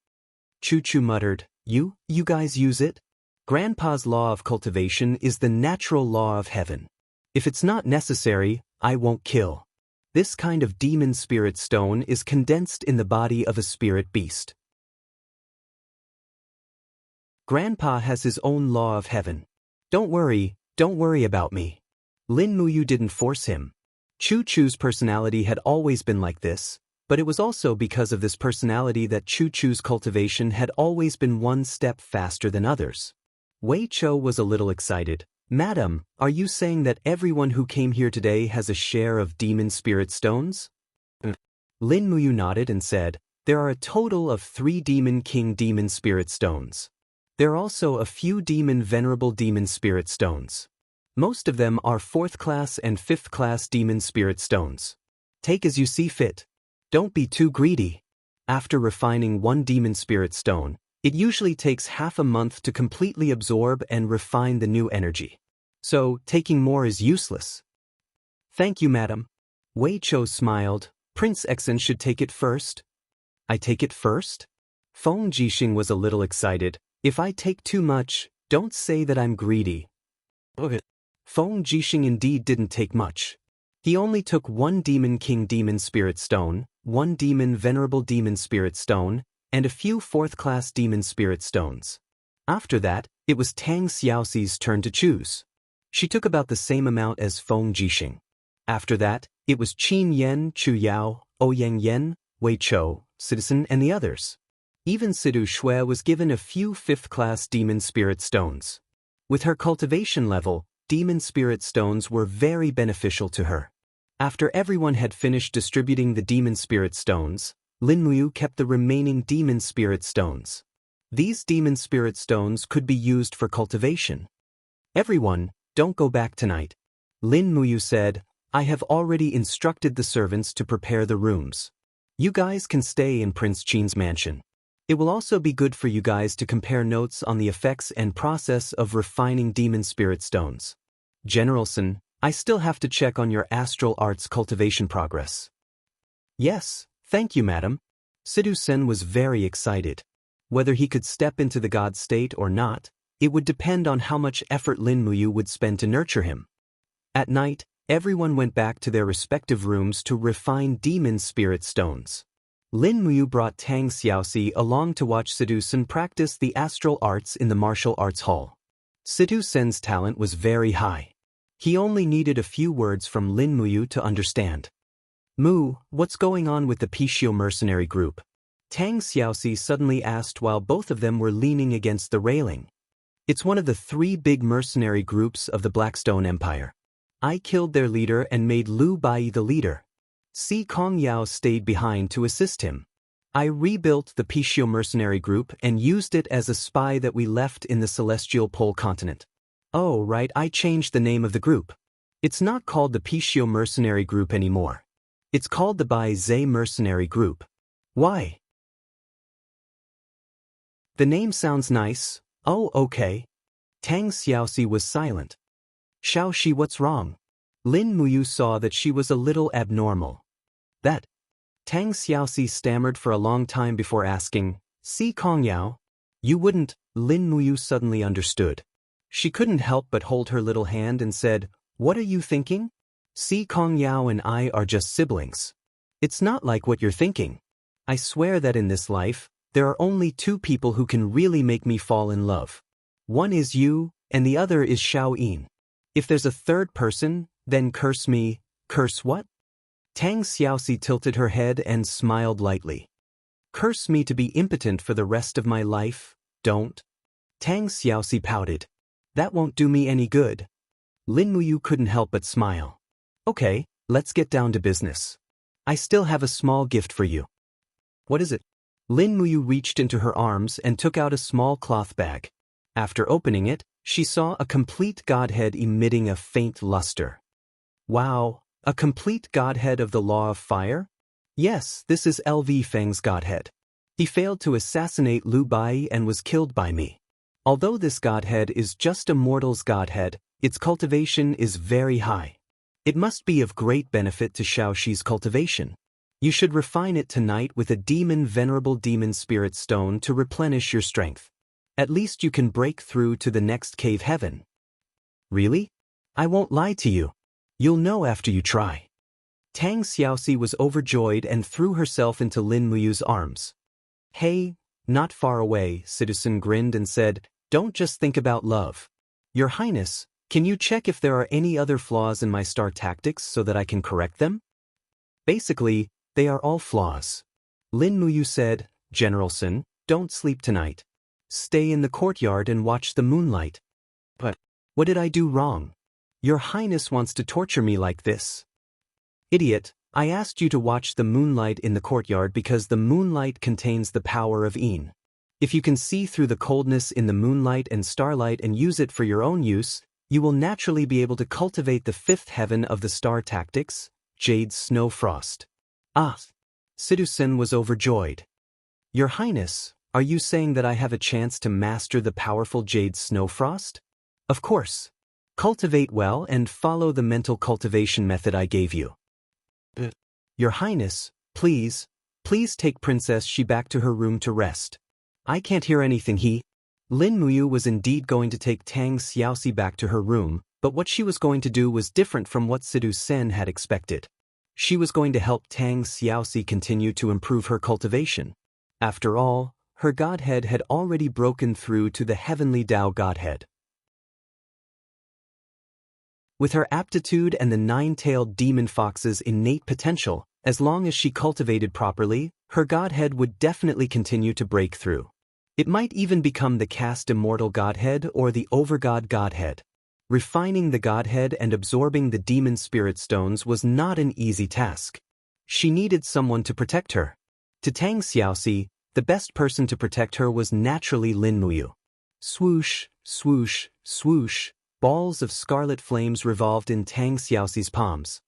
[SPEAKER 1] Chu Chu muttered, You guys use it? Grandpa's law of cultivation is the natural law of heaven. If it's not necessary, I won't kill. This kind of demon spirit stone is condensed in the body of a spirit beast. Grandpa has his own law of heaven. Don't worry about me. Lin Muyu didn't force him. Chu Chu's personality had always been like this, but it was also because of this personality that Chu Chu's cultivation had always been one step faster than others. Wei Chou was a little excited. Madam, are you saying that everyone who came here today has a share of demon spirit stones? Lin Muyu nodded and said, there are a total of 3 Demon King demon spirit stones. There are also a few Demon Venerable demon spirit stones. Most of them are 4th class and 5th class demon spirit stones. Take as you see fit. Don't be too greedy. After refining 1 demon spirit stone, it usually takes half a month to completely absorb and refine the new energy. So, taking more is useless. Thank you, madam. Wei Chou smiled. Prince Exon should take it first. I take it first? Feng Jixing was a little excited. If I take too much, don't say that I'm greedy. Okay. Feng Jixing indeed didn't take much. He only took 1 Demon King Demon Spirit Stone, 1 Demon Venerable Demon Spirit Stone, and a few 4th-class Demon Spirit Stones. After that, it was Tang Xiaoxi's turn to choose. She took about the same amount as Feng Jixing. After that, it was Qin Yan, Chu Yao, Ouyang Yan, Wei Chou, Citizen and the others. Even Sidu Shui was given a few 5th-class Demon Spirit Stones. With her cultivation level, Demon Spirit Stones were very beneficial to her. After everyone had finished distributing the Demon Spirit Stones, Lin Muyu kept the remaining Demon Spirit Stones. These Demon Spirit Stones could be used for cultivation. Everyone, don't go back tonight. Lin Muyu said, I have already instructed the servants to prepare the rooms. You guys can stay in Prince Qin's mansion. It will also be good for you guys to compare notes on the effects and process of refining Demon Spirit Stones. General Sun, I still have to check on your astral arts cultivation progress. Yes, thank you, madam. Sidu Sen was very excited. Whether he could step into the god state or not, it would depend on how much effort Lin Muyu would spend to nurture him. At night, everyone went back to their respective rooms to refine Demon Spirit Stones. Lin Muyu brought Tang Xiaoxi along to watch Sidu Sen practice the astral arts in the martial arts hall. Sidu Sen's talent was very high. He only needed a few words from Lin Muyu to understand. Mu, what's going on with the Pishio mercenary group? Tang Xiaoxi suddenly asked while both of them were leaning against the railing. It's one of the 3 big mercenary groups of the Blackstone Empire. I killed their leader and made Lu Bai the leader. Si Kongyao stayed behind to assist him. I rebuilt the Pishio mercenary group and used it as a spy that we left in the Celestial Pole continent. Oh right, I changed the name of the group. It's not called the Pishio mercenary group anymore. It's called the Bai Zhe mercenary group. Why? The name sounds nice. Oh okay. Tang Xiaoxi was silent. Xiaoxi, what's wrong? Lin Muyu saw that she was a little abnormal. That. Tang Xiaoxi stammered for a long time before asking, Si Kongyao? You wouldn't. Lin Muyu suddenly understood. She couldn't help but hold her little hand and said, What are you thinking? Si Kongyao and I are just siblings. It's not like what you're thinking. I swear that in this life, there are only 2 people who can really make me fall in love. One is you, and the other is Xiao Yin. If there's a 3rd person, then curse me. Curse what? Tang Xiaoxi tilted her head and smiled lightly. Curse me to be impotent for the rest of my life? Don't. Tang Xiaoxi pouted. That won't do me any good. Lin Muyu couldn't help but smile. Okay, let's get down to business. I still have a small gift for you. What is it? Lin Muyu reached into her arms and took out a small cloth bag. After opening it, she saw a complete godhead emitting a faint luster. Wow, a complete godhead of the law of fire? Yes, this is LV Feng's godhead. He failed to assassinate Lu Bai and was killed by me. Although this godhead is just a mortal's godhead, its cultivation is very high. It must be of great benefit to Xiaoxi's cultivation. You should refine it tonight with a venerable demon spirit stone to replenish your strength. At least you can break through to the next cave heaven. Really? I won't lie to you. You'll know after you try. Tang Xiaoxi was overjoyed and threw herself into Lin Muyu's arms. Hey, not far away, Citizen grinned and said, Don't just think about love. Your Highness, can you check if there are any other flaws in my star tactics so that I can correct them? Basically, they are all flaws. Lin Muyu said, General Sun, don't sleep tonight. Stay in the courtyard and watch the moonlight. But, what did I do wrong? Your Highness wants to torture me like this. Idiot, I asked you to watch the moonlight in the courtyard because the moonlight contains the power of Yin. If you can see through the coldness in the moonlight and starlight and use it for your own use, you will naturally be able to cultivate the 5th heaven of the star tactics, Jade's Snow Frost. Ah! Sidu-sen was overjoyed. Your Highness, are you saying that I have a chance to master the powerful Jade Snow Frost? Of course. Cultivate well and follow the mental cultivation method I gave you. Your Highness, please take Princess Shi back to her room to rest. I can't hear anything. Lin Muyu was indeed going to take Tang Xiaoxi back to her room, but what she was going to do was different from what Sidu Sen had expected. She was going to help Tang Xiaoxi continue to improve her cultivation. After all, her godhead had already broken through to the heavenly Tao godhead. With her aptitude and the nine-tailed demon fox's innate potential, as long as she cultivated properly, her godhead would definitely continue to break through. It might even become the caste Immortal godhead or the Overgod godhead. Refining the godhead and absorbing the demon spirit stones was not an easy task. She needed someone to protect her. To Tang Xiaoxi, the best person to protect her was naturally Lin Muyu. Swoosh, swoosh, swoosh, balls of scarlet flames revolved in Tang Xiaoxi's palms.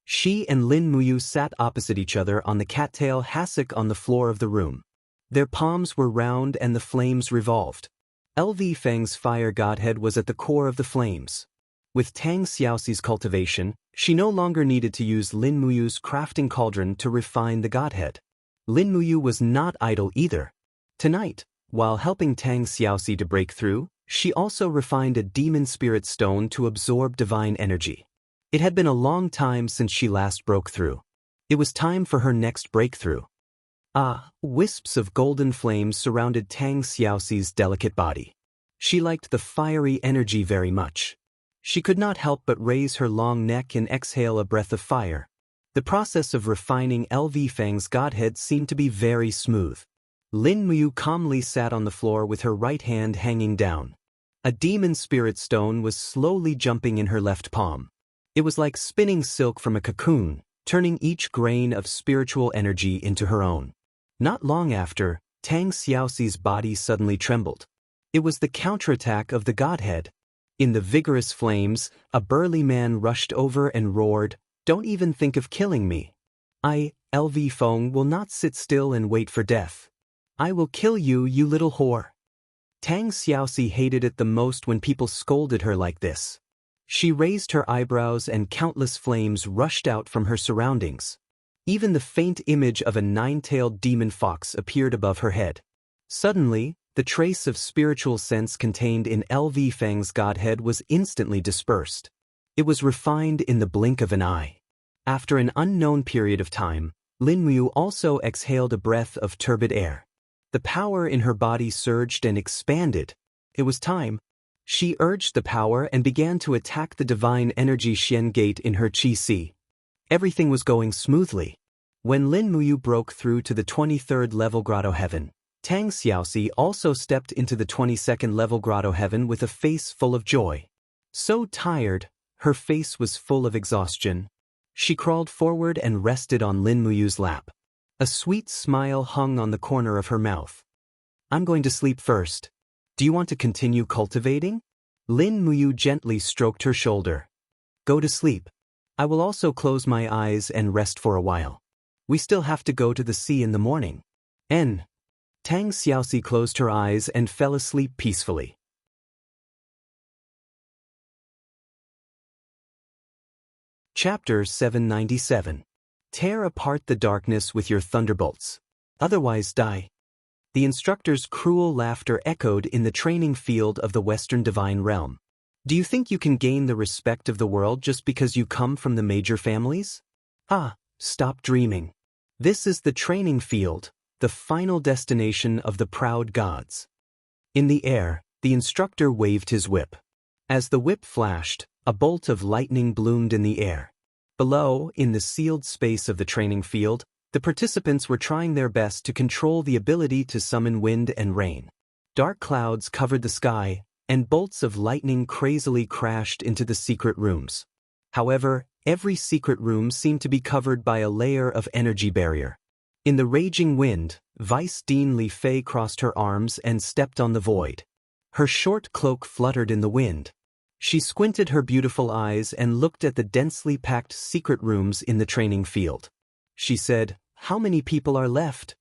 [SPEAKER 1] She and Lin Muyu sat opposite each other on the cattail hassock on the floor of the room. Their palms were round and the flames revolved. LV Feng's fire godhead was at the core of the flames. With Tang Xiaoxi's cultivation, she no longer needed to use Lin Muyu's crafting cauldron to refine the godhead. Lin Muyu was not idle either. Tonight, while helping Tang Xiaoxi to break through, she also refined a demon spirit stone to absorb divine energy. It had been a long time since she last broke through. It was time for her next breakthrough. Wisps of golden flames surrounded Tang Xiaoxi's delicate body. She liked the fiery energy very much. She could not help but raise her long neck and exhale a breath of fire. The process of refining LV Feng's godhead seemed to be very smooth. Lin Muyu calmly sat on the floor with her right hand hanging down. A demon spirit stone was slowly jumping in her left palm. It was like spinning silk from a cocoon, turning each grain of spiritual energy into her own. Not long after, Tang Xiaoxi's body suddenly trembled. It was the counterattack of the godhead. In the vigorous flames, a burly man rushed over and roared, "Don't even think of killing me. I, LV Feng, will not sit still and wait for death. I will kill you, you little whore." Tang Xiaoxi hated it the most when people scolded her like this. She raised her eyebrows and countless flames rushed out from her surroundings. Even the faint image of a nine-tailed demon fox appeared above her head. Suddenly, the trace of spiritual sense contained in LV Feng's godhead was instantly dispersed. It was refined in the blink of an eye. After an unknown period of time, Lin Muyu also exhaled a breath of turbid air. The power in her body surged and expanded. It was time. She urged the power and began to attack the divine energy Xian gate in her Qi. Everything was going smoothly. When Lin Muyu broke through to the 23rd level grotto heaven, Tang Xiaoxi also stepped into the 22nd level grotto heaven with a face full of joy. So tired, her face was full of exhaustion. She crawled forward and rested on Lin Muyu's lap. A sweet smile hung on the corner of her mouth. "I'm going to sleep first. Do you want to continue cultivating?" Lin Muyu gently stroked her shoulder. "Go to sleep. I will also close my eyes and rest for a while. We still have to go to the sea in the morning." Tang Xiaoxi closed her eyes and fell asleep peacefully. Chapter 797. Tear apart the darkness with your thunderbolts. Otherwise die. The instructor's cruel laughter echoed in the training field of the Western Divine Realm. Do you think you can gain the respect of the world just because you come from the major families? Stop dreaming. This is the training field, the final destination of the proud gods. In the air, the instructor waved his whip. As the whip flashed, a bolt of lightning bloomed in the air. Below, in the sealed space of the training field, the participants were trying their best to control the ability to summon wind and rain. Dark clouds covered the sky, and bolts of lightning crazily crashed into the secret rooms. However, every secret room seemed to be covered by a layer of energy barrier. In the raging wind, Vice Dean Li Fei crossed her arms and stepped on the void. Her short cloak fluttered in the wind. She squinted her beautiful eyes and looked at the densely packed secret rooms in the training field. She said, "How many people are left?"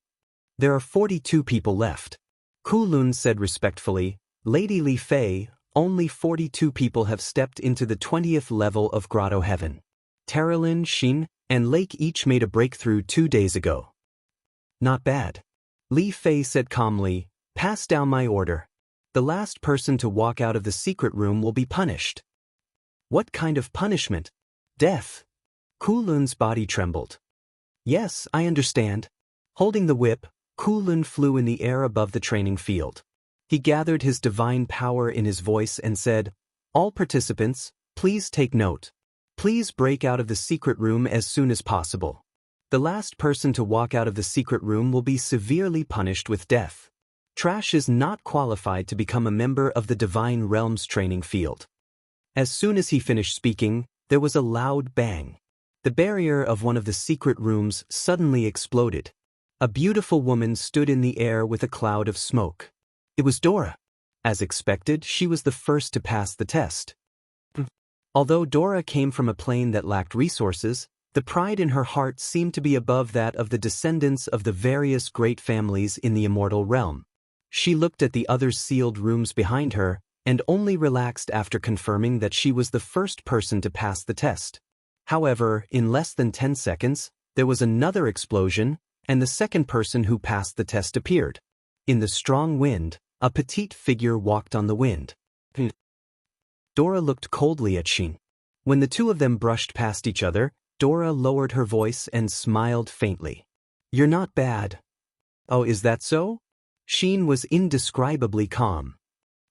[SPEAKER 1] "There are 42 people left." Kulun said respectfully, "Lady Li Fei, only 42 people have stepped into the 20th level of Grotto Heaven. Terralin, Xin, and Lake each made a breakthrough 2 days ago. Not bad. Li Fei said calmly, pass down my order. The last person to walk out of the secret room will be punished. What kind of punishment? Death. Kulun's body trembled. Yes, I understand. Holding the whip, Kulun flew in the air above the training field. He gathered his divine power in his voice and said, all participants, please take note. Please break out of the secret room as soon as possible. The last person to walk out of the secret room will be severely punished with death. Trash is not qualified to become a member of the Divine Realms training field. As soon as he finished speaking, there was a loud bang. The barrier of one of the secret rooms suddenly exploded. A beautiful woman stood in the air with a cloud of smoke. It was Dora. As expected, she was the first to pass the test. Although Dora came from a plane that lacked resources, the pride in her heart seemed to be above that of the descendants of the various great families in the Immortal realm. She looked at the other sealed rooms behind her, and only relaxed after confirming that she was the first person to pass the test. However, in less than 10 seconds, there was another explosion, and the second person who passed the test appeared. In the strong wind, a petite figure walked on the wind. Dora looked coldly at Xin. When the two of them brushed past each other, Dora lowered her voice and smiled faintly. You're not bad. Oh, is that so? Xin was indescribably calm.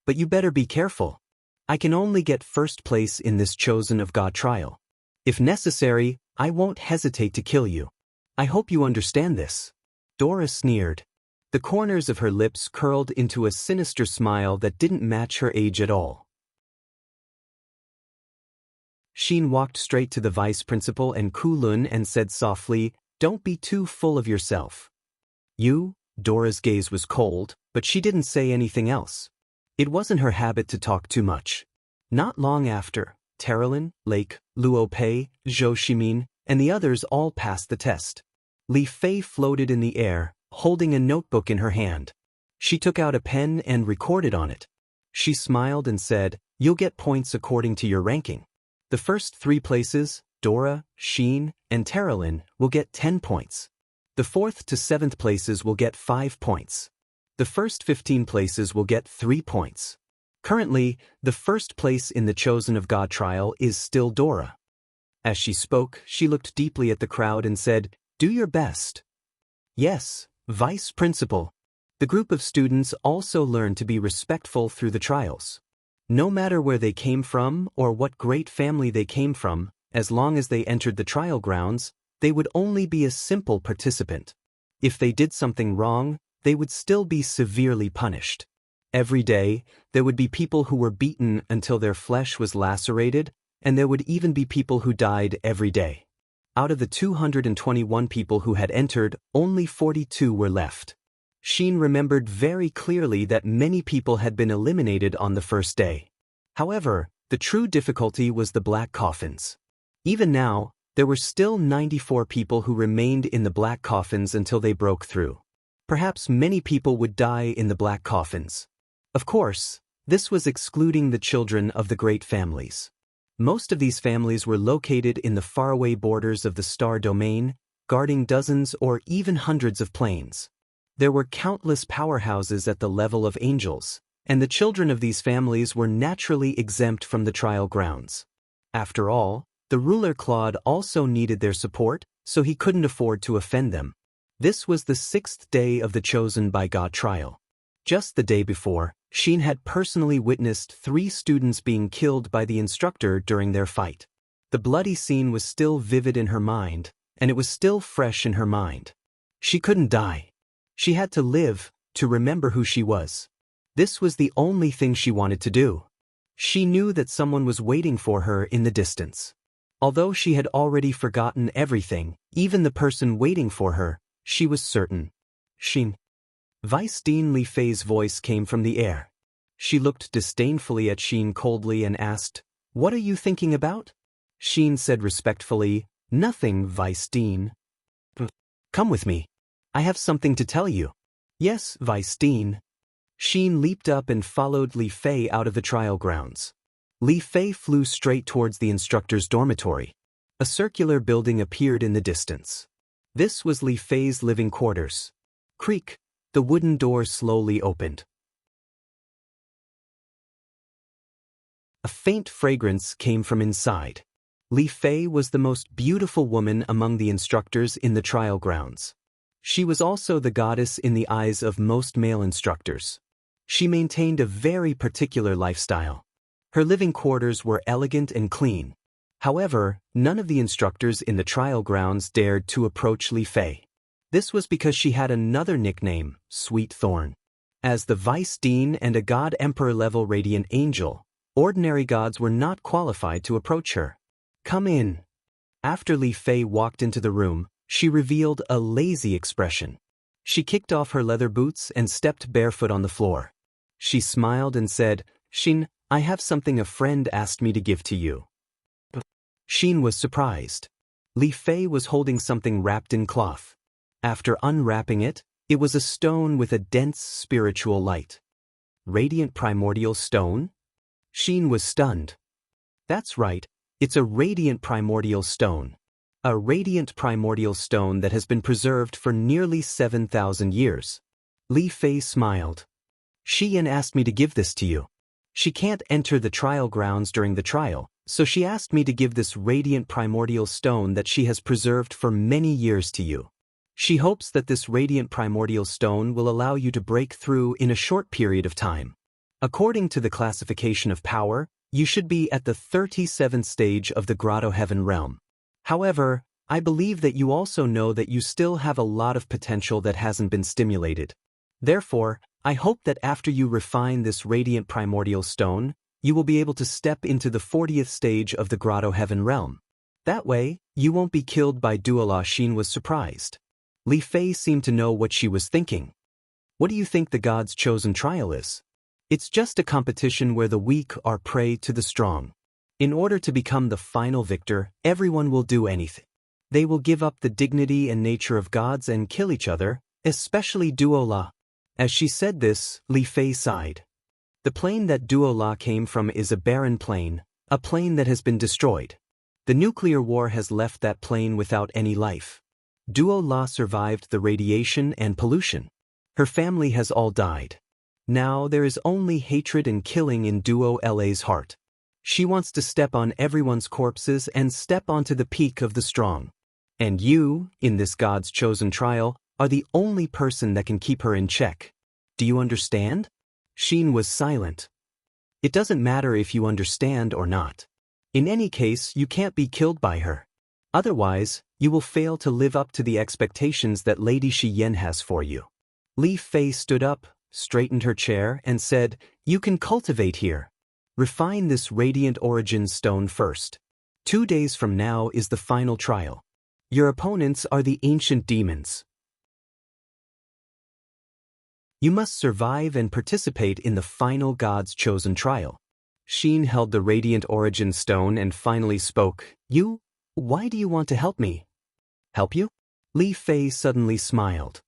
[SPEAKER 1] But you better be careful. I can only get first place in this chosen of God trial. If necessary, I won't hesitate to kill you. I hope you understand this. Dora sneered. The corners of her lips curled into a sinister smile that didn't match her age at all. Xin walked straight to the vice principal and Kulun and said softly, don't be too full of yourself. You? Dora's gaze was cold, but she didn't say anything else. It wasn't her habit to talk too much. Not long after, Terralin, Lake, Luo Pei, Zhou Shimin, and the others all passed the test. Li Fei floated in the air, holding a notebook in her hand. She took out a pen and recorded on it. She smiled and said, you'll get points according to your ranking. The first 3 places, Dora, Xin, and Terralin, will get 10 points. The 4th to 7th places will get 5 points. The first 15 places will get 3 points. Currently, the first place in the Chosen of God trial is still Dora. As she spoke, she looked deeply at the crowd and said, do your best. Yes, Vice Principal. The group of students also learned to be respectful through the trials. No matter where they came from or what great family they came from, as long as they entered the trial grounds, they would only be a simple participant. If they did something wrong, they would still be severely punished. Every day, there would be people who were beaten until their flesh was lacerated, and there would even be people who died every day. Out of the 221 people who had entered, only 42 were left. Xin remembered very clearly that many people had been eliminated on the first day. However, the true difficulty was the black coffins. Even now, there were still 94 people who remained in the black coffins until they broke through. Perhaps many people would die in the black coffins. Of course, this was excluding the children of the great families. Most of these families were located in the faraway borders of the star domain, guarding dozens or even hundreds of planes. There were countless powerhouses at the level of angels, and the children of these families were naturally exempt from the trial grounds. After all, the ruler Claude also needed their support, so he couldn't afford to offend them. This was the 6th day of the Chosen by God trial. Just the day before, Xin had personally witnessed 3 students being killed by the instructor during their fight. The bloody scene was still vivid in her mind, and it was still fresh in her mind. She couldn't die. She had to live, to remember who she was. This was the only thing she wanted to do. She knew that someone was waiting for her in the distance. Although she had already forgotten everything, even the person waiting for her, she was certain. Xin. Vice Dean Li Fei's voice came from the air. She looked disdainfully at Xin coldly and asked, "What are you thinking about?" Xin said respectfully, "Nothing, Vice Dean." "Come with me. I have something to tell you." "Yes, Vice Dean." Xin leaped up and followed Li Fei out of the trial grounds. Li Fei flew straight towards the instructor's dormitory. A circular building appeared in the distance. This was Li Fei's living quarters. Creak, the wooden door slowly opened. A faint fragrance came from inside. Li Fei was the most beautiful woman among the instructors in the trial grounds. She was also the goddess in the eyes of most male instructors. She maintained a very particular lifestyle. Her living quarters were elegant and clean. However, none of the instructors in the trial grounds dared to approach Li Fei. This was because she had another nickname, Sweet Thorn. As the vice dean and a god emperor level radiant angel, ordinary gods were not qualified to approach her. Come in. After Li Fei walked into the room, she revealed a lazy expression. She kicked off her leather boots and stepped barefoot on the floor. She smiled and said, "Xin, I have something a friend asked me to give to you." Xin was surprised. Li Fei was holding something wrapped in cloth. After unwrapping it, it was a stone with a dense spiritual light. Radiant primordial stone? Xin was stunned. That's right, it's a radiant primordial stone. A radiant primordial stone that has been preserved for nearly 7,000 years. Li Fei smiled. Xian asked me to give this to you. She can't enter the trial grounds during the trial, so she asked me to give this radiant primordial stone that she has preserved for many years to you. She hopes that this radiant primordial stone will allow you to break through in a short period of time. According to the classification of power, you should be at the 37th stage of the Grotto Heaven realm. However, I believe that you also know that you still have a lot of potential that hasn't been stimulated. Therefore, I hope that after you refine this radiant primordial stone, you will be able to step into the 40th stage of the Grotto Heaven realm. That way, you won't be killed by Duola. Xin was surprised. Li Fei seemed to know what she was thinking. What do you think the God's chosen trial is? It's just a competition where the weak are prey to the strong. In order to become the final victor, everyone will do anything. They will give up the dignity and nature of gods and kill each other, especially Duola. As she said this, Li Fei sighed. The plane that Duola came from is a barren plane, a plane that has been destroyed. The nuclear war has left that plane without any life. Duola survived the radiation and pollution. Her family has all died. Now there is only hatred and killing in Duo-La's heart. She wants to step on everyone's corpses and step onto the peak of the strong. And you, in this God's chosen trial, are the only person that can keep her in check. Do you understand? Xin was silent. It doesn't matter if you understand or not. In any case, you can't be killed by her. Otherwise, you will fail to live up to the expectations that Lady Xiyan has for you. Li Fei stood up, straightened her chair, and said, "You can cultivate here. Refine this radiant origin stone first. 2 days from now is the final trial. Your opponents are the ancient demons. You must survive and participate in the final God's chosen trial." Xin held the radiant origin stone and finally spoke. "You? Why do you want to help me?" "Help you?" Li Fei suddenly smiled.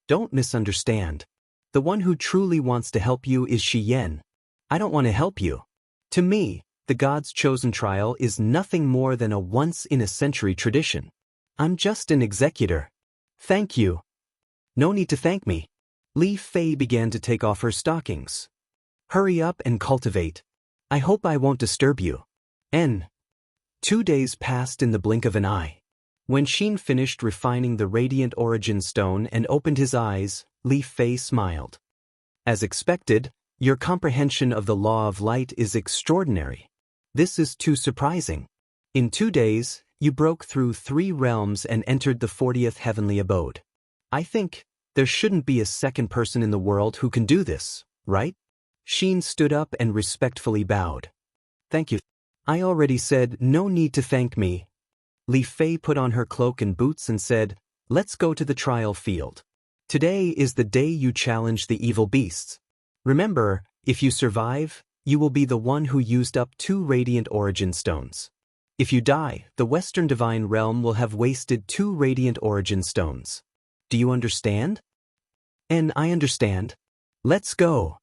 [SPEAKER 1] "Don't misunderstand. The one who truly wants to help you is Xiyan. I don't want to help you. To me, the God's chosen trial is nothing more than a once-in-a-century tradition. I'm just an executor. Thank you." "No need to thank me." Li Fei began to take off her stockings. "Hurry up and cultivate. I hope I won't disturb you." 2 days passed in the blink of an eye. When Xin finished refining the radiant origin stone and opened his eyes, Li Fei smiled. "As expected, your comprehension of the law of light is extraordinary. This is too surprising. In 2 days, you broke through 3 realms and entered the 40th heavenly abode. I think there shouldn't be a second person in the world who can do this, right?" Xin stood up and respectfully bowed. "Thank you. I already said no need to thank me." Li Fei put on her cloak and boots and said, "Let's go to the trial field. Today is the day you challenge the evil beasts. Remember, if you survive, you will be the one who used up 2 radiant origin stones. If you die, the Western Divine Realm will have wasted 2 radiant origin stones. Do you understand?" "And I understand. Let's go."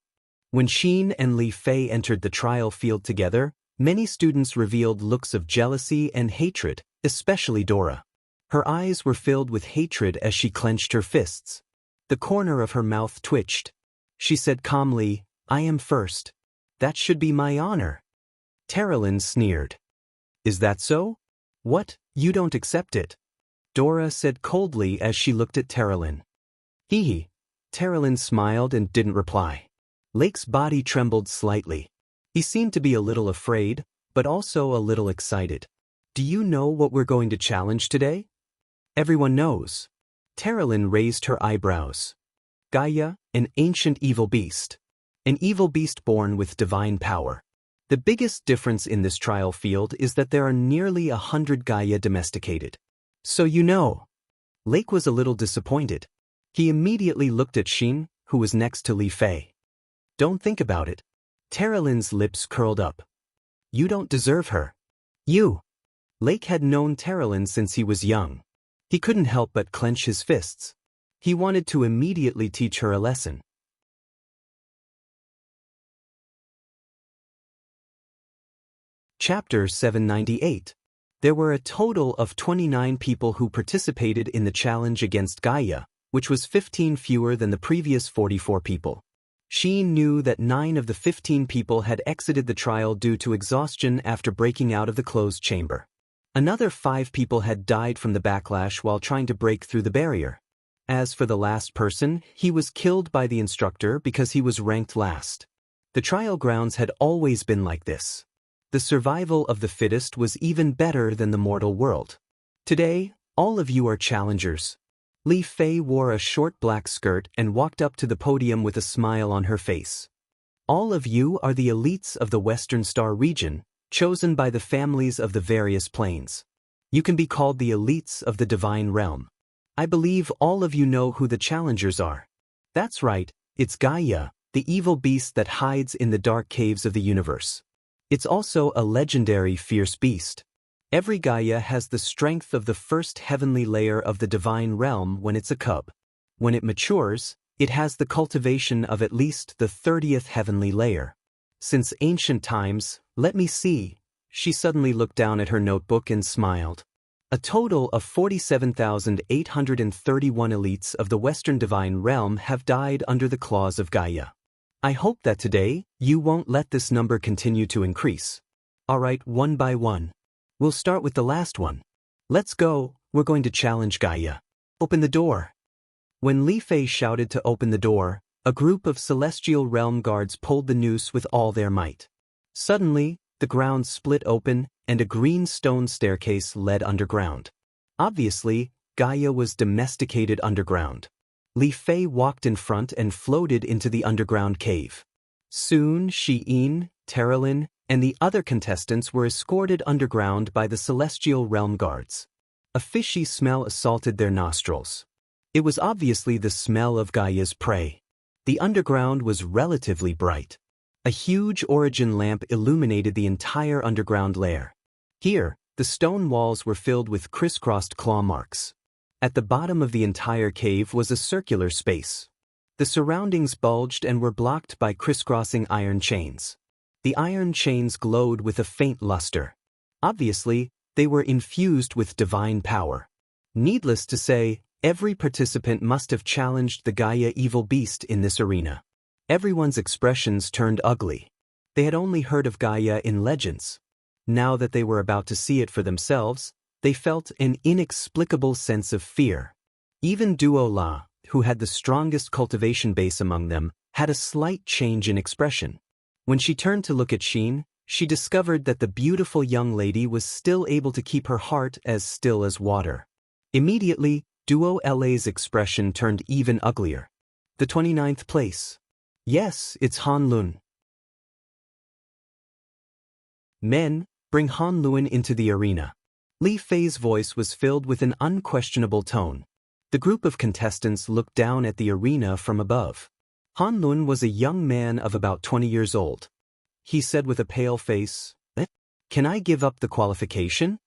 [SPEAKER 1] When Xin and Li Fei entered the trial field together, many students revealed looks of jealousy and hatred, especially Dora. Her eyes were filled with hatred as she clenched her fists. The corner of her mouth twitched. She said calmly, "I am first. That should be my honor." Terralyn sneered. "Is that so? What, you don't accept it?" Dora said coldly as she looked at Terralyn. Hee hee. Terralyn smiled and didn't reply. Lake's body trembled slightly. He seemed to be a little afraid, but also a little excited. "Do you know what we're going to challenge today?" "Everyone knows." Terralyn raised her eyebrows. "Gaia, an ancient evil beast. An evil beast born with divine power. The biggest difference in this trial field is that there are nearly 100 Gaia domesticated. So you know." Lake was a little disappointed. He immediately looked at Xin, who was next to Li Fei. "Don't think about it." Terralyn's lips curled up. "You don't deserve her. You." Lake had known Terralyn since he was young. He couldn't help but clench his fists. He wanted to immediately teach her a lesson. Chapter 798. There were a total of 29 people who participated in the challenge against Gaia, which was 15 fewer than the previous 44 people. She knew that 9 of the 15 people had exited the trial due to exhaustion after breaking out of the closed chamber. Another 5 people had died from the backlash while trying to break through the barrier. As for the last person, he was killed by the instructor because he was ranked last. The trial grounds had always been like this. The survival of the fittest was even better than the mortal world. Today, all of you are challengers. Li Fei wore a short black skirt and walked up to the podium with a smile on her face. All of you are the elites of the Western Star region, chosen by the families of the various planes. You can be called the elites of the divine realm. I believe all of you know who the challengers are. That's right, it's Gaia, the evil beast that hides in the dark caves of the universe. It's also a legendary fierce beast. Every Gaia has the strength of the first heavenly layer of the divine realm when it's a cub. When it matures, it has the cultivation of at least the 30th heavenly layer. Since ancient times, let me see. She suddenly looked down at her notebook and smiled. A total of 47,831 elites of the Western divine realm have died under the claws of Gaia. I hope that today, you won't let this number continue to increase. Alright, one by one. We'll start with the last one. Let's go, we're going to challenge Gaia. Open the door. When Li Fei shouted to open the door, a group of celestial realm guards pulled the noose with all their might. Suddenly, the ground split open, and a green stone staircase led underground. Obviously, Gaia was domesticated underground. Li Fei walked in front and floated into the underground cave. Soon, Xiyin, Terralyn, and the other contestants were escorted underground by the celestial realm guards. A fishy smell assaulted their nostrils. It was obviously the smell of Gaia's prey. The underground was relatively bright. A huge origin lamp illuminated the entire underground lair. Here, the stone walls were filled with crisscrossed claw marks. At the bottom of the entire cave was a circular space. The surroundings bulged and were blocked by crisscrossing iron chains. The iron chains glowed with a faint luster. Obviously, they were infused with divine power. Needless to say, every participant must have challenged the Gaia evil beast in this arena. Everyone's expressions turned ugly. They had only heard of Gaia in legends. Now that they were about to see it for themselves, they felt an inexplicable sense of fear. Even Duo La, who had the strongest cultivation base among them, had a slight change in expression. When she turned to look at Xin, she discovered that the beautiful young lady was still able to keep her heart as still as water. Immediately, Duo La's expression turned even uglier. The 29th place. Yes, it's Han Lun. Men, bring Han Lun into the arena. Li Fei's voice was filled with an unquestionable tone. The group of contestants looked down at the arena from above. Han Lun was a young man of about 20 years old. He said with a pale face, "Can I give up the qualification?"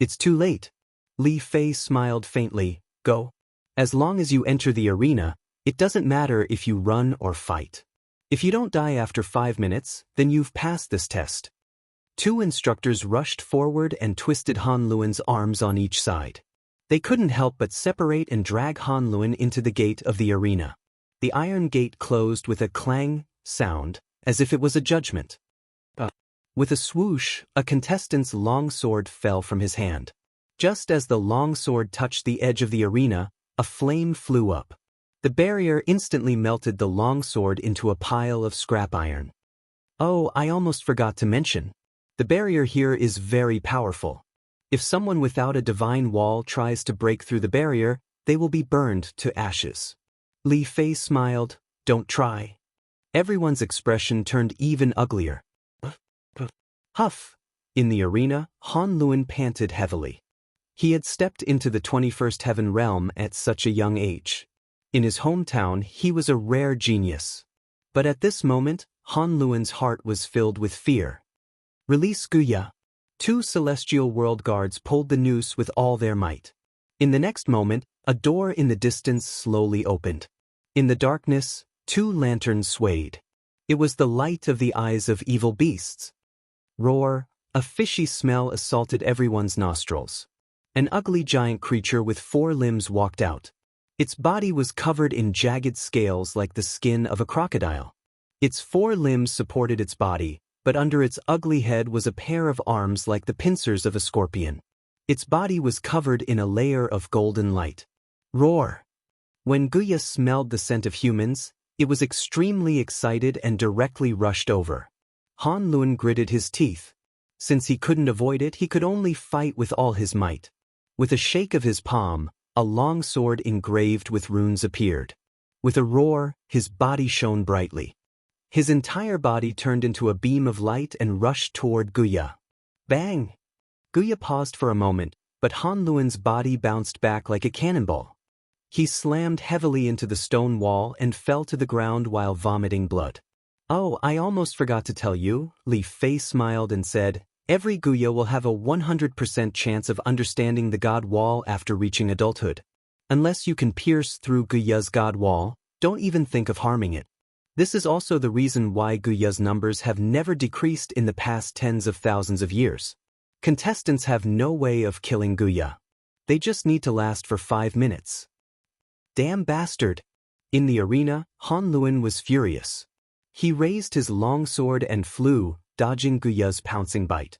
[SPEAKER 1] "It's too late." Li Fei smiled faintly. "Go. As long as you enter the arena, it doesn't matter if you run or fight. If you don't die after 5 minutes, then you've passed this test." Two instructors rushed forward and twisted Han Luan's arms on each side. They couldn't help but separate and drag Han Luan into the gate of the arena. The iron gate closed with a clang sound, as if it was a judgment. With a swoosh, a contestant's long sword fell from his hand. Just as the long sword touched the edge of the arena, a flame flew up. The barrier instantly melted the long sword into a pile of scrap iron. Oh, I almost forgot to mention. The barrier here is very powerful. If someone without a divine wall tries to break through the barrier, they will be burned to ashes. Li Fei smiled, "Don't try." Everyone's expression turned even uglier. Huff! In the arena, Han Luan panted heavily. He had stepped into the 21st heaven realm at such a young age. In his hometown, he was a rare genius. But at this moment, Han Luan's heart was filled with fear. Release Guya. Two celestial world guards pulled the noose with all their might. In the next moment, a door in the distance slowly opened. In the darkness, two lanterns swayed. It was the light of the eyes of evil beasts. Roar! A fishy smell assaulted everyone's nostrils. An ugly giant creature with 4 limbs walked out. Its body was covered in jagged scales like the skin of a crocodile. Its 4 limbs supported its body, but under its ugly head was a pair of arms like the pincers of a scorpion. Its body was covered in a layer of golden light. Roar! When Guya smelled the scent of humans, it was extremely excited and directly rushed over. Han Luan gritted his teeth. Since he couldn't avoid it, he could only fight with all his might. With a shake of his palm, a long sword engraved with runes appeared. With a roar, his body shone brightly. His entire body turned into a beam of light and rushed toward Guya. Bang! Guya paused for a moment, but Han Luan's body bounced back like a cannonball. He slammed heavily into the stone wall and fell to the ground while vomiting blood. Oh, I almost forgot to tell you, Li Fei smiled and said, every Guya will have a 100% chance of understanding the God Wall after reaching adulthood. Unless you can pierce through Guya's God Wall, don't even think of harming it. This is also the reason why Guya's numbers have never decreased in the past tens of thousands of years. Contestants have no way of killing Guya. They just need to last for 5 minutes. Damn bastard! In the arena, Han Luan was furious. He raised his long sword and flew, dodging Guya's pouncing bite.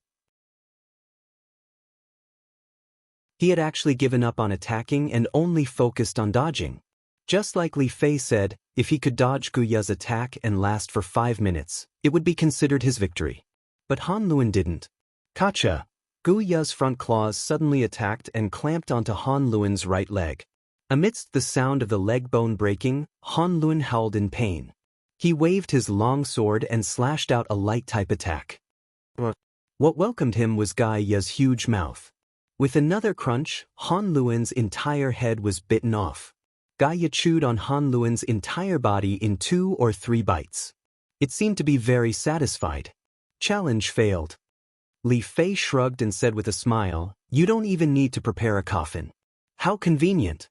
[SPEAKER 1] He had actually given up on attacking and only focused on dodging. Just like Li Fei said, if he could dodge Guya's attack and last for 5 minutes, it would be considered his victory. But Han Luan didn't. Kacha! Guya's front claws suddenly attacked and clamped onto Han Luan's right leg. Amidst the sound of the leg bone breaking, Han Luan howled in pain. He waved his long sword and slashed out a light-type attack. What welcomed him was Guya's huge mouth. With another crunch, Han Luan's entire head was bitten off. Guya chewed on Han Luan's entire body in 2 or 3 bites. It seemed to be very satisfied. Challenge failed. Li Fei shrugged and said with a smile, "You don't even need to prepare a coffin. How convenient."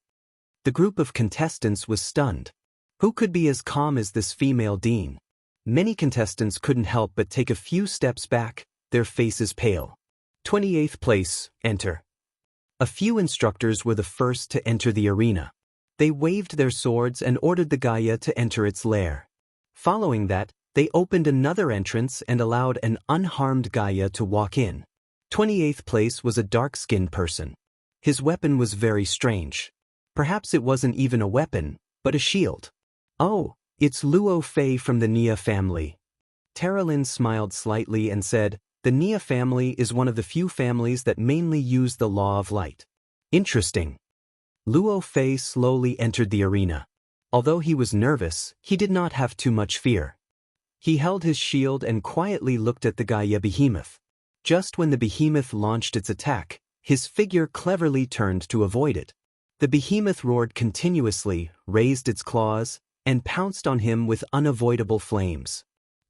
[SPEAKER 1] The group of contestants was stunned. Who could be as calm as this female dean? Many contestants couldn't help but take a few steps back, their faces pale. 28th place, enter. A few instructors were the first to enter the arena. They waved their swords and ordered the Guya to enter its lair. Following that, they opened another entrance and allowed an unharmed Guya to walk in. 28th place was a dark-skinned person. His weapon was very strange. Perhaps it wasn't even a weapon, but a shield. Oh, it's Luo Fei from the Nia family. Terralyn smiled slightly and said, the Nia family is one of the few families that mainly use the law of light. Interesting. Luo Fei slowly entered the arena. Although he was nervous, he did not have too much fear. He held his shield and quietly looked at the Guya behemoth. Just when the behemoth launched its attack, his figure cleverly turned to avoid it. The behemoth roared continuously, raised its claws, and pounced on him with unavoidable flames.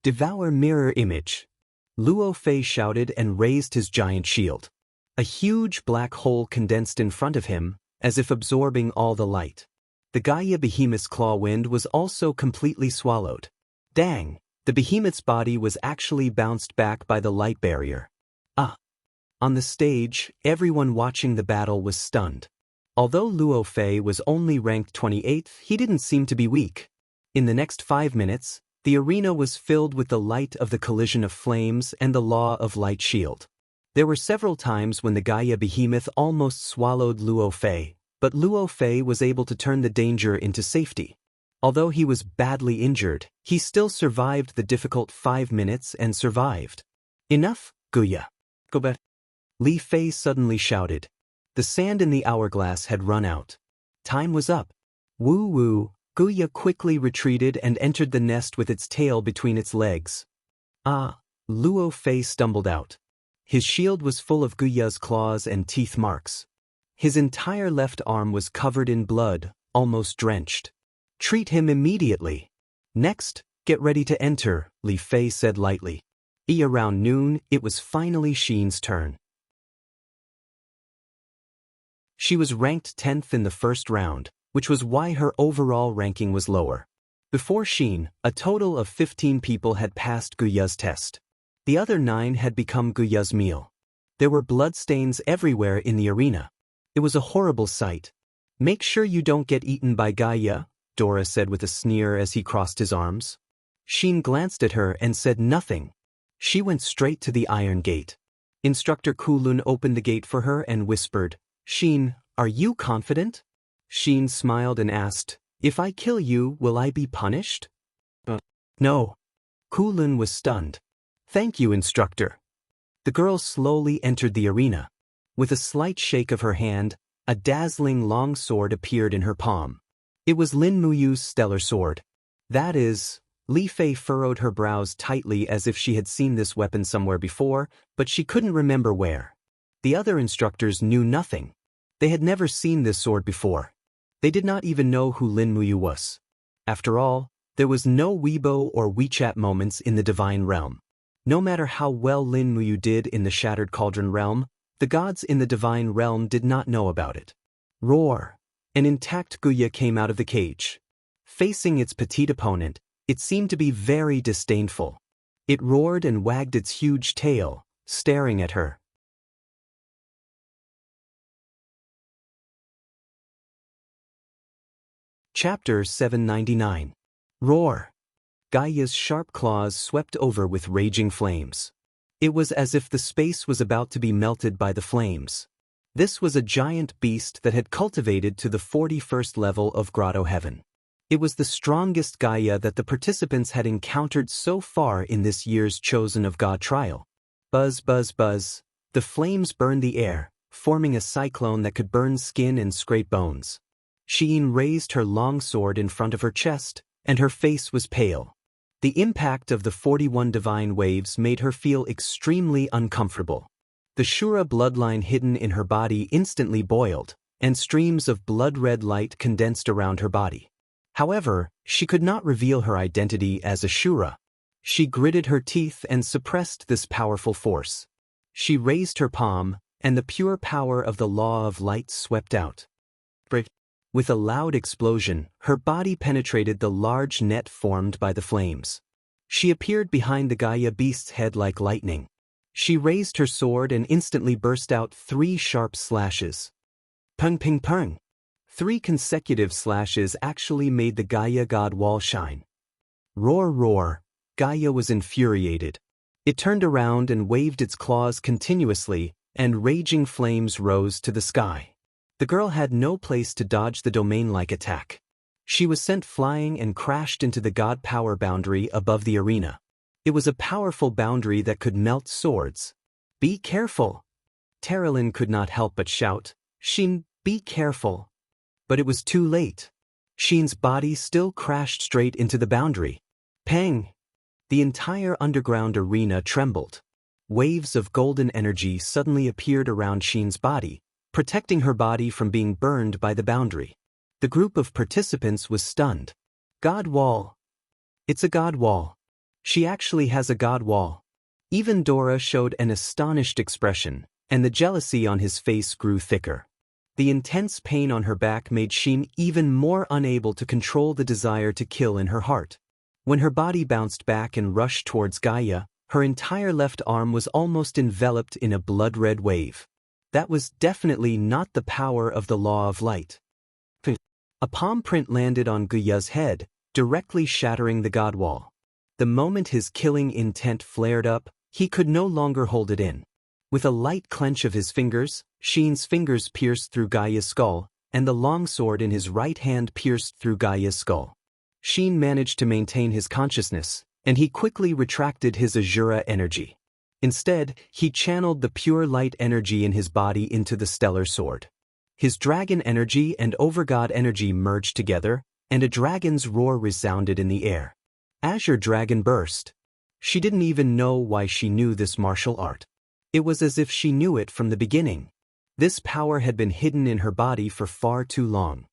[SPEAKER 1] Devour mirror image. Luo Fei shouted and raised his giant shield. A huge black hole condensed in front of him, as if absorbing all the light. The Guya behemoth's claw wind was also completely swallowed. Dang! The behemoth's body was actually bounced back by the light barrier. Ah! On the stage, everyone watching the battle was stunned. Although Luo Fei was only ranked 28th, he didn't seem to be weak. In the next 5 minutes, the arena was filled with the light of the collision of flames and the law of light shield. There were several times when the Gaia behemoth almost swallowed Luo Fei, but Luo Fei was able to turn the danger into safety. Although he was badly injured, he still survived the difficult 5 minutes and survived. Enough, Guya. Go back. Li Fei suddenly shouted. The sand in the hourglass had run out. Time was up. Woo-woo, Guya quickly retreated and entered the nest with its tail between its legs. Ah, Luo Fei stumbled out. His shield was full of Guya's claws and teeth marks. His entire left arm was covered in blood, almost drenched. Treat him immediately. Next, get ready to enter, Li Fei said lightly. Around noon, it was finally Xin's turn. She was ranked 10th in the first round, which was why her overall ranking was lower. Before Xin, a total of 15 people had passed Guya's test. The other 9 had become Guya's meal. There were bloodstains everywhere in the arena. It was a horrible sight. Make sure you don't get eaten by Gaia, Dora said with a sneer as he crossed his arms. Xin glanced at her and said nothing. She went straight to the iron gate. Instructor Kulun opened the gate for her and whispered, Xin, are you confident? Xin smiled and asked, if I kill you, will I be punished? No. Kulun was stunned. Thank you, instructor. The girl slowly entered the arena. With a slight shake of her hand, a dazzling long sword appeared in her palm. It was Lin Muyu's stellar sword. That is, Li Fei furrowed her brows tightly as if she had seen this weapon somewhere before, but she couldn't remember where. The other instructors knew nothing. They had never seen this sword before. They did not even know who Lin Muyu was. After all, there was no Weibo or WeChat moments in the divine realm. No matter how well Lin Muyu did in the Shattered Cauldron realm, the gods in the divine realm did not know about it. Roar! An intact Guya came out of the cage. Facing its petite opponent, it seemed to be very disdainful. It roared and wagged its huge tail, staring at her. Chapter 799. Roar! Gaia's sharp claws swept over with raging flames. It was as if the space was about to be melted by the flames. This was a giant beast that had cultivated to the 41st level of Grotto Heaven. It was the strongest Gaia that the participants had encountered so far in this year's Chosen of God trial. Buzz, buzz, buzz. The flames burned the air, forming a cyclone that could burn skin and scrape bones. Xin raised her long sword in front of her chest, and her face was pale. The impact of the 41 divine waves made her feel extremely uncomfortable. The Shura bloodline hidden in her body instantly boiled, and streams of blood-red light condensed around her body. However, she could not reveal her identity as a Shura. She gritted her teeth and suppressed this powerful force. She raised her palm, and the pure power of the law of light swept out. With a loud explosion, her body penetrated the large net formed by the flames. She appeared behind the Gaia beast's head like lightning. She raised her sword and instantly burst out 3 sharp slashes. Pung ping pung. 3 consecutive slashes actually made the Gaia god wall shine. Roar roar. Gaia was infuriated. It turned around and waved its claws continuously, and raging flames rose to the sky. The girl had no place to dodge the domain-like attack. She was sent flying and crashed into the god power boundary above the arena. It was a powerful boundary that could melt swords. Be careful! Terilyn could not help but shout, Xin, be careful! But it was too late. Xin's body still crashed straight into the boundary. Pang! The entire underground arena trembled. Waves of golden energy suddenly appeared around Xin's body, protecting her body from being burned by the boundary. The group of participants was stunned. God wall. It's a god wall. She actually has a god wall. Even Dora showed an astonished expression, and the jealousy on his face grew thicker. The intense pain on her back made Xin even more unable to control the desire to kill in her heart. When her body bounced back and rushed towards Gaia, her entire left arm was almost enveloped in a blood-red wave. That was definitely not the power of the law of light. A palm print landed on Gaia's head, directly shattering the god wall. The moment his killing intent flared up, he could no longer hold it in. With a light clench of his fingers, Shin's fingers pierced through Gaia's skull, and the longsword in his right hand pierced through Gaia's skull. Shin managed to maintain his consciousness, and he quickly retracted his Azura energy. Instead, he channeled the pure light energy in his body into the stellar sword. His dragon energy and overgod energy merged together, and a dragon's roar resounded in the air. Azure Dragon burst. She didn't even know why she knew this martial art. It was as if she knew it from the beginning. This power had been hidden in her body for far too long.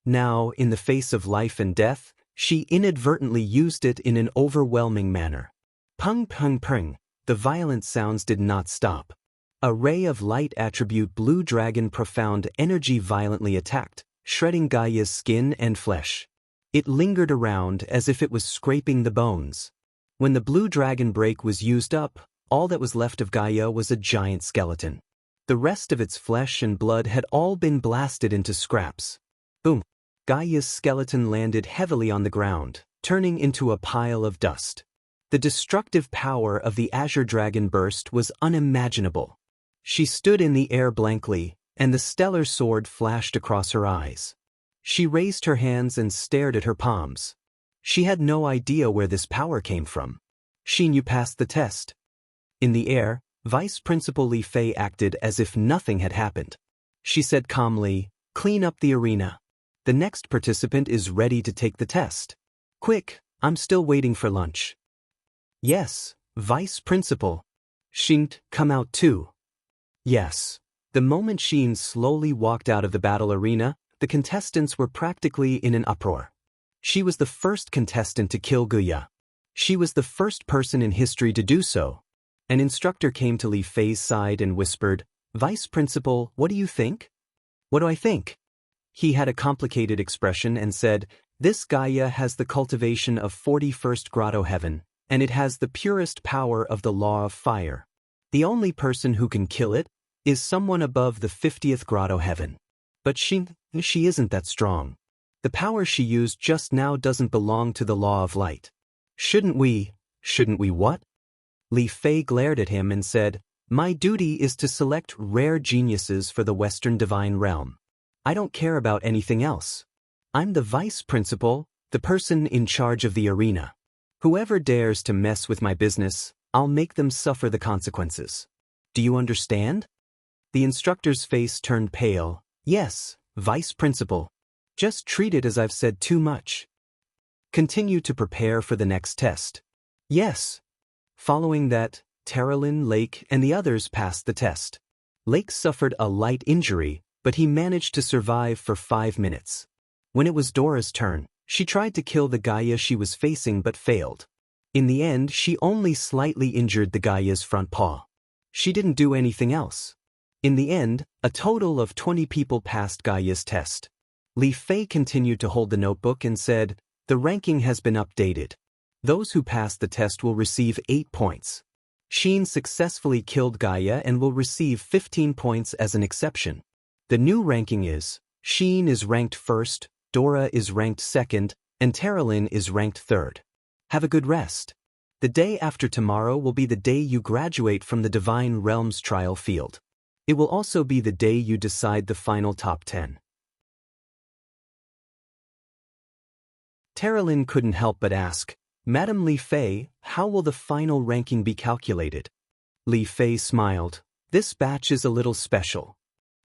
[SPEAKER 1] Now, in the face of life and death, she inadvertently used it in an overwhelming manner. Pung pung pung, the violent sounds did not stop. A ray of light attribute blue dragon profound energy violently attacked, shredding Gaia's skin and flesh. It lingered around as if it was scraping the bones. When the blue dragon break was used up, all that was left of Gaia was a giant skeleton. The rest of its flesh and blood had all been blasted into scraps. Boom! Gaia's skeleton landed heavily on the ground, turning into a pile of dust. The destructive power of the Azure Dragon burst was unimaginable. She stood in the air blankly, and the stellar sword flashed across her eyes. She raised her hands and stared at her palms. She had no idea where this power came from. Shin, you passed the test. In the air, Vice Principal Li Fei acted as if nothing had happened. She said calmly, "Clean up the arena. The next participant is ready to take the test. Quick, I'm still waiting for lunch." "Yes, Vice Principal." "Shin, come out too." "Yes." The moment Shin slowly walked out of the battle arena, the contestants were practically in an uproar. She was the first contestant to kill Guya. She was the first person in history to do so. An instructor came to Li Fei's side and whispered, "Vice Principal, what do you think?" "What do I think?" He had a complicated expression and said, "This Gaia has the cultivation of 41st Grotto Heaven, and it has the purest power of the law of fire. The only person who can kill it is someone above the 50th Grotto Heaven. But she isn't that strong. The power she used just now doesn't belong to the law of light. Shouldn't we what?" Li Fei glared at him and said, "My duty is to select rare geniuses for the Western Divine Realm. I don't care about anything else. I'm the vice principal, the person in charge of the arena. Whoever dares to mess with my business, I'll make them suffer the consequences. Do you understand?" The instructor's face turned pale. "Yes, Vice Principal. Just treat it as I've said too much. Continue to prepare for the next test." "Yes." Following that, Terralyn, Lake, and the others passed the test. Lake suffered a light injury, but he managed to survive for 5 minutes. When it was Dora's turn, she tried to kill the Gaia she was facing but failed. In the end, she only slightly injured the Gaia's front paw. She didn't do anything else. In the end, a total of 20 people passed Gaia's test. Li Fei continued to hold the notebook and said, "The ranking has been updated. Those who pass the test will receive 8 points. Shin successfully killed Gaia and will receive 15 points as an exception. The new ranking is, Shin is ranked 1st, Dora is ranked 2nd, and Terralyn is ranked 3rd. Have a good rest. The day after tomorrow will be the day you graduate from the Divine Realms trial field. It will also be the day you decide the final top 10. Terralyn couldn't help but ask, "Madam Li Fei, how will the final ranking be calculated?" Li Fei smiled. "This batch is a little special."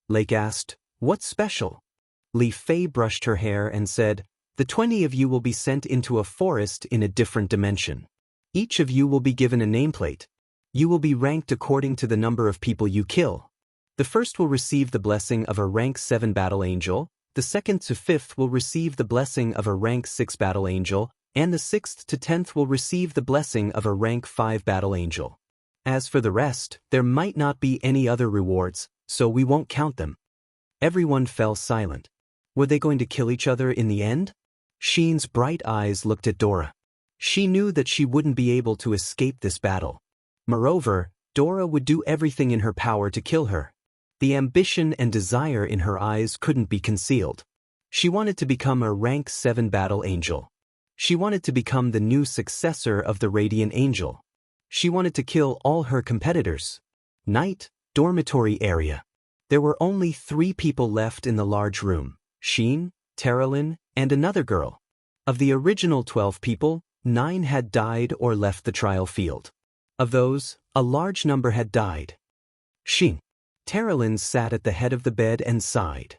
[SPEAKER 1] Lake asked, "What's special?" Li Fei brushed her hair and said, "The 20 of you will be sent into a forest in a different dimension. Each of you will be given a nameplate. You will be ranked according to the number of people you kill. The first will receive the blessing of a rank 7 battle angel, the 2nd to 5th will receive the blessing of a rank 6 battle angel, and the 6th to 10th will receive the blessing of a rank 5 battle angel. As for the rest, there might not be any other rewards, so we won't count them." Everyone fell silent. Were they going to kill each other in the end? Sheen's bright eyes looked at Dora. She knew that she wouldn't be able to escape this battle. Moreover, Dora would do everything in her power to kill her. The ambition and desire in her eyes couldn't be concealed. She wanted to become a rank 7 battle angel. She wanted to become the new successor of the Radiant Angel. She wanted to kill all her competitors. Night, dormitory area. There were only 3 people left in the large room: Sheen, Terralyn, and another girl. Of the original 12 people, 9 had died or left the trial field. Of those, a large number had died. Sheen. Terralyn sat at the head of the bed and sighed.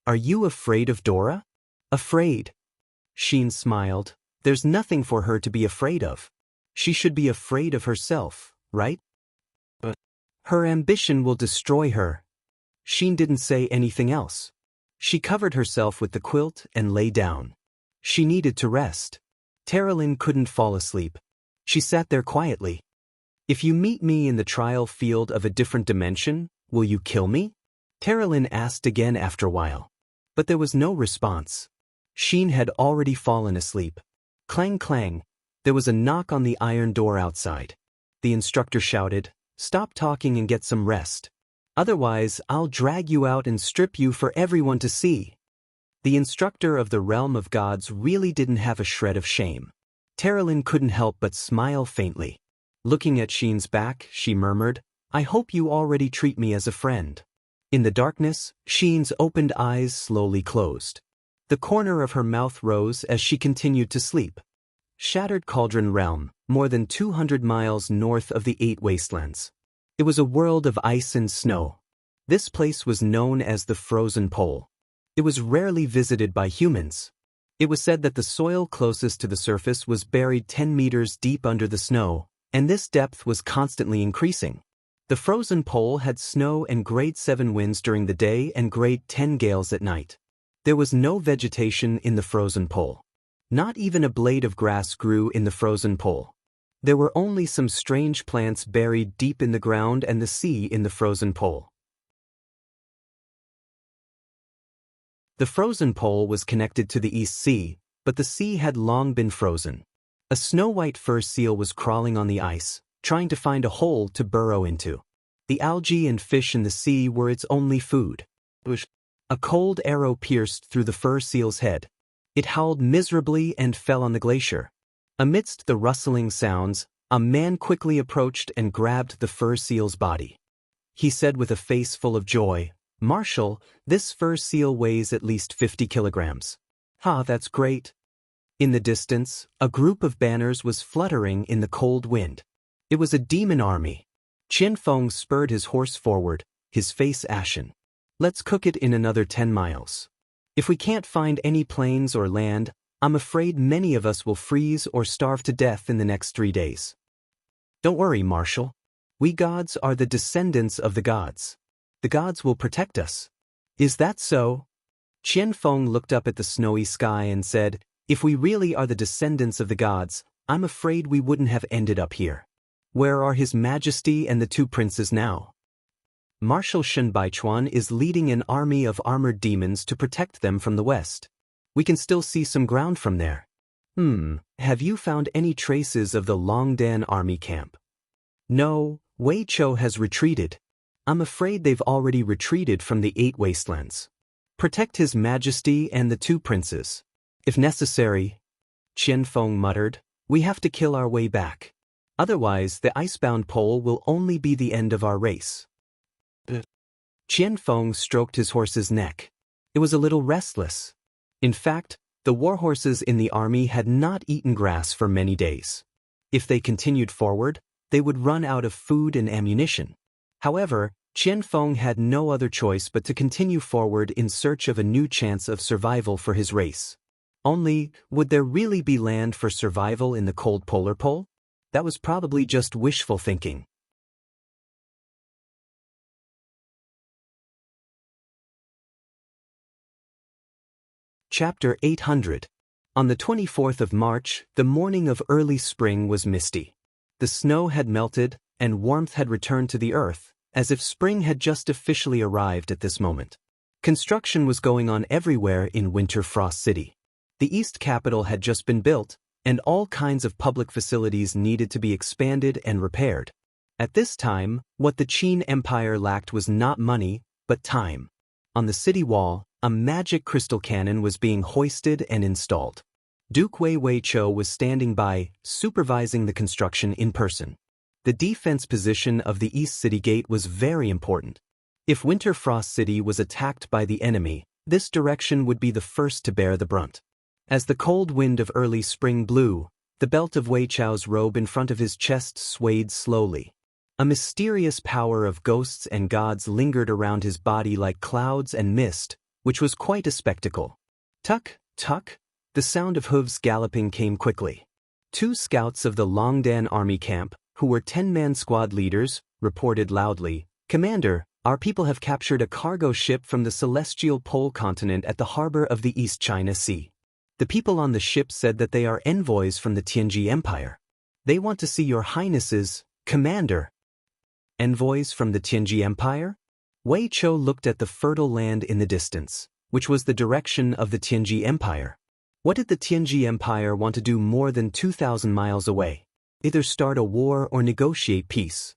[SPEAKER 1] Are you afraid of Dora? Afraid? Sheen smiled. There's nothing for her to be afraid of. She should be afraid of herself, right? But her ambition will destroy her. Sheen didn't say anything else. She covered herself with the quilt and lay down. She needed to rest. Terralyn couldn't fall asleep. She sat there quietly. If you meet me in the trial field of a different dimension, will you kill me? Terralyn asked again after a while. But there was no response. Sheen had already fallen asleep. Clang clang. There was a knock on the iron door outside. The instructor shouted, "Stop talking and get some rest. Otherwise, I'll drag you out and strip you for everyone to see." The instructor of the realm of gods really didn't have a shred of shame. Terralyn couldn't help but smile faintly. Looking at Sheen's back, she murmured, "I hope you already treat me as a friend." In the darkness, Sheen's opened eyes slowly closed. The corner of her mouth rose as she continued to sleep. Shattered Cauldron Realm, more than 200 miles north of the 8 Wastelands. It was a world of ice and snow. This place was known as the Frozen Pole. It was rarely visited by humans. It was said that the soil closest to the surface was buried 10 meters deep under the snow, and this depth was constantly increasing. The Frozen Pole had snow and grade 7 winds during the day and grade 10 gales at night. There was no vegetation in the Frozen Pole. Not even a blade of grass grew in the Frozen Pole. There were only some strange plants buried deep in the ground and the sea in the Frozen Pole. The Frozen Pole was connected to the East Sea, but the sea had long been frozen. A snow-white fur seal was crawling on the ice, trying to find a hole to burrow into. The algae and fish in the sea were its only food. A cold arrow pierced through the fur seal's head. It howled miserably and fell on the glacier. Amidst the rustling sounds, a man quickly approached and grabbed the fur seal's body. He said with a face full of joy, "Marshal, this fur seal weighs at least 50 kilograms. Ha, that's great." In the distance, a group of banners was fluttering in the cold wind. It was a demon army. Qianfeng spurred his horse forward, his face ashen. "Let's cook it in another 10 miles. If we can't find any plains or land, I'm afraid many of us will freeze or starve to death in the next 3 days." "Don't worry, Marshal. We gods are the descendants of the gods. The gods will protect us." "Is that so?" Qianfeng looked up at the snowy sky and said, "If we really are the descendants of the gods, I'm afraid we wouldn't have ended up here. Where are His Majesty and the 2 princes now?" "Marshal Shen Baichuan is leading an army of armored demons to protect them from the west. We can still see some ground from there." Have you found any traces of the Longdan army camp?" "No, Wei Chou has retreated. I'm afraid they've already retreated from the 8 Wastelands. Protect His Majesty and the 2 princes. If necessary," Qianfeng muttered, "we have to kill our way back. Otherwise, the icebound pole will only be the end of our race." Qianfeng stroked his horse's neck. It was a little restless. In fact, the warhorses in the army had not eaten grass for many days. If they continued forward, they would run out of food and ammunition. However, Qianfeng had no other choice but to continue forward in search of a new chance of survival for his race. Only, would there really be land for survival in the cold polar pole? That was probably just wishful thinking. Chapter 800. On the 24th of March, the morning of early spring was misty. The snow had melted, and warmth had returned to the earth, as if spring had just officially arrived at this moment. Construction was going on everywhere in Winter Frost City. The East capital had just been built, and all kinds of public facilities needed to be expanded and repaired. At this time, what the Qin Empire lacked was not money, but time. On the city wall, a magic crystal cannon was being hoisted and installed. Duke Wei Weiqiu was standing by, supervising the construction in person. The defense position of the East City Gate was very important. If Winter Frost City was attacked by the enemy, this direction would be the first to bear the brunt. As the cold wind of early spring blew, the belt of Weiqiu's robe in front of his chest swayed slowly. A mysterious power of ghosts and gods lingered around his body like clouds and mist, which was quite a spectacle. Tuck, tuck, the sound of hooves galloping came quickly. 2 scouts of the Longdan army camp, who were 10-man squad leaders, reported loudly, "Commander, our people have captured a cargo ship from the celestial pole continent at the harbor of the East China Sea. The people on the ship said that they are envoys from the Tianji Empire. They want to see your highnesses, Commander." Envoys from the Tianji Empire? Weiqiu looked at the fertile land in the distance, which was the direction of the Tianji Empire. What did the Tianji Empire want to do more than 2,000 miles away? Either start a war or negotiate peace.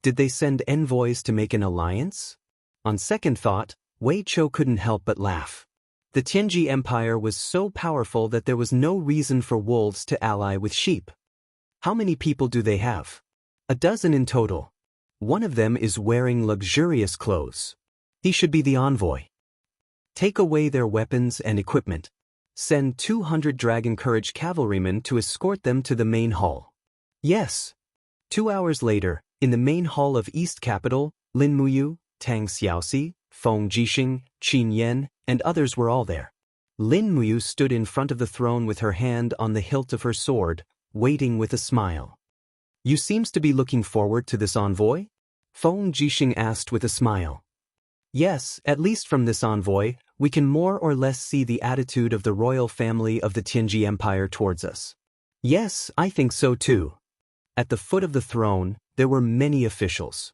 [SPEAKER 1] Did they send envoys to make an alliance? On second thought, Weiqiu couldn't help but laugh. The Tianji Empire was so powerful that there was no reason for wolves to ally with sheep. How many people do they have? 12 in total. One of them is wearing luxurious clothes. He should be the envoy. Take away their weapons and equipment. Send 200 Dragon Courage cavalrymen to escort them to the main hall. Yes. 2 hours later, in the main hall of East Capital, Lin Muyu, Tang Xiaoxi, Feng Jixing, Qin Yan, and others were all there. Lin Muyu stood in front of the throne with her hand on the hilt of her sword, waiting with a smile. "You seems to be looking forward to this envoy?" Feng Jixing asked with a smile. "Yes, at least from this envoy, we can more or less see the attitude of the royal family of the Tianji Empire towards us." "Yes, I think so too." At the foot of the throne, there were many officials.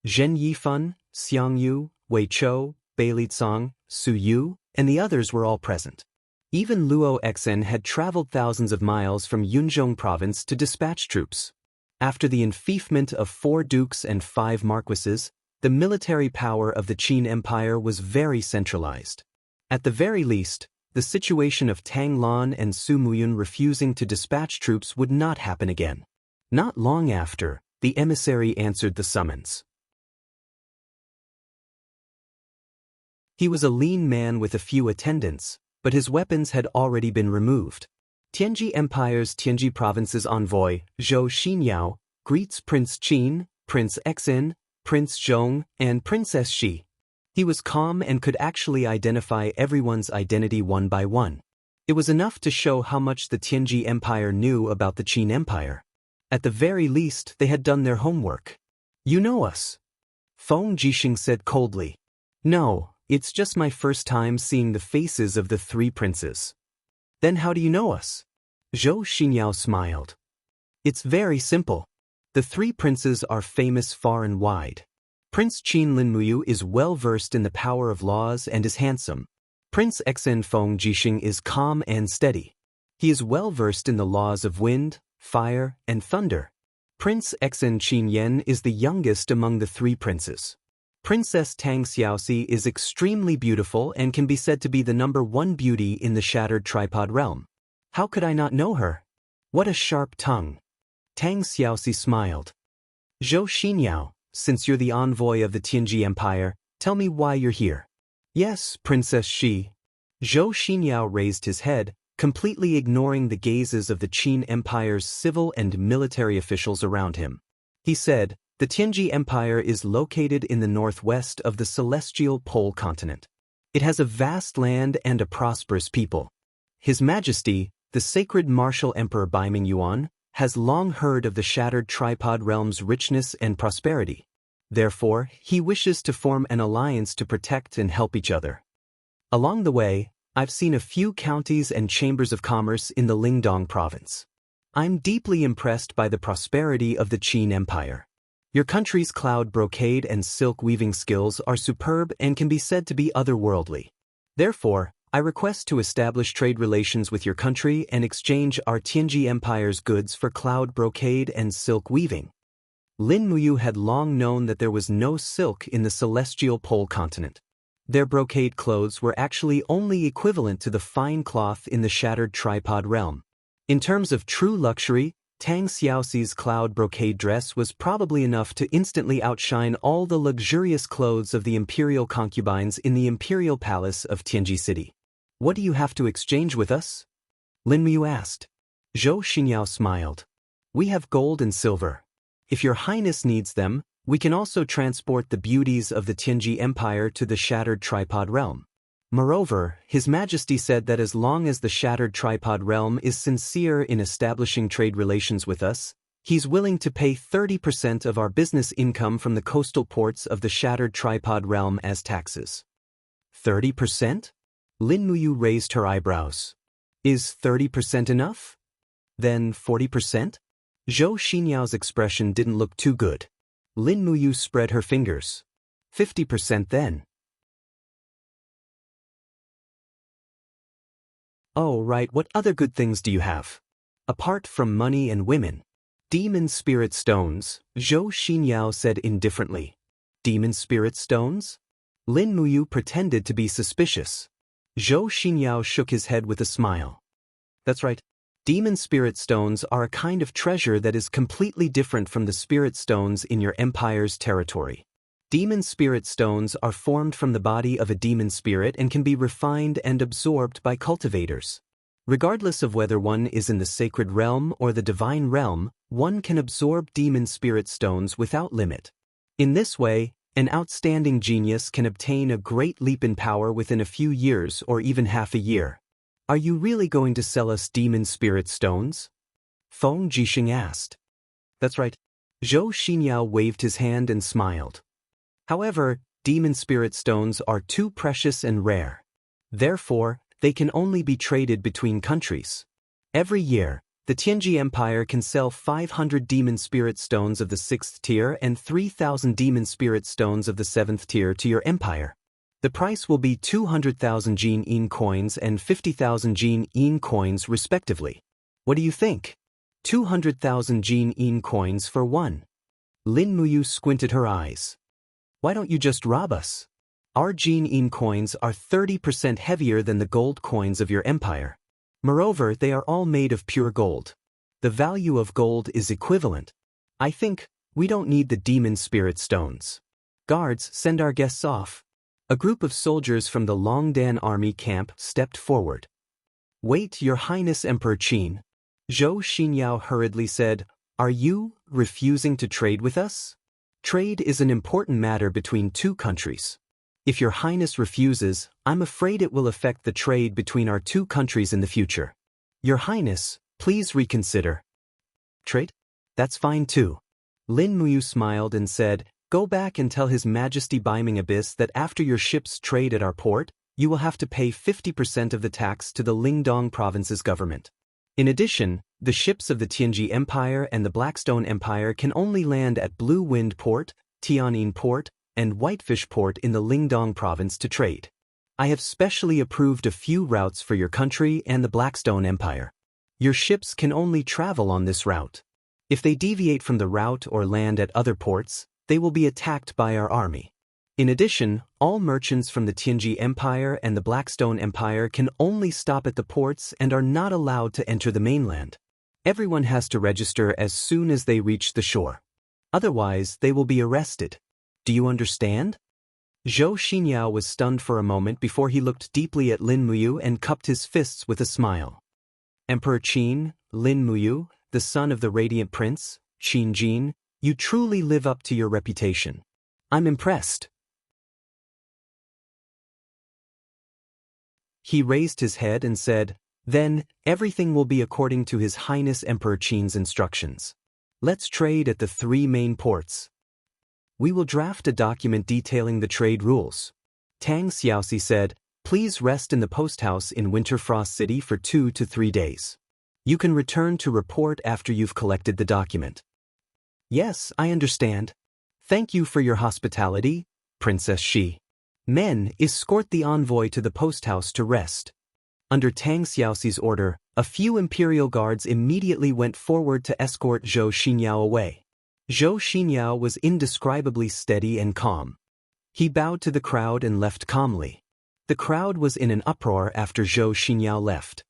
[SPEAKER 1] Zhen Yifan, Xiang Yu, Weiqiu, Beili Cang, Su Yu, and the others were all present. Even Luo Xen had traveled thousands of miles from Yunzhong province to dispatch troops. After the enfeoffment of 4 dukes and 5 marquises, the military power of the Qin Empire was very centralized. At the very least, the situation of Tang Lan and Su Muyun refusing to dispatch troops would not happen again. Not long after, the emissary answered the summons. He was a lean man with a few attendants, but his weapons had already been removed. Tianji Empire's Tianji Province's envoy, Zhou Xinyao, greets Prince Qin, Prince Xen, Prince Zhong, and Princess Shi. He was calm and could actually identify everyone's identity one by one. It was enough to show how much the Tianji Empire knew about the Qin Empire. At the very least, they had done their homework. "You know us?" Feng Jixing said coldly. "No, it's just my first time seeing the faces of the 3 princes." "Then how do you know us?" Zhou Xinyao smiled. "It's very simple. The 3 princes are famous far and wide. Prince Qin Lin Muyu is well versed in the power of laws and is handsome. Prince Xen Feng Jixing is calm and steady. He is well versed in the laws of wind, fire, and thunder. Prince Xen Qin Yan is the youngest among the 3 princes. Princess Tang Xiaoxi is extremely beautiful and can be said to be the #1 beauty in the Shattered Tripod realm. How could I not know her? What a sharp tongue." Tang Xiaoxi smiled. "Zhou Xinyao, since you're the envoy of the Tianji Empire, tell me why you're here." "Yes, Princess Shi." Zhou Xinyao raised his head, completely ignoring the gazes of the Qin Empire's civil and military officials around him. He said, "The Tianji Empire is located in the northwest of the celestial pole continent. It has a vast land and a prosperous people. His Majesty, the sacred martial emperor Baiming Yuan, has long heard of the Shattered Tripod realm's richness and prosperity. Therefore, he wishes to form an alliance to protect and help each other. Along the way, I've seen a few counties and chambers of commerce in the Lingdong province. I'm deeply impressed by the prosperity of the Qin Empire. Your country's cloud brocade and silk weaving skills are superb and can be said to be otherworldly. Therefore, I request to establish trade relations with your country and exchange our Tianji Empire's goods for cloud brocade and silk weaving. Lin Muyu had long known that there was no silk in the celestial pole continent. Their brocade clothes were actually only equivalent to the fine cloth in the shattered tripod realm. In terms of true luxury, Tang Xiaoxi's cloud brocade dress was probably enough to instantly outshine all the luxurious clothes of the imperial concubines in the imperial palace of Tianji City. What do you have to exchange with us? Lin Muyu asked. Zhou Xinyao smiled. We have gold and silver. If your highness needs them, we can also transport the beauties of the Tianji Empire to the shattered tripod realm. Moreover, His Majesty said that as long as the shattered tripod realm is sincere in establishing trade relations with us, he's willing to pay 30% of our business income from the coastal ports of the shattered tripod realm as taxes. 30%? Lin Muyu raised her eyebrows. Is 30% enough? Then 40%? Zhou Xinyao's expression didn't look too good. Lin Muyu spread her fingers. 50% then. Oh right, what other good things do you have? Apart from money and women. Demon spirit stones, Zhou Xinyao said indifferently. Demon spirit stones? Lin Muyu pretended to be suspicious. Zhou Xinyao shook his head with a smile. That's right. Demon spirit stones are a kind of treasure that is completely different from the spirit stones in your empire's territory. Demon spirit stones are formed from the body of a demon spirit and can be refined and absorbed by cultivators. Regardless of whether one is in the sacred realm or the divine realm, one can absorb demon spirit stones without limit. In this way, an outstanding genius can obtain a great leap in power within a few years or even half a year. Are you really going to sell us demon spirit stones? Feng Jixing asked. That's right. Zhou Xinyao waved his hand and smiled. However, demon spirit stones are too precious and rare. Therefore, they can only be traded between countries. Every year, the Tianji Empire can sell 500 demon spirit stones of the 6th tier and 3,000 demon spirit stones of the 7th tier to your empire. The price will be 200,000 Jin coins and 50,000 Jin coins respectively. What do you think? 200,000 Jin coins for one. Lin Muyu squinted her eyes. Why don't you just rob us? Our Jin coins are 30% heavier than the gold coins of your empire. Moreover, they are all made of pure gold. The value of gold is equivalent. I think we don't need the demon spirit stones. Guards, send our guests off. A group of soldiers from the Longdan army camp stepped forward. Wait, Your Highness Emperor Qin. Zhou Xinyao hurriedly said, are you refusing to trade with us? Trade is an important matter between two countries. If Your Highness refuses, I'm afraid it will affect the trade between our two countries in the future. Your Highness, please reconsider. Trade? That's fine too. Lin Muyu smiled and said, go back and tell His Majesty Beiming Abyss that after your ships trade at our port, you will have to pay 50% of the tax to the Lingdong province's government. In addition, the ships of the Tianji Empire and the Blackstone Empire can only land at Blue Wind Port, Tianjin Port, and Whitefish Port in the Lingdong province to trade. I have specially approved a few routes for your country and the Blackstone Empire. Your ships can only travel on this route. If they deviate from the route or land at other ports, they will be attacked by our army. In addition, all merchants from the Tianji Empire and the Blackstone Empire can only stop at the ports and are not allowed to enter the mainland. Everyone has to register as soon as they reach the shore. Otherwise, they will be arrested. Do you understand? Zhou Xinyao was stunned for a moment before he looked deeply at Lin Muyu and cupped his fists with a smile. Emperor Qin, Lin Muyu, the son of the Radiant Prince, Qin Jin, you truly live up to your reputation. I'm impressed. He raised his head and said, then, everything will be according to His Highness Emperor Qin's instructions. Let's trade at the 3 main ports. We will draft a document detailing the trade rules. Tang Xiaoxi said, please rest in the post house in Winterfrost City for 2 to 3 days. You can return to report after you've collected the document. Yes, I understand. Thank you for your hospitality, Princess Shi. Men, escort the envoy to the post house to rest. Under Tang Xiaoxi's order, a few imperial guards immediately went forward to escort Zhou Xinyao away. Zhou Xinyao was indescribably steady and calm. He bowed to the crowd and left calmly. The crowd was in an uproar after Zhou Xinyao left.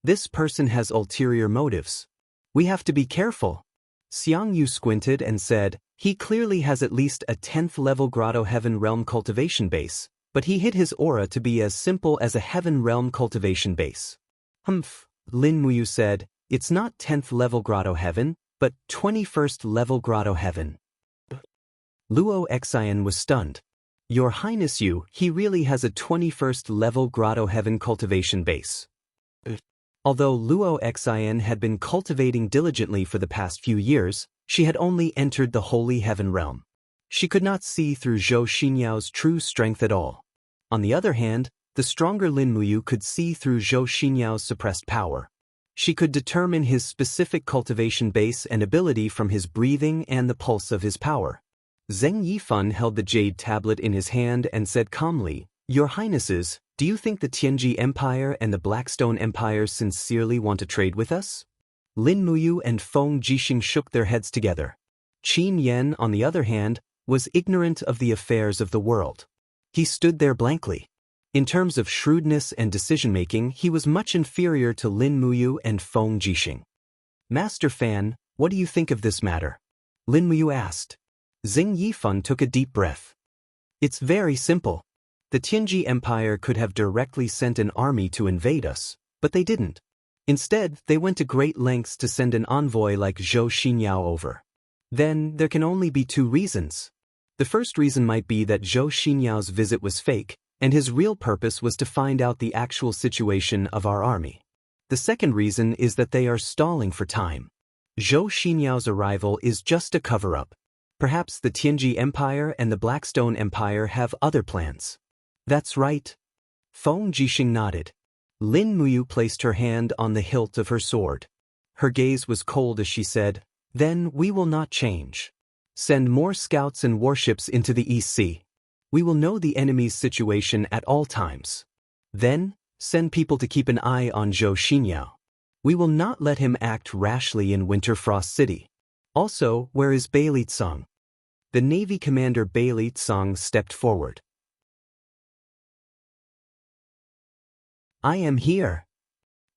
[SPEAKER 1] This person has ulterior motives. We have to be careful. Xiang Yu squinted and said, he clearly has at least a 10th level Grotto Heaven Realm cultivation base, but he hid his aura to be as simple as a Heaven Realm cultivation base. Humph, Lin Muyu said, it's not 10th level Grotto Heaven, but 21st level Grotto Heaven. Luo Xian was stunned. Your Highness Yu, he really has a 21st level Grotto Heaven cultivation base. Although Luo Xian had been cultivating diligently for the past few years, she had only entered the Holy Heaven Realm. She could not see through Zhou Xinyao's true strength at all. On the other hand, the stronger Lin Muyu could see through Zhou Xinyao's suppressed power. She could determine his specific cultivation base and ability from his breathing and the pulse of his power. Zheng Yifan held the jade tablet in his hand and said calmly, Your Highnesses, do you think the Tianji Empire and the Blackstone Empire sincerely want to trade with us? Lin Muyu and Feng Jixing shook their heads together. Qin Yan, on the other hand, was ignorant of the affairs of the world. He stood there blankly. In terms of shrewdness and decision-making, he was much inferior to Lin Muyu and Feng Jixing. Master Fan, what do you think of this matter? Lin Muyu asked. Zheng Yifan took a deep breath. It's very simple. The Tianji Empire could have directly sent an army to invade us, but they didn't. Instead, they went to great lengths to send an envoy like Zhou Xinyao over. Then, there can only be two reasons. The first reason might be that Zhou Xinyao's visit was fake, and his real purpose was to find out the actual situation of our army. The second reason is that they are stalling for time. Zhou Xinyao's arrival is just a cover-up. Perhaps the Tianji Empire and the Blackstone Empire have other plans. That's right. Feng Jixing nodded. Lin Muyu placed her hand on the hilt of her sword. Her gaze was cold as she said, Then we will not change. Send more scouts and warships into the East Sea. We will know the enemy's situation at all times. Then, send people to keep an eye on Zhou Xinyao. We will not let him act rashly in Winterfrost City. Also, where is Bai Li Tsang? The Navy commander Bai Li Tsang stepped forward. I am here.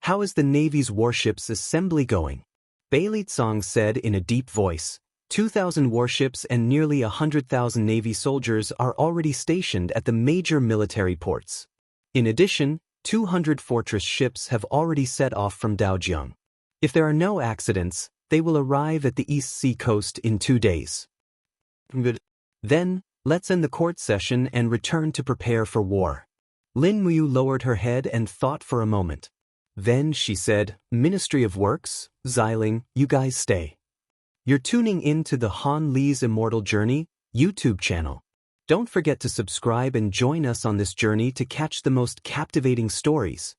[SPEAKER 1] How is the Navy's warships assembly going? Bai Li Tsang said in a deep voice. 2,000 warships and nearly 100,000 Navy soldiers are already stationed at the major military ports. In addition, 200 fortress ships have already set off from Daojiang. If there are no accidents, they will arrive at the East Sea coast in 2 days. Good. Then, let's end the court session and return to prepare for war. Lin Muyu lowered her head and thought for a moment. Then she said, Ministry of Works, Xiling, you guys stay. You're tuning in to the Han Li's Immortal Journey YouTube channel. Don't forget to subscribe and join us on this journey to catch the most captivating stories.